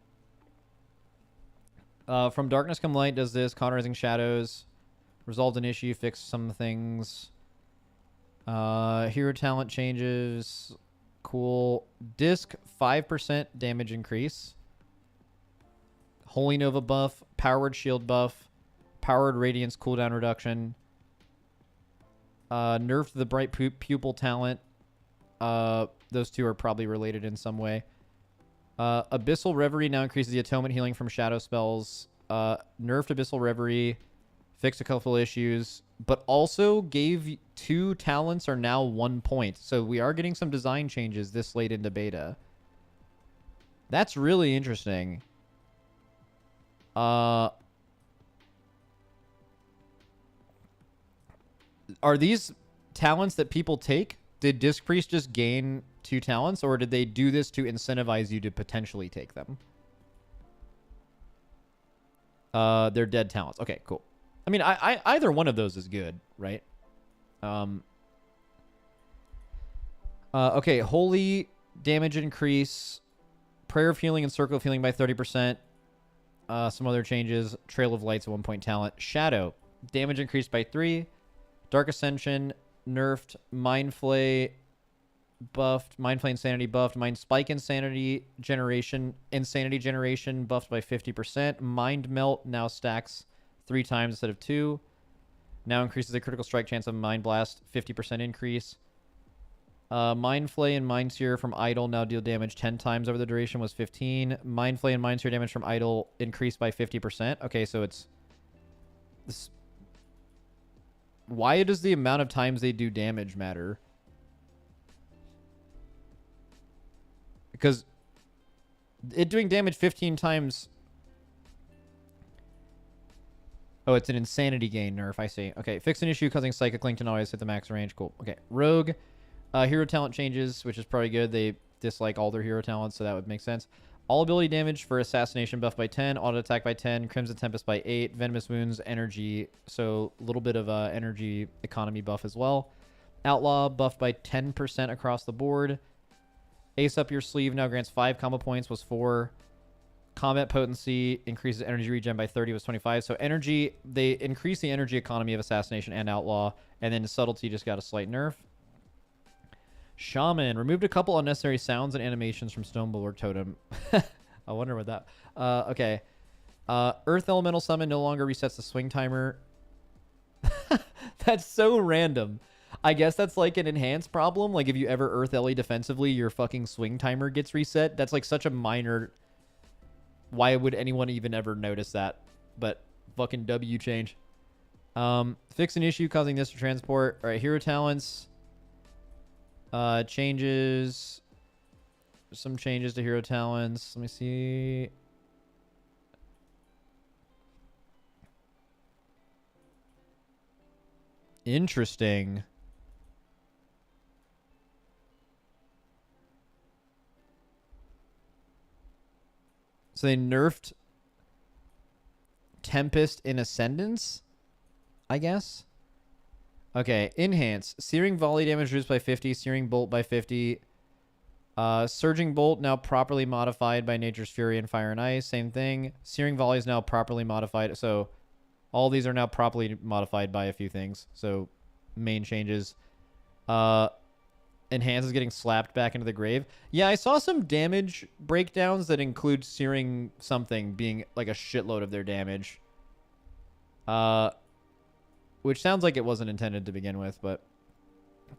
From Darkness Come Light does this. Cauterizing Shadows. Resolved an issue. Fixed some things. Hero talent changes. Cool. Disc 5% damage increase. Holy Nova buff. Powered shield buff. Powered Radiance cooldown reduction. Nerfed the Bright Pupil talent. Those two are probably related in some way. Abyssal Reverie now increases the atonement healing from shadow spells. Nerfed Abyssal Reverie. Fixed a couple issues. But also gave 2 talents are now 1 point. So we are getting some design changes this late into beta. That's really interesting. Are these talents that people take? Did Disc Priest just gain 2 talents, or did they do this to incentivize you to potentially take them? They're dead talents. Okay, cool. I mean, I either one of those is good, right? Okay, Holy damage increase, Prayer of Healing and Circle of Healing by 30%. Some other changes. Trail of Light's 1 point talent. Shadow damage increased by 3. Dark Ascension nerfed. Mind Flay buffed. Mind Flay Insanity buffed. Mind Spike Insanity generation buffed by 50%. Mind Melt now stacks 3 times instead of 2. Now increases the critical strike chance of Mind Blast 50% increase. Mind Flay and Mind Sear from Idle now deal damage 10 times over the duration was 15. Mind Flay and Mind Sear damage from Idle increased by 50%. Okay, so it's this. Why does the amount of times they do damage matter? Because it doing damage 15 times. Oh, it's an insanity gain nerf. I see. Okay, fix an issue causing Psychic Link to not always hit the max range. Cool. Okay, Rogue. Hero talent changes, which is probably good. They dislike all their hero talents, so that would make sense. All ability damage for Assassination buff by 10, auto attack by 10, Crimson Tempest by 8, Venomous Wounds, energy, so a little bit of energy economy buff as well. Outlaw buffed by 10% across the board. Ace Up Your Sleeve now grants 5 combo points, was 4. Combat Potency increases energy regen by 30, was 25. So energy, they increase the energy economy of Assassination and Outlaw, and then Subtlety just got a slight nerf. Shaman removed a couple unnecessary sounds and animations from Stoneblower Totem. I wonder what that... okay. Earth Elemental Summon no longer resets the swing timer. That's so random. I guess that's like an enhanced problem. Like if you ever Earth Ellie defensively, your fucking swing timer gets reset. That's like such a minor... Why would anyone even ever notice that? But fucking W change. Fix an issue causing this to transport. All right, hero talents... changes. Some changes to hero talents. Let me see. Interesting. So they nerfed Tempest in Ascendance, I guess. Okay, enhance. Searing Volley damage reduced by 50. Searing Bolt by 50. Surging Bolt now properly modified by Nature's Fury and Fire and Ice. Same thing. Searing Volley is now properly modified. So all these are now properly modified by a few things. So main changes. Enhance is getting slapped back into the grave. Yeah, I saw some damage breakdowns that include Searing something being like a shitload of their damage. Which sounds like it wasn't intended to begin with, but...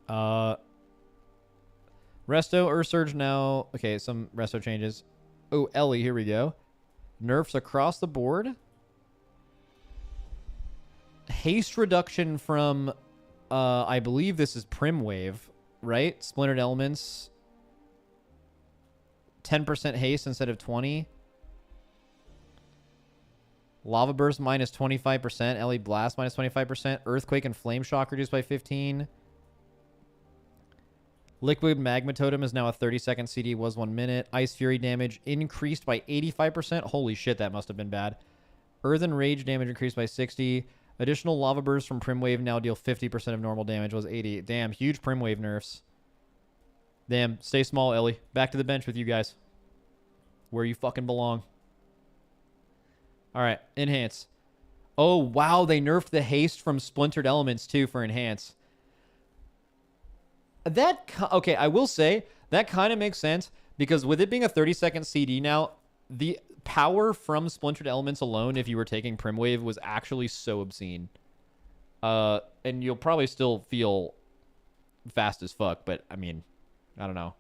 Resto, Ursurge now... Okay, some Resto changes. Oh, Ellie, here we go. Nerfs across the board. Haste reduction from... I believe this is Primwave, right? Splintered Elements. 10% haste instead of 20. Lava Burst minus 25%. Ellie Blast minus 25%. Earthquake and Flame Shock reduced by 15. Liquid Magma Totem is now a 30-second CD. Was 1 minute. Ice Fury damage increased by 85%. Holy shit, that must have been bad. Earthen Rage damage increased by 60. Additional Lava Bursts from Primwave now deal 50% of normal damage. Was 80. Damn, huge Primwave nerfs. Damn, stay small, Ellie. Back to the bench with you guys. Where you fucking belong. Alright, Enhance. Oh, wow, they nerfed the haste from Splintered Elements, too, for Enhance. Okay, I will say, that kind of makes sense, because with it being a 30-second CD now, the power from Splintered Elements alone, if you were taking Primwave, was actually so obscene. And you'll probably still feel fast as fuck, but, I mean, I don't know.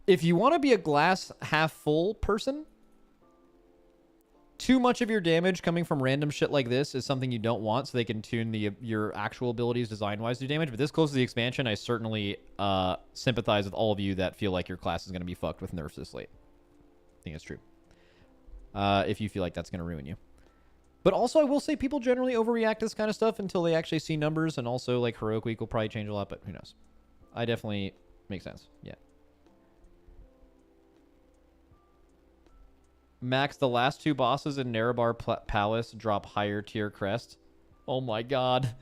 If you want to be a glass half full person, too much of your damage coming from random shit like this is something you don't want, so they can tune your actual abilities design-wise to do damage. But this close to the expansion, I certainly sympathize with all of you that feel like your class is going to be fucked with nerfs this late. I think it's true. If you feel like that's going to ruin you. But also, I will say people generally overreact to this kind of stuff until they actually see numbers, and also, like, Heroic Week will probably change a lot, but who knows. I definitely... Makes sense. Yeah. Max, the last two bosses in Nerebar Palace drop higher tier crest. Oh my god.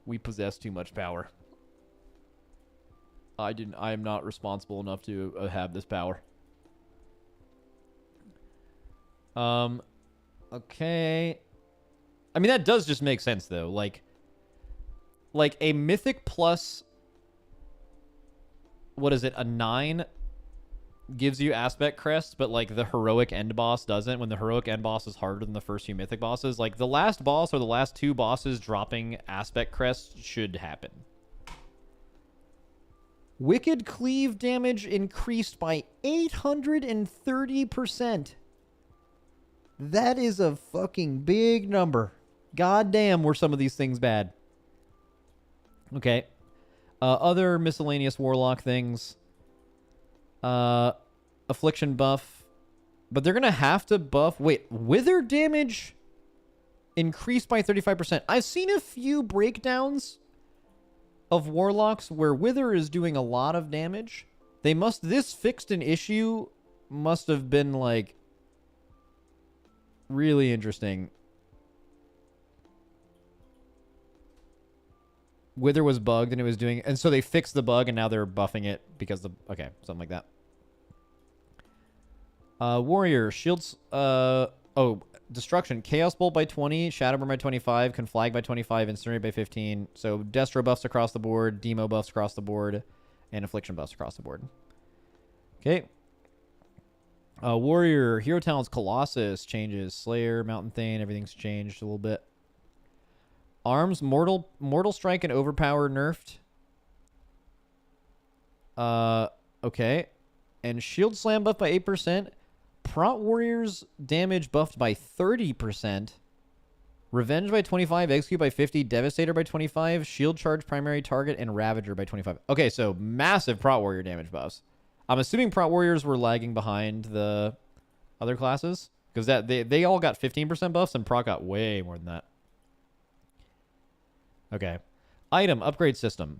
We possess too much power. I am not responsible enough to have this power. Okay. I mean, that does just make sense, though. Like a Mythic plus... What is it? A 9... gives you aspect crest, but like the heroic end boss doesn't. When the heroic end boss is harder than the first few mythic bosses, like the last boss or the last two bosses dropping aspect crest should happen. Wicked cleave damage increased by 830%. That is a fucking big number. God damn, were some of these things bad. Okay. Other miscellaneous warlock things. Affliction buff. But they're going to have to buff... Wait, wither damage increased by 35%. I've seen a few breakdowns of warlocks where wither is doing a lot of damage. This fixed an issue must have been, like, really interesting. Wither was bugged and it was doing... And so they fixed the bug and now they're buffing it because the... Okay, something like that. Warrior. Shields... Destruction. Chaos Bolt by 20. Shadowburn by 25. Conflag by 25. Incinerate by 15. So Destro buffs across the board. Demo buffs across the board. And Affliction buffs across the board. Okay. Warrior. Hero Talents. Colossus changes. Slayer. Mountain Thane. Everything's changed a little bit. Arms, Mortal Strike and Overpower nerfed. Okay. And Shield Slam buffed by 8%. Prot Warriors damage buffed by 30%. Revenge by 25. Execute by 50. Devastator by 25. Shield Charge Primary Target and Ravager by 25. Okay, so massive Prot Warrior damage buffs. I'm assuming Prot Warriors were lagging behind the other classes. Because they all got 15% buffs and Prot got way more than that. Okay. Item upgrade system.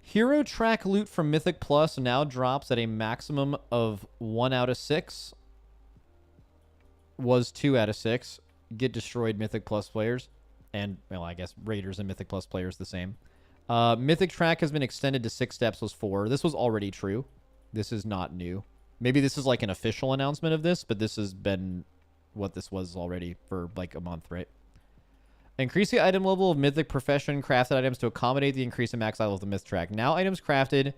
Hero track loot from Mythic Plus now drops at a maximum of 1 out of 6. Was 2 out of 6. Get destroyed, Mythic Plus players. And, well, I guess Raiders and Mythic Plus players the same. Mythic track has been extended to 6 steps, was 4. This was already true. This is not new. Maybe this is like an official announcement of this, but this has been what this was already for like a month, right? Increase the item level of Mythic Profession crafted items to accommodate the increase in max level of the Myth track. Now items crafted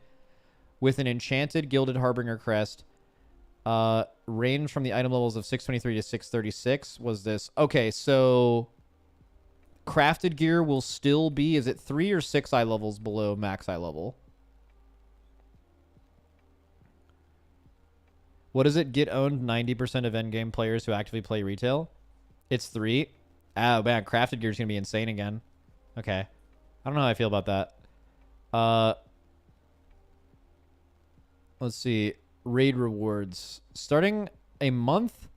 with an enchanted Gilded Harbinger crest range from the item levels of 623 to 636 was this. Okay, so crafted gear will still be, is it 3 or 6 eye levels below max eye level? What does it get owned 90% of endgame players who actively play retail? It's 3. Oh, man, crafted gear is going to be insane again. Okay. I don't know how I feel about that. Let's see. Raid rewards. Starting a month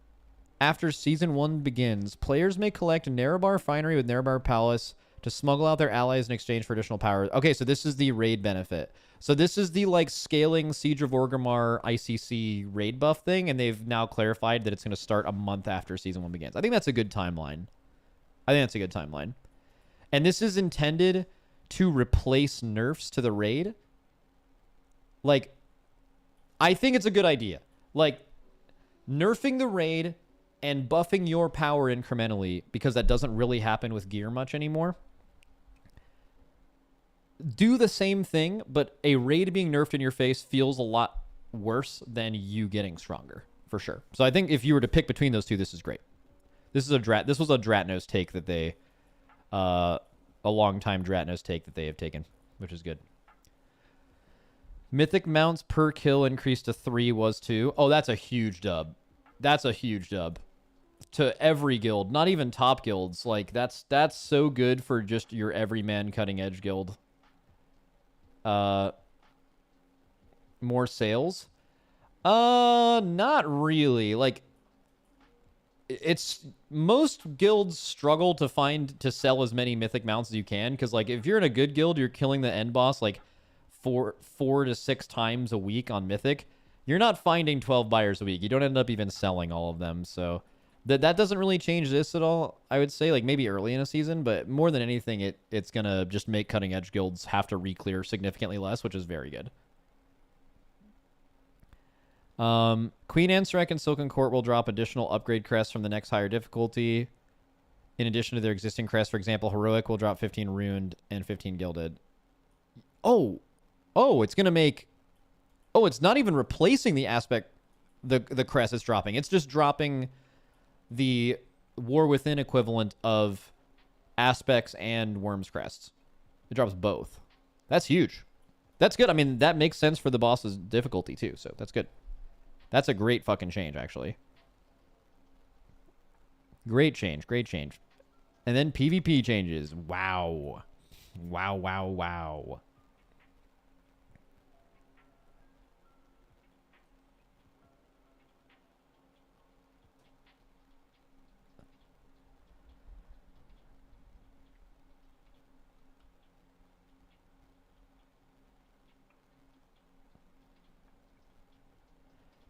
after Season 1 begins, players may collect Nerebar Finery with Nerebar Palace To smuggle out their allies in exchange for additional power. Okay, so this is the raid benefit. So this is the like scaling Siege of Orgrimmar ICC raid buff thing, and they've now clarified that it's going to start a month after Season 1 begins. I think that's a good timeline. And this is intended to replace nerfs to the raid. Like, I think it's a good idea. Like, nerfing the raid and buffing your power incrementally, because that doesn't really happen with gear much anymore. Do the same thing, but a raid being nerfed in your face feels a lot worse than you getting stronger, for sure. So I think if you were to pick between those two, this is great. This was a Dratnos take that they, a long time Dratnos take that they have taken, which is good. Mythic mounts per kill increased to 3 was 2. Oh, that's a huge dub. That's a huge dub to every guild, not even top guilds. Like that's so good for just your everyman cutting edge guild. More sales? Not really. Like, it's most guilds struggle to sell as many mythic mounts as you can, because like if you're in a good guild, you're killing the end boss like four to 6 times a week on mythic. You're not finding 12 buyers a week. You don't end up even selling all of them. So that doesn't really change this at all, I would say. Like maybe early in a season, but more than anything, it's gonna just make cutting edge guilds have to re-clear significantly less, which is very good. Queen Ansarek and Silken Court will drop additional upgrade crests from the next higher difficulty. In addition to their existing crests, for example, Heroic will drop 15 Ruined and 15 Gilded. Oh, it's gonna make. Oh, it's not even replacing the aspect, the crest it's dropping. It's just dropping the War Within equivalent of aspects and Worm's crests. It drops both. That's huge. That's good. I mean, that makes sense for the boss's difficulty too, so that's good. That's a great fucking change, actually. Great change. And then PvP changes. Wow.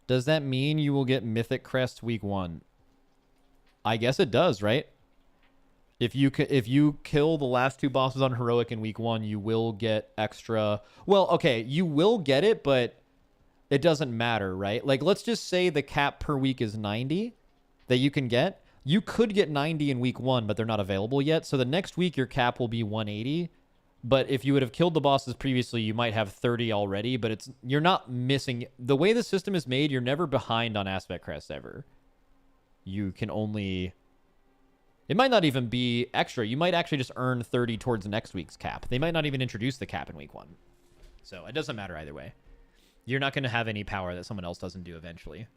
Does that mean you will get Mythic Crest week 1? I guess it does, right? If you kill the last 2 bosses on Heroic in week 1, you will get extra. Well, okay, you will get it, but it doesn't matter, right? Like, let's just say the cap per week is 90 that you can get. You could get 90 in week 1, but they're not available yet. So the next week, your cap will be 180. But if you would have killed the bosses previously, you might have 30 already, but you're not missing. The way the system is made, you're never behind on Aspect Crest ever. You can only. It might not even be extra. You might actually just earn 30 towards next week's cap. They might not even introduce the cap in week 1. So it doesn't matter either way. You're not going to have any power that someone else doesn't do eventually.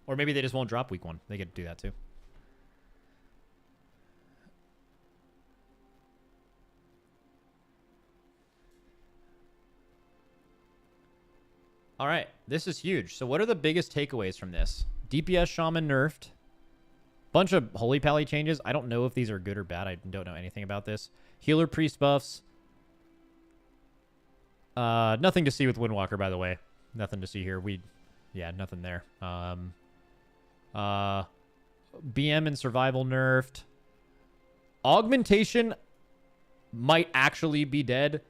Or maybe they just won't drop week 1. They get to do that too. All right, this is huge. So what are the biggest takeaways from this? DPS Shaman nerfed. Bunch of Holy Pally changes. I don't know if these are good or bad. I don't know anything about this. Healer Priest buffs. Nothing to see with Windwalker, by the way. Nothing to see here. Yeah, nothing there. BM and Survival nerfed. Augmentation might actually be dead.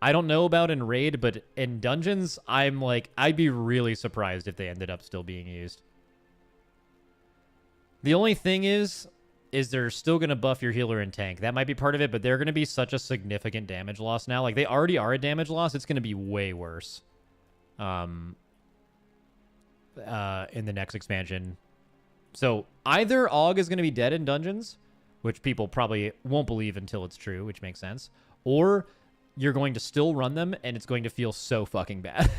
I don't know about in Raid, but in Dungeons, I'd be really surprised if they ended up still being used. The only thing is they're still going to buff your healer and tank. That might be part of it, but they're going to be such a significant damage loss now. Like, they already are a damage loss. It's going to be way worse in the next expansion. So either Aug is going to be dead in Dungeons, which people probably won't believe until it's true, which makes sense, or you're going to still run them, and it's going to feel so fucking bad.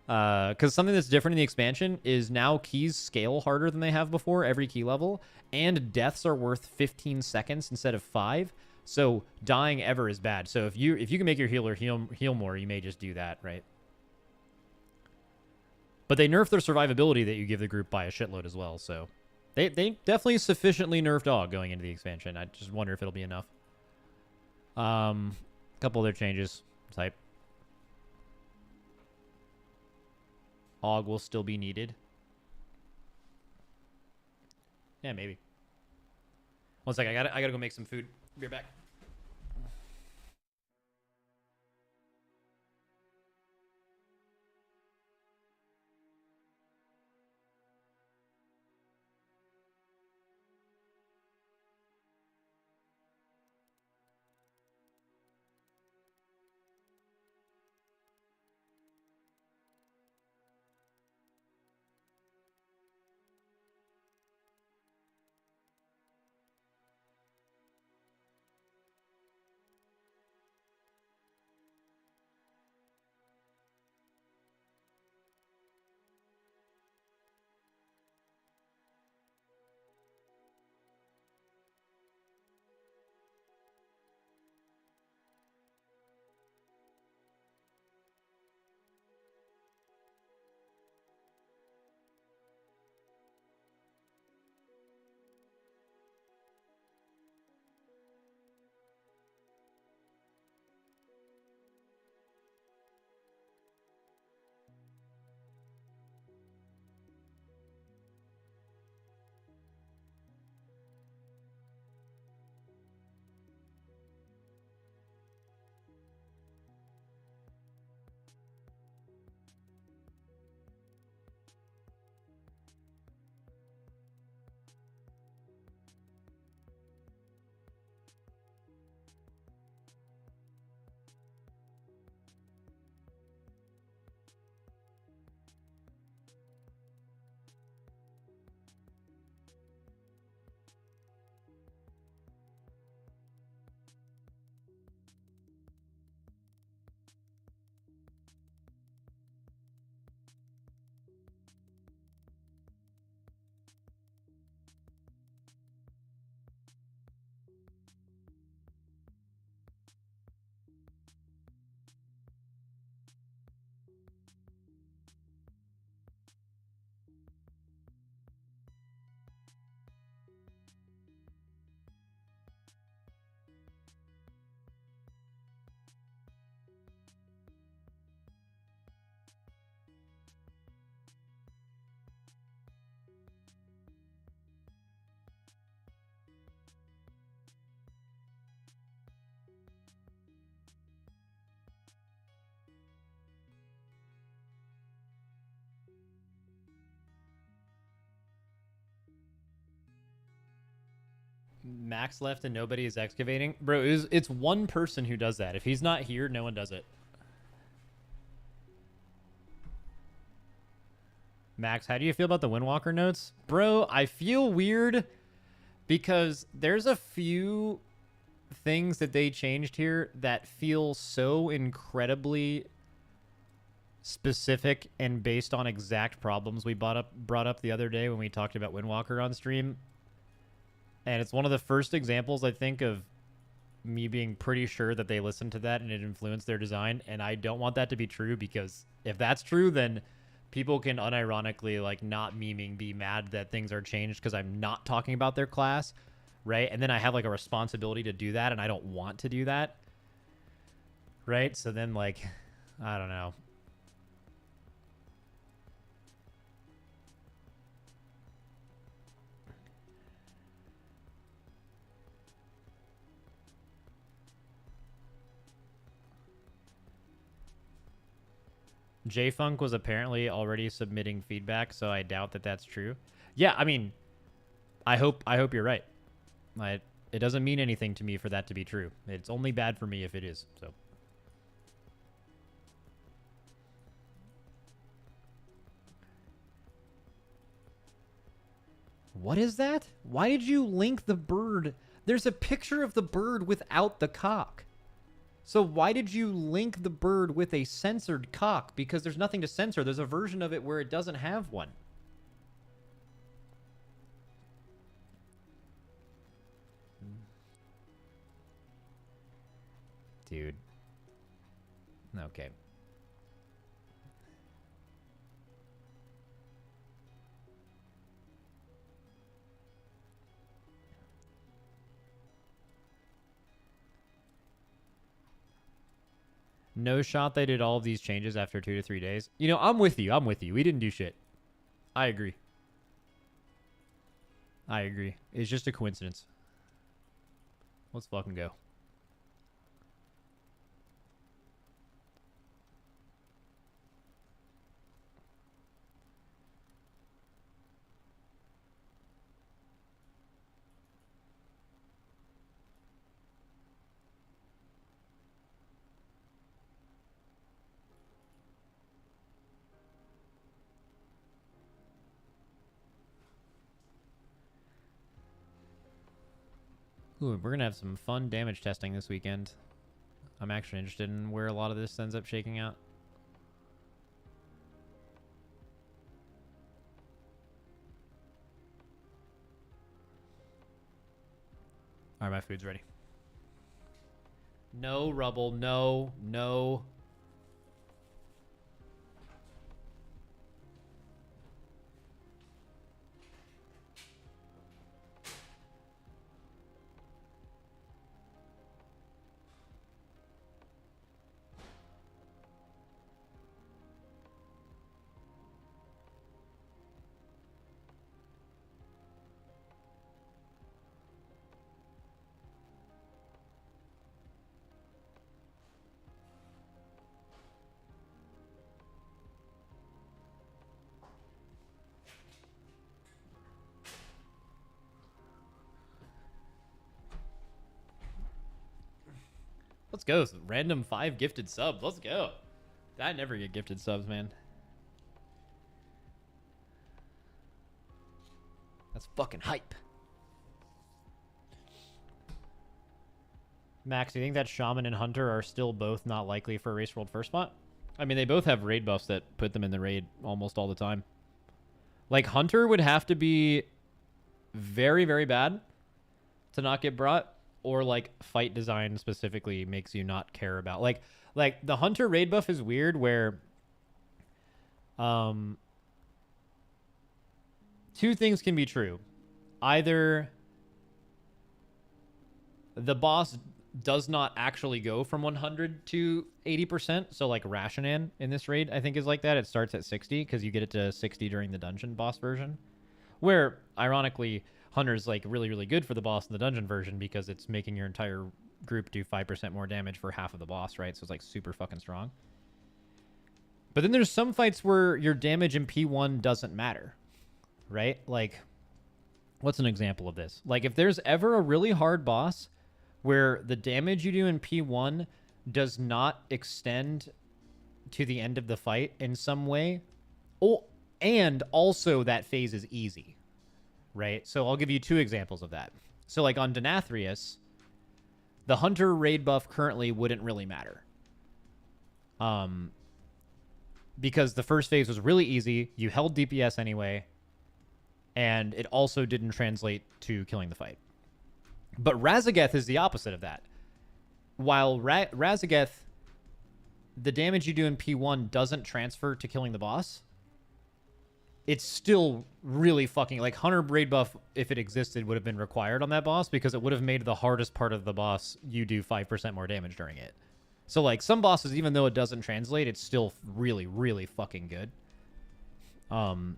Because something that's different in the expansion is now keys scale harder than they have before every key level, and deaths are worth 15 seconds instead of 5. So dying ever is bad. So if you can make your healer heal more, you may just do that, right? But they nerf their survivability that you give the group by a shitload as well. So They definitely sufficiently nerfed AUG going into the expansion. I just wonder if it'll be enough. Couple other changes. Type. AUG will still be needed. Yeah, maybe. One second, I gotta go make some food. Be right back. Max left and nobody is excavating. Bro, it's one person who does that. If he's not here, no one does it. Max, how do you feel about the Windwalker notes? Bro, I feel weird because there's a few things that they changed here that feel so incredibly specific and based on exact problems we brought up the other day when we talked about Windwalker on stream. And it's one of the first examples, I think, of me being pretty sure that they listened to that and it influenced their design. And I don't want that to be true, because if that's true, then people can unironically, like, not memeing, be mad that things are changed because I'm not talking about their class, right? And then I have, like, a responsibility to do that, and I don't want to do that, right? So then, like, I don't know. J-Funk was apparently already submitting feedback, so I doubt that that's true. Yeah, I mean, I hope you're right. It doesn't mean anything to me for that to be true. It's only bad for me if it is, so. What is that? Why did you link the bird? There's a picture of the bird without the cock. So why did you link the bird with a censored cock? Because there's nothing to censor. There's a version of it where it doesn't have one. Dude. Okay. No shot they did all of these changes after 2 to 3 days. You know, I'm with you. I'm with you. We didn't do shit. I agree. I agree. It's just a coincidence. Let's fucking go. Ooh, we're going to have some fun damage testing this weekend. I'm actually interested in where a lot of this ends up shaking out. All right, my food's ready. No rubble. No, no. Let's go. Random 5 gifted subs. Let's go. I never get gifted subs, man. That's fucking hype. Max, do you think that Shaman and Hunter are still both not likely for a Race World first spot? I mean, they both have raid buffs that put them in the raid almost all the time. Like, Hunter would have to be very, very bad to not get brought. Or, like, fight design specifically makes you not care about. Like the Hunter raid buff is weird where... two things can be true. Either the boss does not actually go from 100 to 80%. So, like, Rashanan in this raid, I think, is like that. It starts at 60 because you get it to 60 during the dungeon boss version. Where, ironically... Hunter's like really, really good for the boss in the dungeon version because it's making your entire group do 5% more damage for half of the boss, right? So it's like super fucking strong. But then there's some fights where your damage in P1 doesn't matter, right? Like, what's an example of this? Like, if there's ever a really hard boss where the damage you do in P1 does not extend to the end of the fight in some way, and also that phase is easy. Right? So I'll give you 2 examples of that. So like on Denathrius, the Hunter raid buff currently wouldn't really matter. Because the first phase was really easy. You held DPS anyway. And it also didn't translate to killing the fight. But Raszageth is the opposite of that. While Raszageth, the damage you do in P1 doesn't transfer to killing the boss, it's still really fucking... Like, Hunter raid buff, if it existed, would have been required on that boss because it would have made the hardest part of the boss you do 5% more damage during it. So, like, some bosses, even though it doesn't translate, it's still really, really fucking good. So,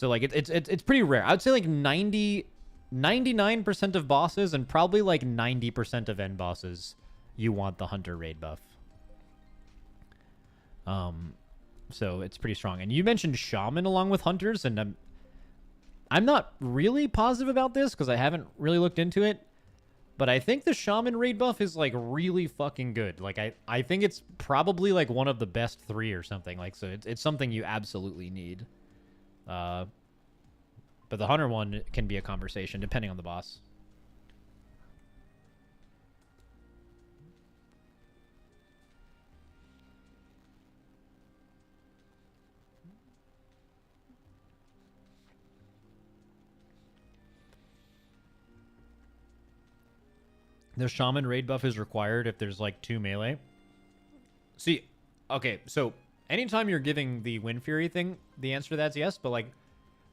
like, it's pretty rare. I would say, like, 99% of bosses and probably, like, 90% of end bosses, you want the Hunter raid buff. So it's pretty strong. And you mentioned Shaman along with Hunters, and I'm not really positive about this because I haven't really looked into it. But I think the Shaman raid buff is, like, really fucking good. Like, I think it's probably, like, one of the best 3 or something. Like, so it's something you absolutely need. But the Hunter one can be a conversation depending on the boss. The Shaman raid buff is required if there's, like, 2 melee. See, okay, so anytime you're giving the Wind Fury thing, the answer to that's yes, but, like,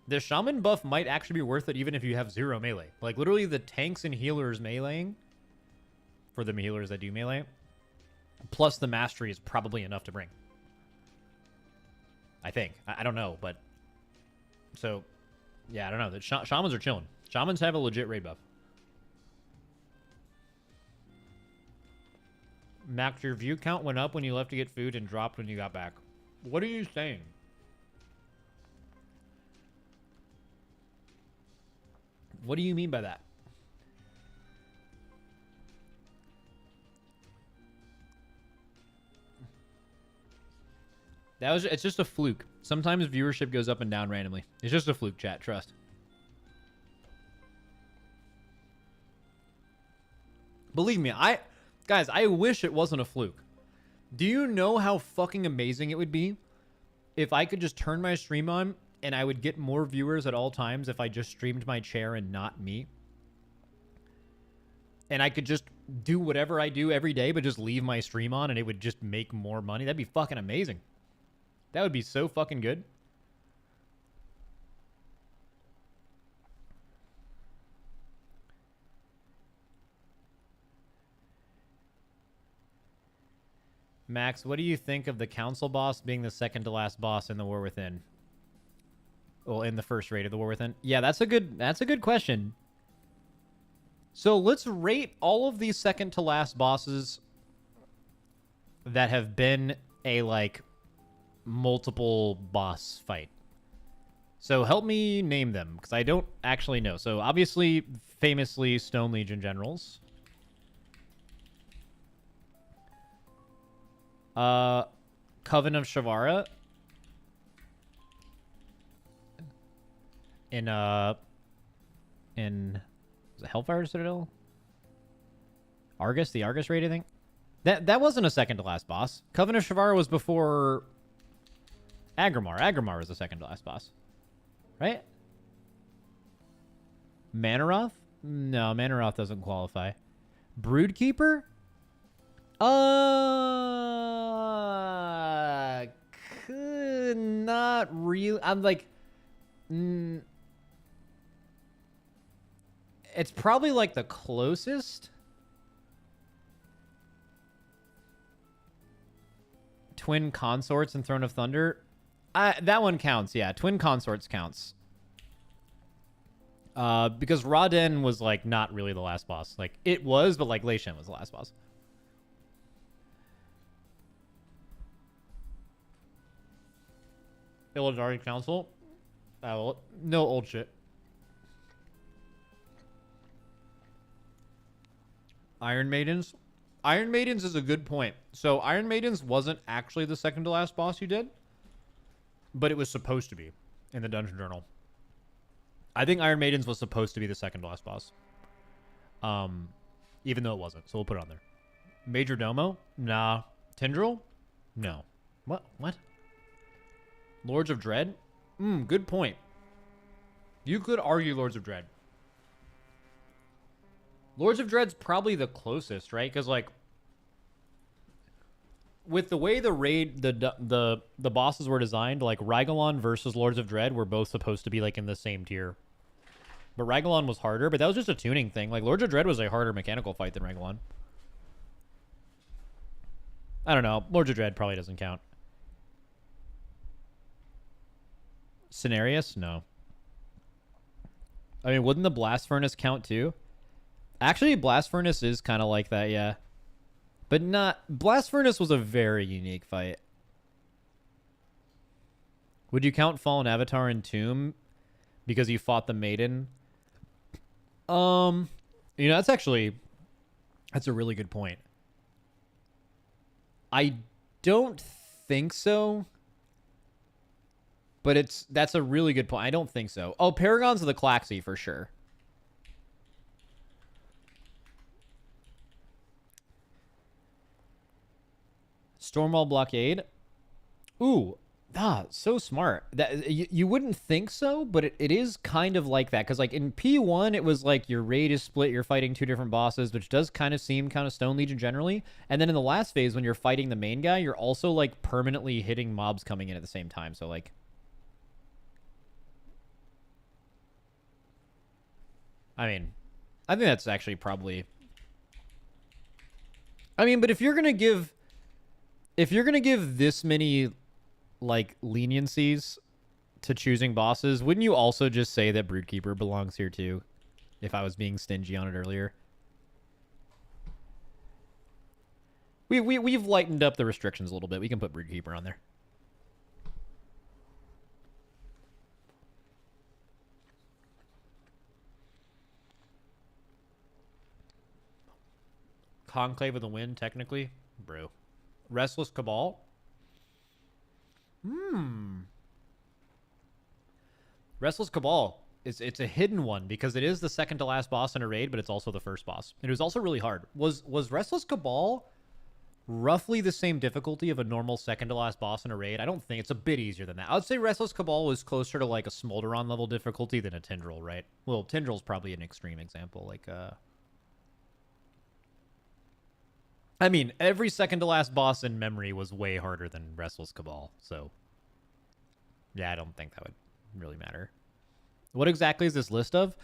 the Shaman buff might actually be worth it even if you have 0 melee. Like, literally the tanks and healers meleeing, for the healers that do melee, Plus the mastery is probably enough to bring. I think. I don't know, but... So, yeah, I don't know. The shamans are chilling. Shamans have a legit raid buff. Max, your view count went up when you left to get food and dropped when you got back. What are you saying? What do you mean by that? It's just a fluke. Sometimes viewership goes up and down randomly. It's just a fluke, chat. Trust. Believe me, guys, I wish it wasn't a fluke. Do you know how fucking amazing it would be if I could just turn my stream on and I would get more viewers at all times if I just streamed my chair and not me? And I could just do whatever I do every day, but just leave my stream on and it would just make more money. That'd be fucking amazing. That would be so fucking good. Max, what do you think of the council boss being the second to last boss in the War Within? Well, in the first raid of the War Within. Yeah, that's a good question. So let's rate all of these second to last bosses that have been a like multiple boss fight. So help me name them because I don't actually know. So obviously, famously, Stone Legion generals. Coven of Shavara. In was it Hellfire Citadel? Argus, the Argus raid, I think. That wasn't a second to last boss. Coven of Shavara was before Agrimar. Agrimar was the second to last boss. Right? Manaroth? No, Manaroth doesn't qualify. Broodkeeper? Could not really. I'm like, it's probably like the closest. Twin Consorts and Throne of Thunder. That one counts, yeah. Twin Consorts counts. Because Raden was like not really the last boss. Like it was, but like Lei Shen was the last boss. Illidari Council. No old shit. Iron Maidens. Iron Maidens is a good point. So Iron Maidens wasn't actually the second to last boss you did, but it was supposed to be in the Dungeon Journal. I think Iron Maidens was supposed to be the second to last boss. Even though it wasn't. So we'll put it on there. Major Domo? Nah. Tendril? No. What? Lords of Dread? Good point. You could argue Lords of Dread. Lords of Dread's probably the closest, right? Because like, with the way the raid, the bosses were designed, like Ragallon versus Lords of Dread were both supposed to be like in the same tier. But Ragallon was harder, but that was just a tuning thing. Like Lords of Dread was a harder mechanical fight than Ragallon. I don't know. Lords of Dread probably doesn't count. Cenarius? No. I mean, wouldn't the Blast Furnace count too? Actually, Blast Furnace is kind of like that, yeah. But not... Blast Furnace was a very unique fight. Would you count Fallen Avatar and Tomb because you fought the Maiden? You know, that's a really good point. I don't think so. But that's a really good point. I don't think so. Oh, Paragons of the Klaxi for sure. Stormwall Blockade. Ooh, so smart. That you wouldn't think so, but it is kind of like that. Because like in P1, it was like your raid is split. You're fighting two different bosses, which does kind of seem kind of Stone Legion generally. And then in the last phase, when you're fighting the main guy, you're also like permanently hitting mobs coming in at the same time. So like... I mean, I think that's actually probably... I mean, but if you're going to give if you're gonna give this many like leniencies to choosing bosses, wouldn't you also just say that Broodkeeper belongs here too? If I was being stingy on it earlier. We've lightened up the restrictions a little bit. We can put Broodkeeper on there. Conclave of the Wind, technically. Bro. Restless Cabal? Restless Cabal. It's a hidden one because it is the second to last boss in a raid, but it's also the first boss. It was also really hard. Was Restless Cabal roughly the same difficulty of a normal second to last boss in a raid? I don't think it's a bit easier than that. I would say Restless Cabal was closer to like a Smolderon level difficulty than a Tindral, right? Well, Tindral's probably an extreme example. Like, I mean, every second to last boss in memory was way harder than Restless Cabal, so yeah, I don't think that would really matter. What exactly is this list of?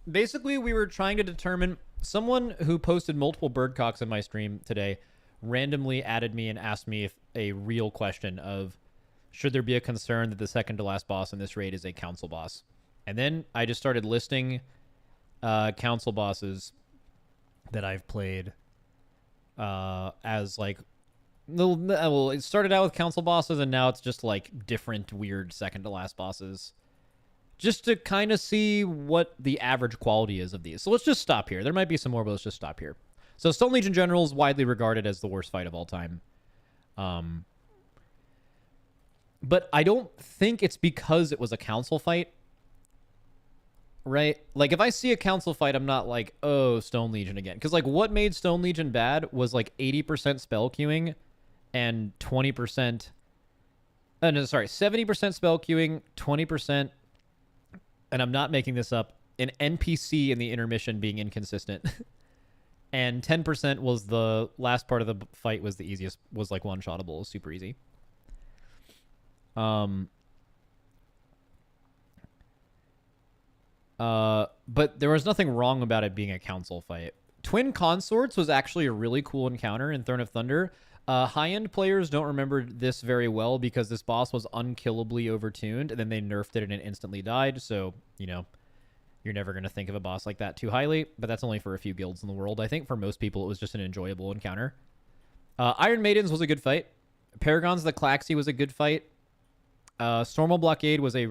Basically, we were trying to determine... Someone who posted multiple birdcocks in my stream today randomly added me and asked me if a real question of, should there be a concern that the second to last boss in this raid is a council boss? And then I just started listing council bosses that I've played as like... Well, it started out with council bosses, and now it's just like different weird second to last bosses. Just to kind of see what the average quality is of these. So let's just stop here. There might be some more, but let's just stop here. So Stone Legion General is widely regarded as the worst fight of all time. But I don't think it's because it was a council fight. Right? Like, if I see a council fight, I'm not like, oh, Stone Legion again. Because, like, what made Stone Legion bad was, like, 80% spell queuing and 20%... no, sorry, 70% spell queuing, 20%... and I'm not making this up, an NPC in the intermission being inconsistent. And 10% was the last part of the fight was the easiest, was like one-shottable, super easy. But there was nothing wrong about it being a council fight. Twin Consorts was actually a really cool encounter in Throne of Thunder. High-end players don't remember this very well because this boss was unkillably overtuned, and then they nerfed it and it instantly died. So, you know, you're never going to think of a boss like that too highly, but that's only for a few guilds in the world. I think for most people, it was just an enjoyable encounter. Iron Maidens was a good fight. Paragons the Klaxi was a good fight. Stormwall Blockade was a...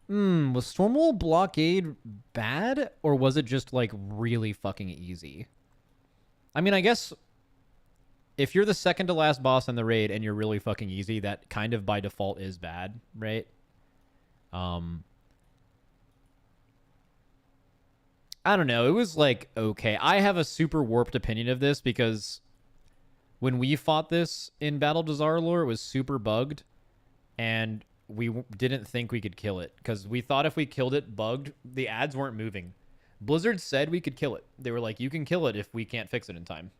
was Stormwall Blockade bad, or was it just, like, really fucking easy? I mean, I guess... if you're the second to last boss in the raid and you're really fucking easy, that kind of by default is bad, right? I don't know. It was like, okay. I have a super warped opinion of this because when we fought this in Battle to Zarlor, it was super bugged and we didn't think we could kill it because we thought if we killed it bugged, the ads weren't moving. Blizzard said we could kill it. They were like, you can kill it if we can't fix it in time.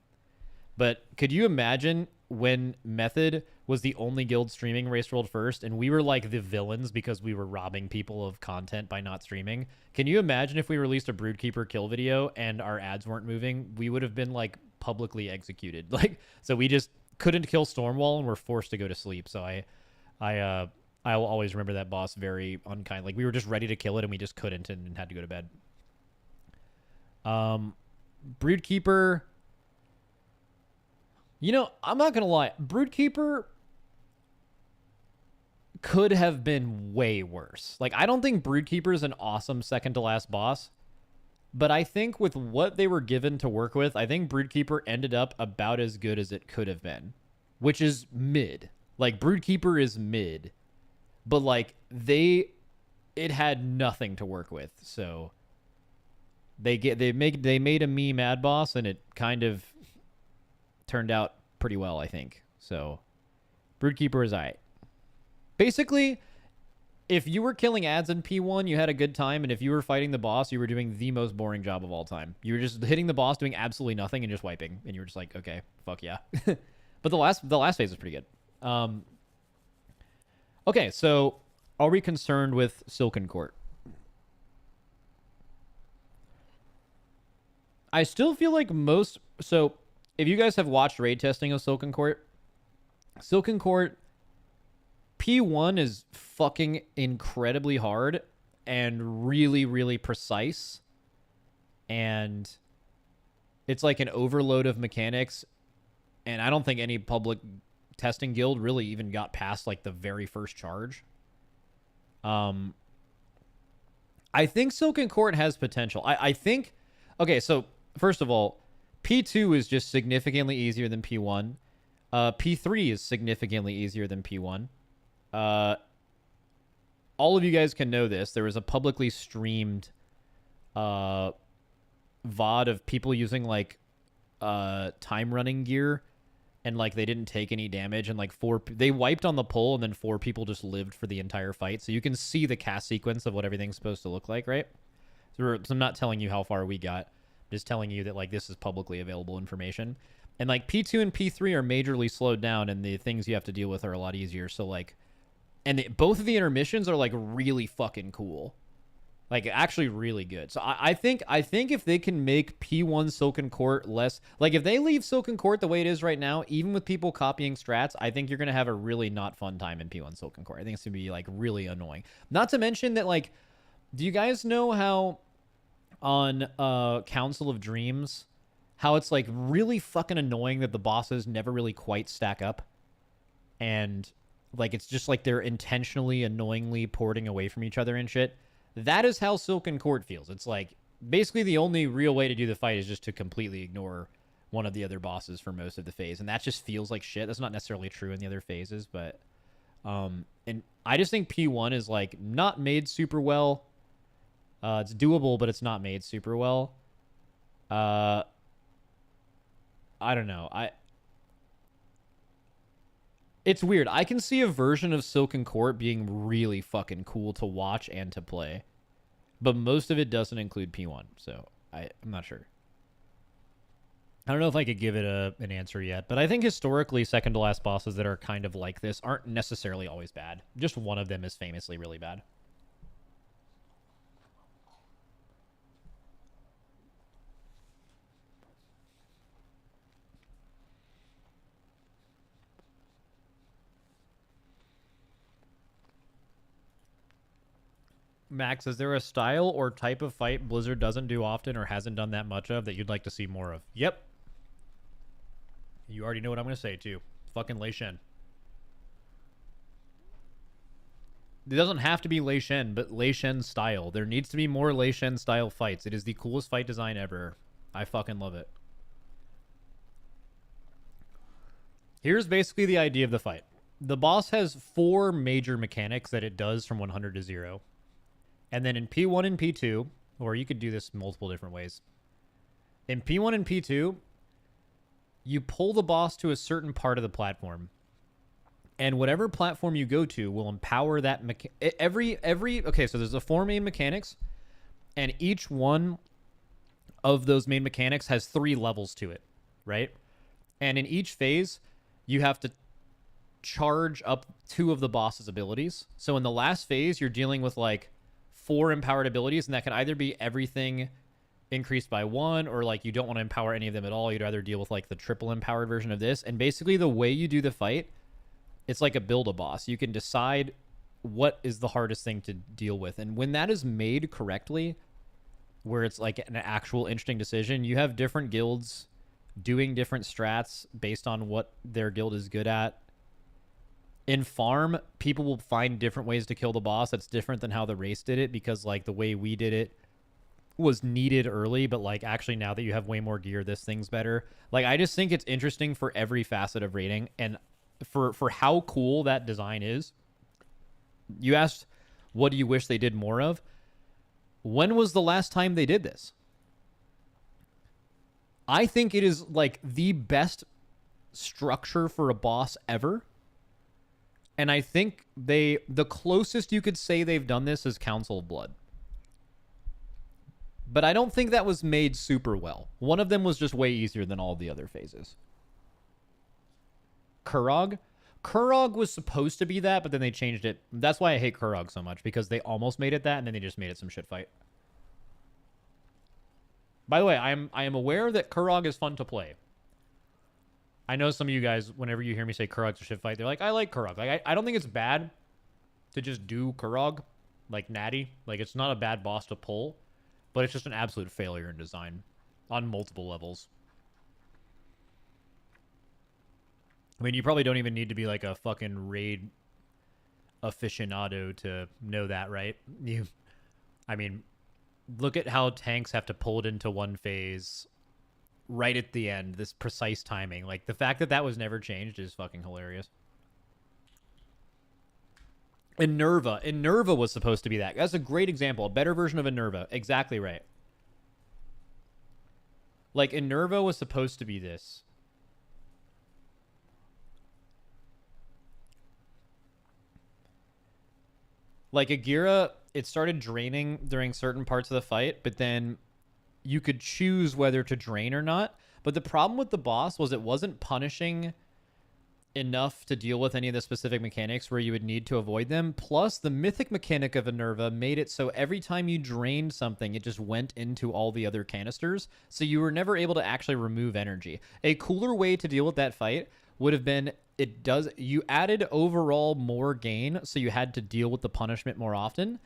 But could you imagine when Method was the only guild streaming Race World first and we were like the villains because we were robbing people of content by not streaming? Can you imagine if we released a Broodkeeper kill video and our ads weren't moving? We would have been like publicly executed. Like, so we just couldn't kill Stormwall and were forced to go to sleep. So I will always remember that boss very unkind. Like we were just ready to kill it and we just couldn't and had to go to bed. Broodkeeper... you know, I'm not going to lie. Broodkeeper could have been way worse. Like, I don't think Broodkeeper is an awesome second-to-last boss. But I think with what they were given to work with, I think Broodkeeper ended up about as good as it could have been. Which is mid. Like, Broodkeeper is mid. But, like, it had nothing to work with. So, they made a me mad boss, and it kind of... turned out pretty well, I think. So, Broodkeeper is alright. Basically, if you were killing ads in P1, you had a good time, and if you were fighting the boss, you were doing the most boring job of all time. You were just hitting the boss, doing absolutely nothing, and just wiping. And you were just like, okay, fuck yeah. But the last phase was pretty good. Okay, so are we concerned with Silken Court? I still feel like most... so... if you guys have watched raid testing of Silken Court, Silken Court P1 is fucking incredibly hard and really, really precise. And it's like an overload of mechanics. And I don't think any public testing guild really even got past like the very first charge. I think Silken Court has potential. I think, okay, so first of all, P2 is just significantly easier than P1. P3 is significantly easier than P1. All of you guys can know this. There was a publicly streamed VOD of people using like time running gear, and like they didn't take any damage, and like they wiped on the pole, and then 4 people just lived for the entire fight. So you can see the cast sequence of what everything's supposed to look like, right? So I'm not telling you how far we got, I'm just telling you that like this is publicly available information. And like P2 and P3 are majorly slowed down, and the things you have to deal with are a lot easier. So like, and both of the intermissions are like really fucking cool. Like actually really good. So I think if they can make P1 Silken Court less, like if they leave Silken Court the way it is right now, even with people copying strats, I think you're going to have a really not fun time in P1 Silken Court. I think it's going to be like really annoying. Not to mention that, like, do you guys know how on Council of Dreams, how it's like really fucking annoying that the bosses never really quite stack up? And like it's just like they're intentionally annoyingly porting away from each other and shit. That is how Silken Court feels. It's like basically the only real way to do the fight is just to completely ignore one of the other bosses for most of the phase, and that just feels like shit. That's not necessarily true in the other phases, but and I just think P1 is like not made super well. It's doable, but it's not made super well. I don't know. It's weird. I can see a version of Silken Court being really fucking cool to watch and to play, but most of it doesn't include P1, so I'm not sure. I don't know if I could give it an answer yet, but I think historically second to last bosses that are kind of like this aren't necessarily always bad. Just one of them is famously really bad. Max, is there a style or type of fight Blizzard doesn't do often or hasn't done that much of that you'd like to see more of? Yep. You already know what I'm going to say, too. Fucking Lei Shen. It doesn't have to be Lei Shen, but Lei Shen style. There needs to be more Lei Shen style fights. It is the coolest fight design ever. I fucking love it. Here's basically the idea of the fight. The boss has 4 major mechanics that it does from 100 to 0. And then in P1 and P2, or you could do this multiple different ways. In P1 and P2, you pull the boss to a certain part of the platform. And whatever platform you go to will empower that okay, so there's the 4 main mechanics, and each one of those main mechanics has 3 levels to it, right? And in each phase, you have to charge up 2 of the boss's abilities. So in the last phase, you're dealing with like 4 empowered abilities, and that can either be everything increased by 1, or like you don't want to empower any of them at all. You'd rather deal with like the triple empowered version of this. And basically the way you do the fight, it's like a build a boss. You can decide what is the hardest thing to deal with. And when that is made correctly, where it's like an actual interesting decision, you have different guilds doing different strats based on what their guild is good at. In farm, people will find different ways to kill the boss. That's different than how the race did it, because like the way we did it was needed early, but like actually now that you have way more gear, this thing's better. Like I just think it's interesting for every facet of raiding, and for how cool that design is. You asked, what do you wish they did more of? When was the last time they did this? I think it is like the best structure for a boss ever. And I think the closest you could say they've done this is Council of Blood. But I don't think that was made super well. One of them was just way easier than all the other phases. Kurog? Kurog was supposed to be that, but then they changed it. That's why I hate Kurog so much, because they almost made it that, and then they just made it some shit fight. By the way, I am aware that Kurog is fun to play. I know some of you guys, whenever you hear me say Kurog's a shit fight, they're like, I like Kurog. Like, I don't think it's bad to just do Kurog, like Natty. Like, it's not a bad boss to pull, but it's just an absolute failure in design on multiple levels. I mean, you probably don't even need to be like a fucking raid aficionado to know that, right? I mean, look at how tanks have to pull it into one phase right at the end, this precise timing. Like, the fact that that was never changed is fucking hilarious. Inerva was supposed to be that. That's a great example. A better version of Inerva. Exactly right. Like, Inerva was supposed to be this. Like, Agira, it started draining during certain parts of the fight, but then you could choose whether to drain or not. But the problem with the boss was it wasn't punishing enough to deal with any of the specific mechanics where you would need to avoid them. Plus, the mythic mechanic of Inerva made it so every time you drained something, it just went into all the other canisters. So you were never able to actually remove energy. A cooler way to deal with that fight would have been you added overall more gain, so you had to deal with the punishment more often.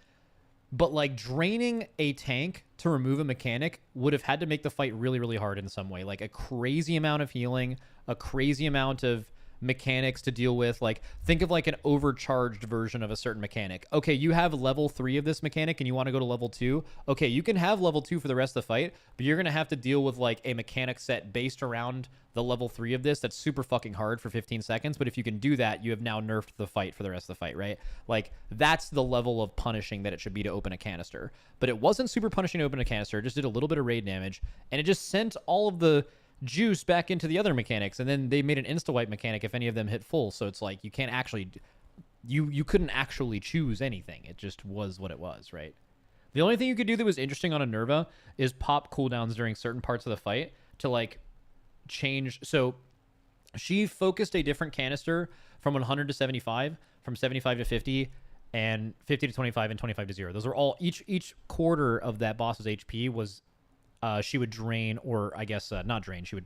But, like, draining a tank to remove a mechanic would have had to make the fight really, really hard in some way. Like, a crazy amount of healing, a crazy amount of mechanics to deal with. Like, think of like an overcharged version of a certain mechanic. Okay, you have level 3 of this mechanic and you want to go to level 2. Okay, you can have level 2 for the rest of the fight, but you're going to have to deal with like a mechanic set based around the level 3 of this that's super fucking hard for 15 seconds. But if you can do that, you have now nerfed the fight for the rest of the fight, right? Like, that's the level of punishing that it should be to open a canister. But it wasn't super punishing to open a canister. It just did a little bit of raid damage, and it just sent all of the juice back into the other mechanics, and then they made an insta-wipe mechanic if any of them hit full. So it's like you can't actually you couldn't actually choose anything. It just was what it was, right? The only thing you could do that was interesting on Inerva is pop cooldowns during certain parts of the fight to like change. So she focused a different canister from 100 to 75, from 75 to 50, and 50 to 25, and 25 to 0. Those were all each quarter of that boss's HP was she would drain, or I guess not drain. She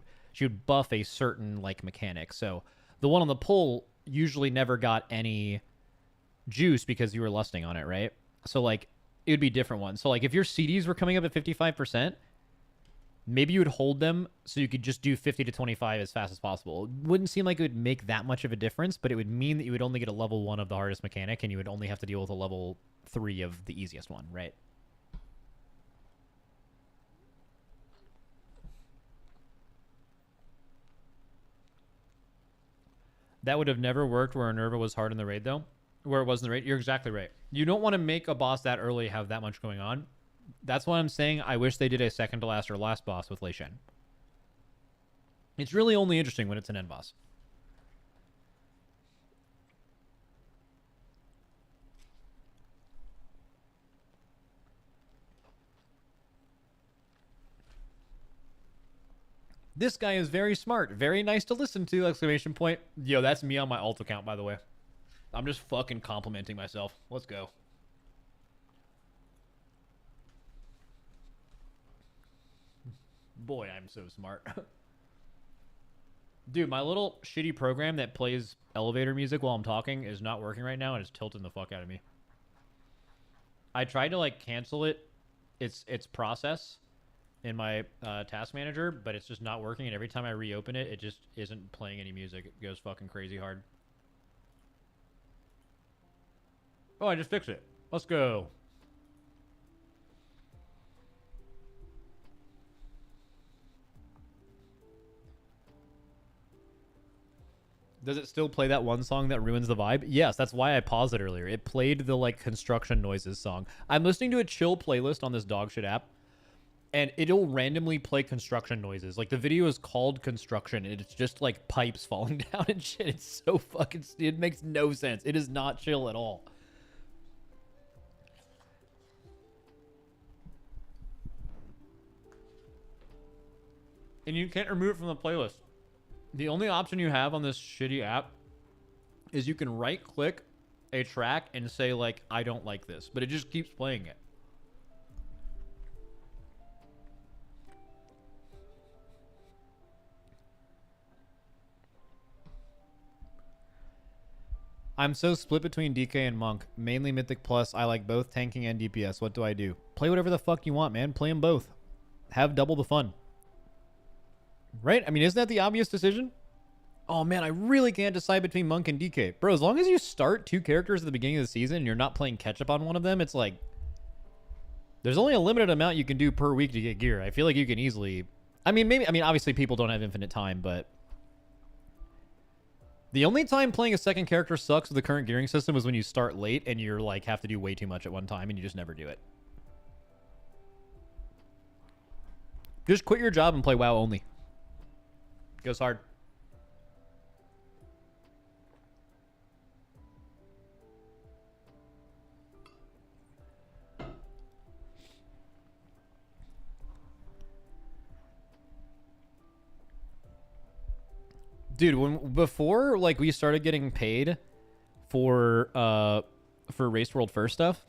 would buff a certain like mechanic. So the one on the pull usually never got any juice because you were lusting on it, right? So like it would be different ones. So like if your CDs were coming up at 55%, maybe you would hold them so you could just do 50 to 25 as fast as possible. It wouldn't seem like it would make that much of a difference, but it would mean that you would only get a level 1 of the hardest mechanic, and you would only have to deal with a level 3 of the easiest one, right? That would have never worked where Inerva was hard in the raid, though. Where it was in the raid. You're exactly right. You don't want to make a boss that early have that much going on. That's why I'm saying I wish they did a second to last or last boss with Lei Shen. It's really only interesting when it's an end boss. This guy is very smart. Very nice to listen to, exclamation point. Yo, that's me on my alt account, by the way. I'm just fucking complimenting myself. Let's go. Boy, I'm so smart. Dude, my little shitty program that plays elevator music while I'm talking is not working right now, and it's tilting the fuck out of me. I tried to, like, cancel its process in my task manager, but it's just not working, and every time I reopen it, it just isn't playing any music. It goes fucking crazy hard. Oh, I just fixed it. Let's go. Does it still play that one song that ruins the vibe? Yes, that's why I paused it earlier. It played the, like, construction noises song. I'm listening to a chill playlist on this dogshit app, and it'll randomly play construction noises. Like, the video is called Construction, and it's just, like, pipes falling down and shit. It's so fucking... It makes no sense. It is not chill at all. And you can't remove it from the playlist. The only option you have on this shitty app is you can right-click a track and say, like, I don't like this. But it just keeps playing it. I'm so split between DK and Monk. Mainly Mythic Plus. I like both tanking and DPS. What do I do? Play whatever the fuck you want, man. Play them both. Have double the fun. Right? I mean, isn't that the obvious decision? Oh, man, I really can't decide between Monk and DK. Bro, as long as you start 2 characters at the beginning of the season and you're not playing catch-up on one of them, it's like... There's only a limited amount you can do per week to get gear. I feel like you can easily... I mean, obviously people don't have infinite time, but... The only time playing a second character sucks with the current gearing system is when you start late and you're like have to do way too much at one time and you just never do it. Just quit your job and play WoW only. Goes hard. Dude, before like we started getting paid for Race World First stuff,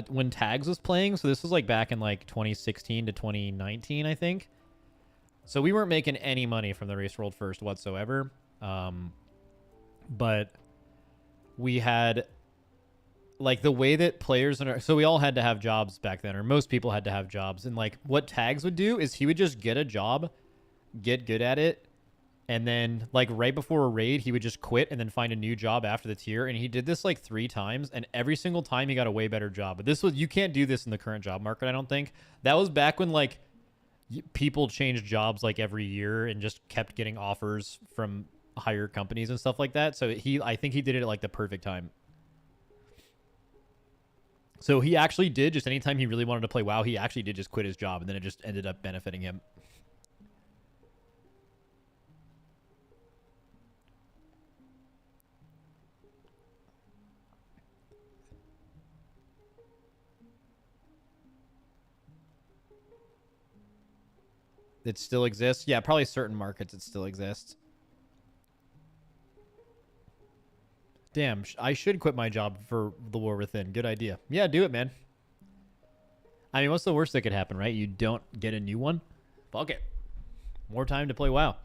when Tags was playing, so this was like back in like 2016 to 2019, I think. So we weren't making any money from the Race World First whatsoever. But we had like the way that players so we all had to have jobs back then, or most people had to have jobs, and like what Tags would do is he would just get a job, get good at it, and then like right before a raid he would just quit and then find a new job after the tier. And he did this like 3 times, and every single time he got a way better job. But this was, you can't do this in the current job market, I don't think. That was back when like people changed jobs like every year and just kept getting offers from higher companies and stuff like that. So I think he did it at like the perfect time. So he actually did, just anytime he really wanted to play WoW, he actually did just quit his job, and then it just ended up benefiting him. It still exists? Yeah, probably certain markets it still exists. Damn, I should quit my job for the War Within. Good idea. Yeah, do it, man. I mean, what's the worst that could happen, right? You don't get a new one? Fuck it. More time to play WoW.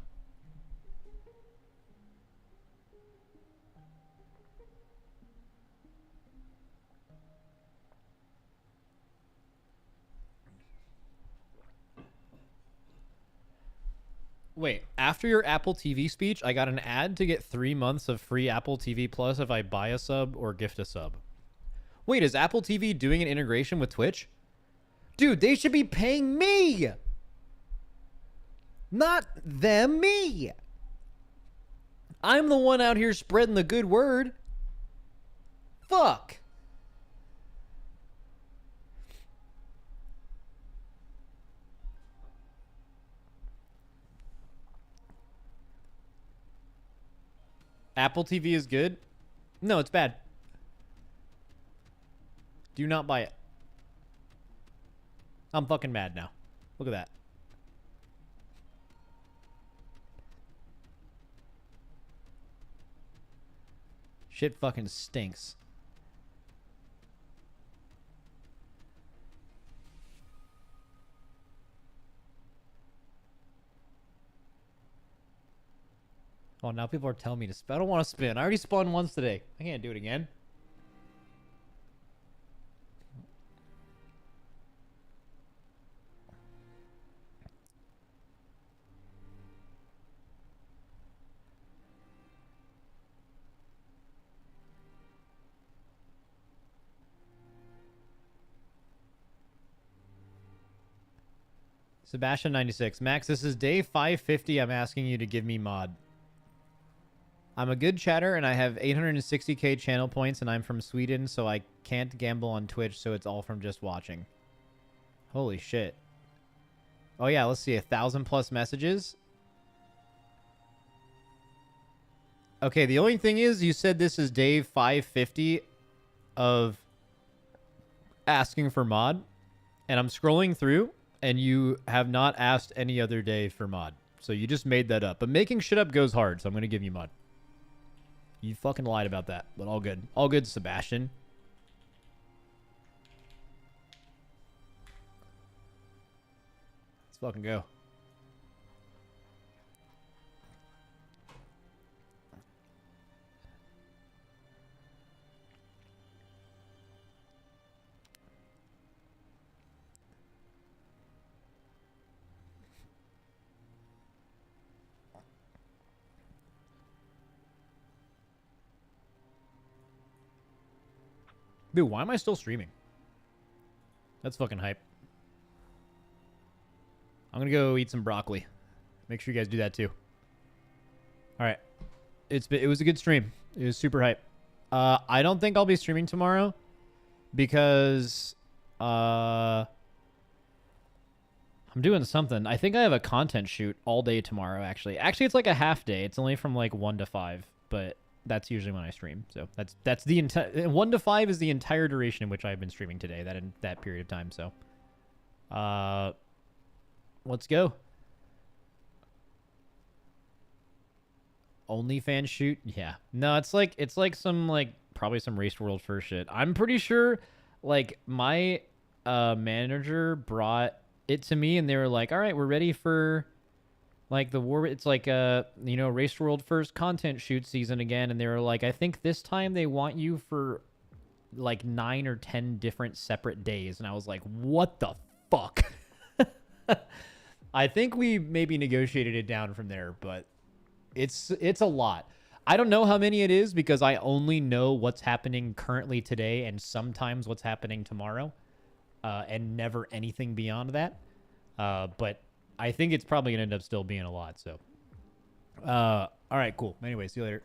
Wait, after your Apple TV speech, I got an ad to get 3 months of free Apple TV Plus if I buy a sub or gift a sub. Wait, is Apple TV doing an integration with Twitch? Dude, they should be paying me! Not them, me! I'm the one out here spreading the good word. Fuck! Apple TV is good? No, it's bad. Do not buy it. I'm fucking mad now. Look at that. Shit fucking stinks. Oh, now people are telling me to spin. I don't want to spin. I already spun once today. I can't do it again. Sebastian 96. Max, this is day 550. I'm asking you to give me mod. I'm a good chatter and I have 860k channel points and I'm from Sweden, so I can't gamble on Twitch, so it's all from just watching. Holy shit. Oh yeah, let's see. 1,000+ messages. Okay, the only thing is you said this is day 550 of asking for mod, and I'm scrolling through and you have not asked any other day for mod. So you just made that up. But making shit up goes hard, so I'm going to give you mod. You fucking lied about that, but all good. All good, Sebastian. Let's fucking go. Dude, why am I still streaming? That's fucking hype. I'm gonna go eat some broccoli. Make sure you guys do that too. All right. It was a good stream. It was super hype. I don't think I'll be streaming tomorrow because I'm doing something. I think I have a content shoot all day tomorrow actually. Actually, it's like a half day. It's only from like 1 to 5, but that's usually when I stream. So that's the entire 1 to 5 is the entire duration in which I've been streaming today, that in that period of time. So let's go. OnlyFans shoot? Yeah. No, it's like some like probably some Race World first shit. I'm pretty sure like my manager brought it to me and they were like, "All right, we're ready for like the war." It's like Race World first content shoot season again, and they were like, "I think this time they want you for like 9 or 10 different separate days." And I was like, "What the fuck?" I think we maybe negotiated it down from there, but it's a lot. I don't know how many it is because I only know what's happening currently today and sometimes what's happening tomorrow, and never anything beyond that. But I think it's probably gonna end up still being a lot. So, all right, cool. Anyway, see you later.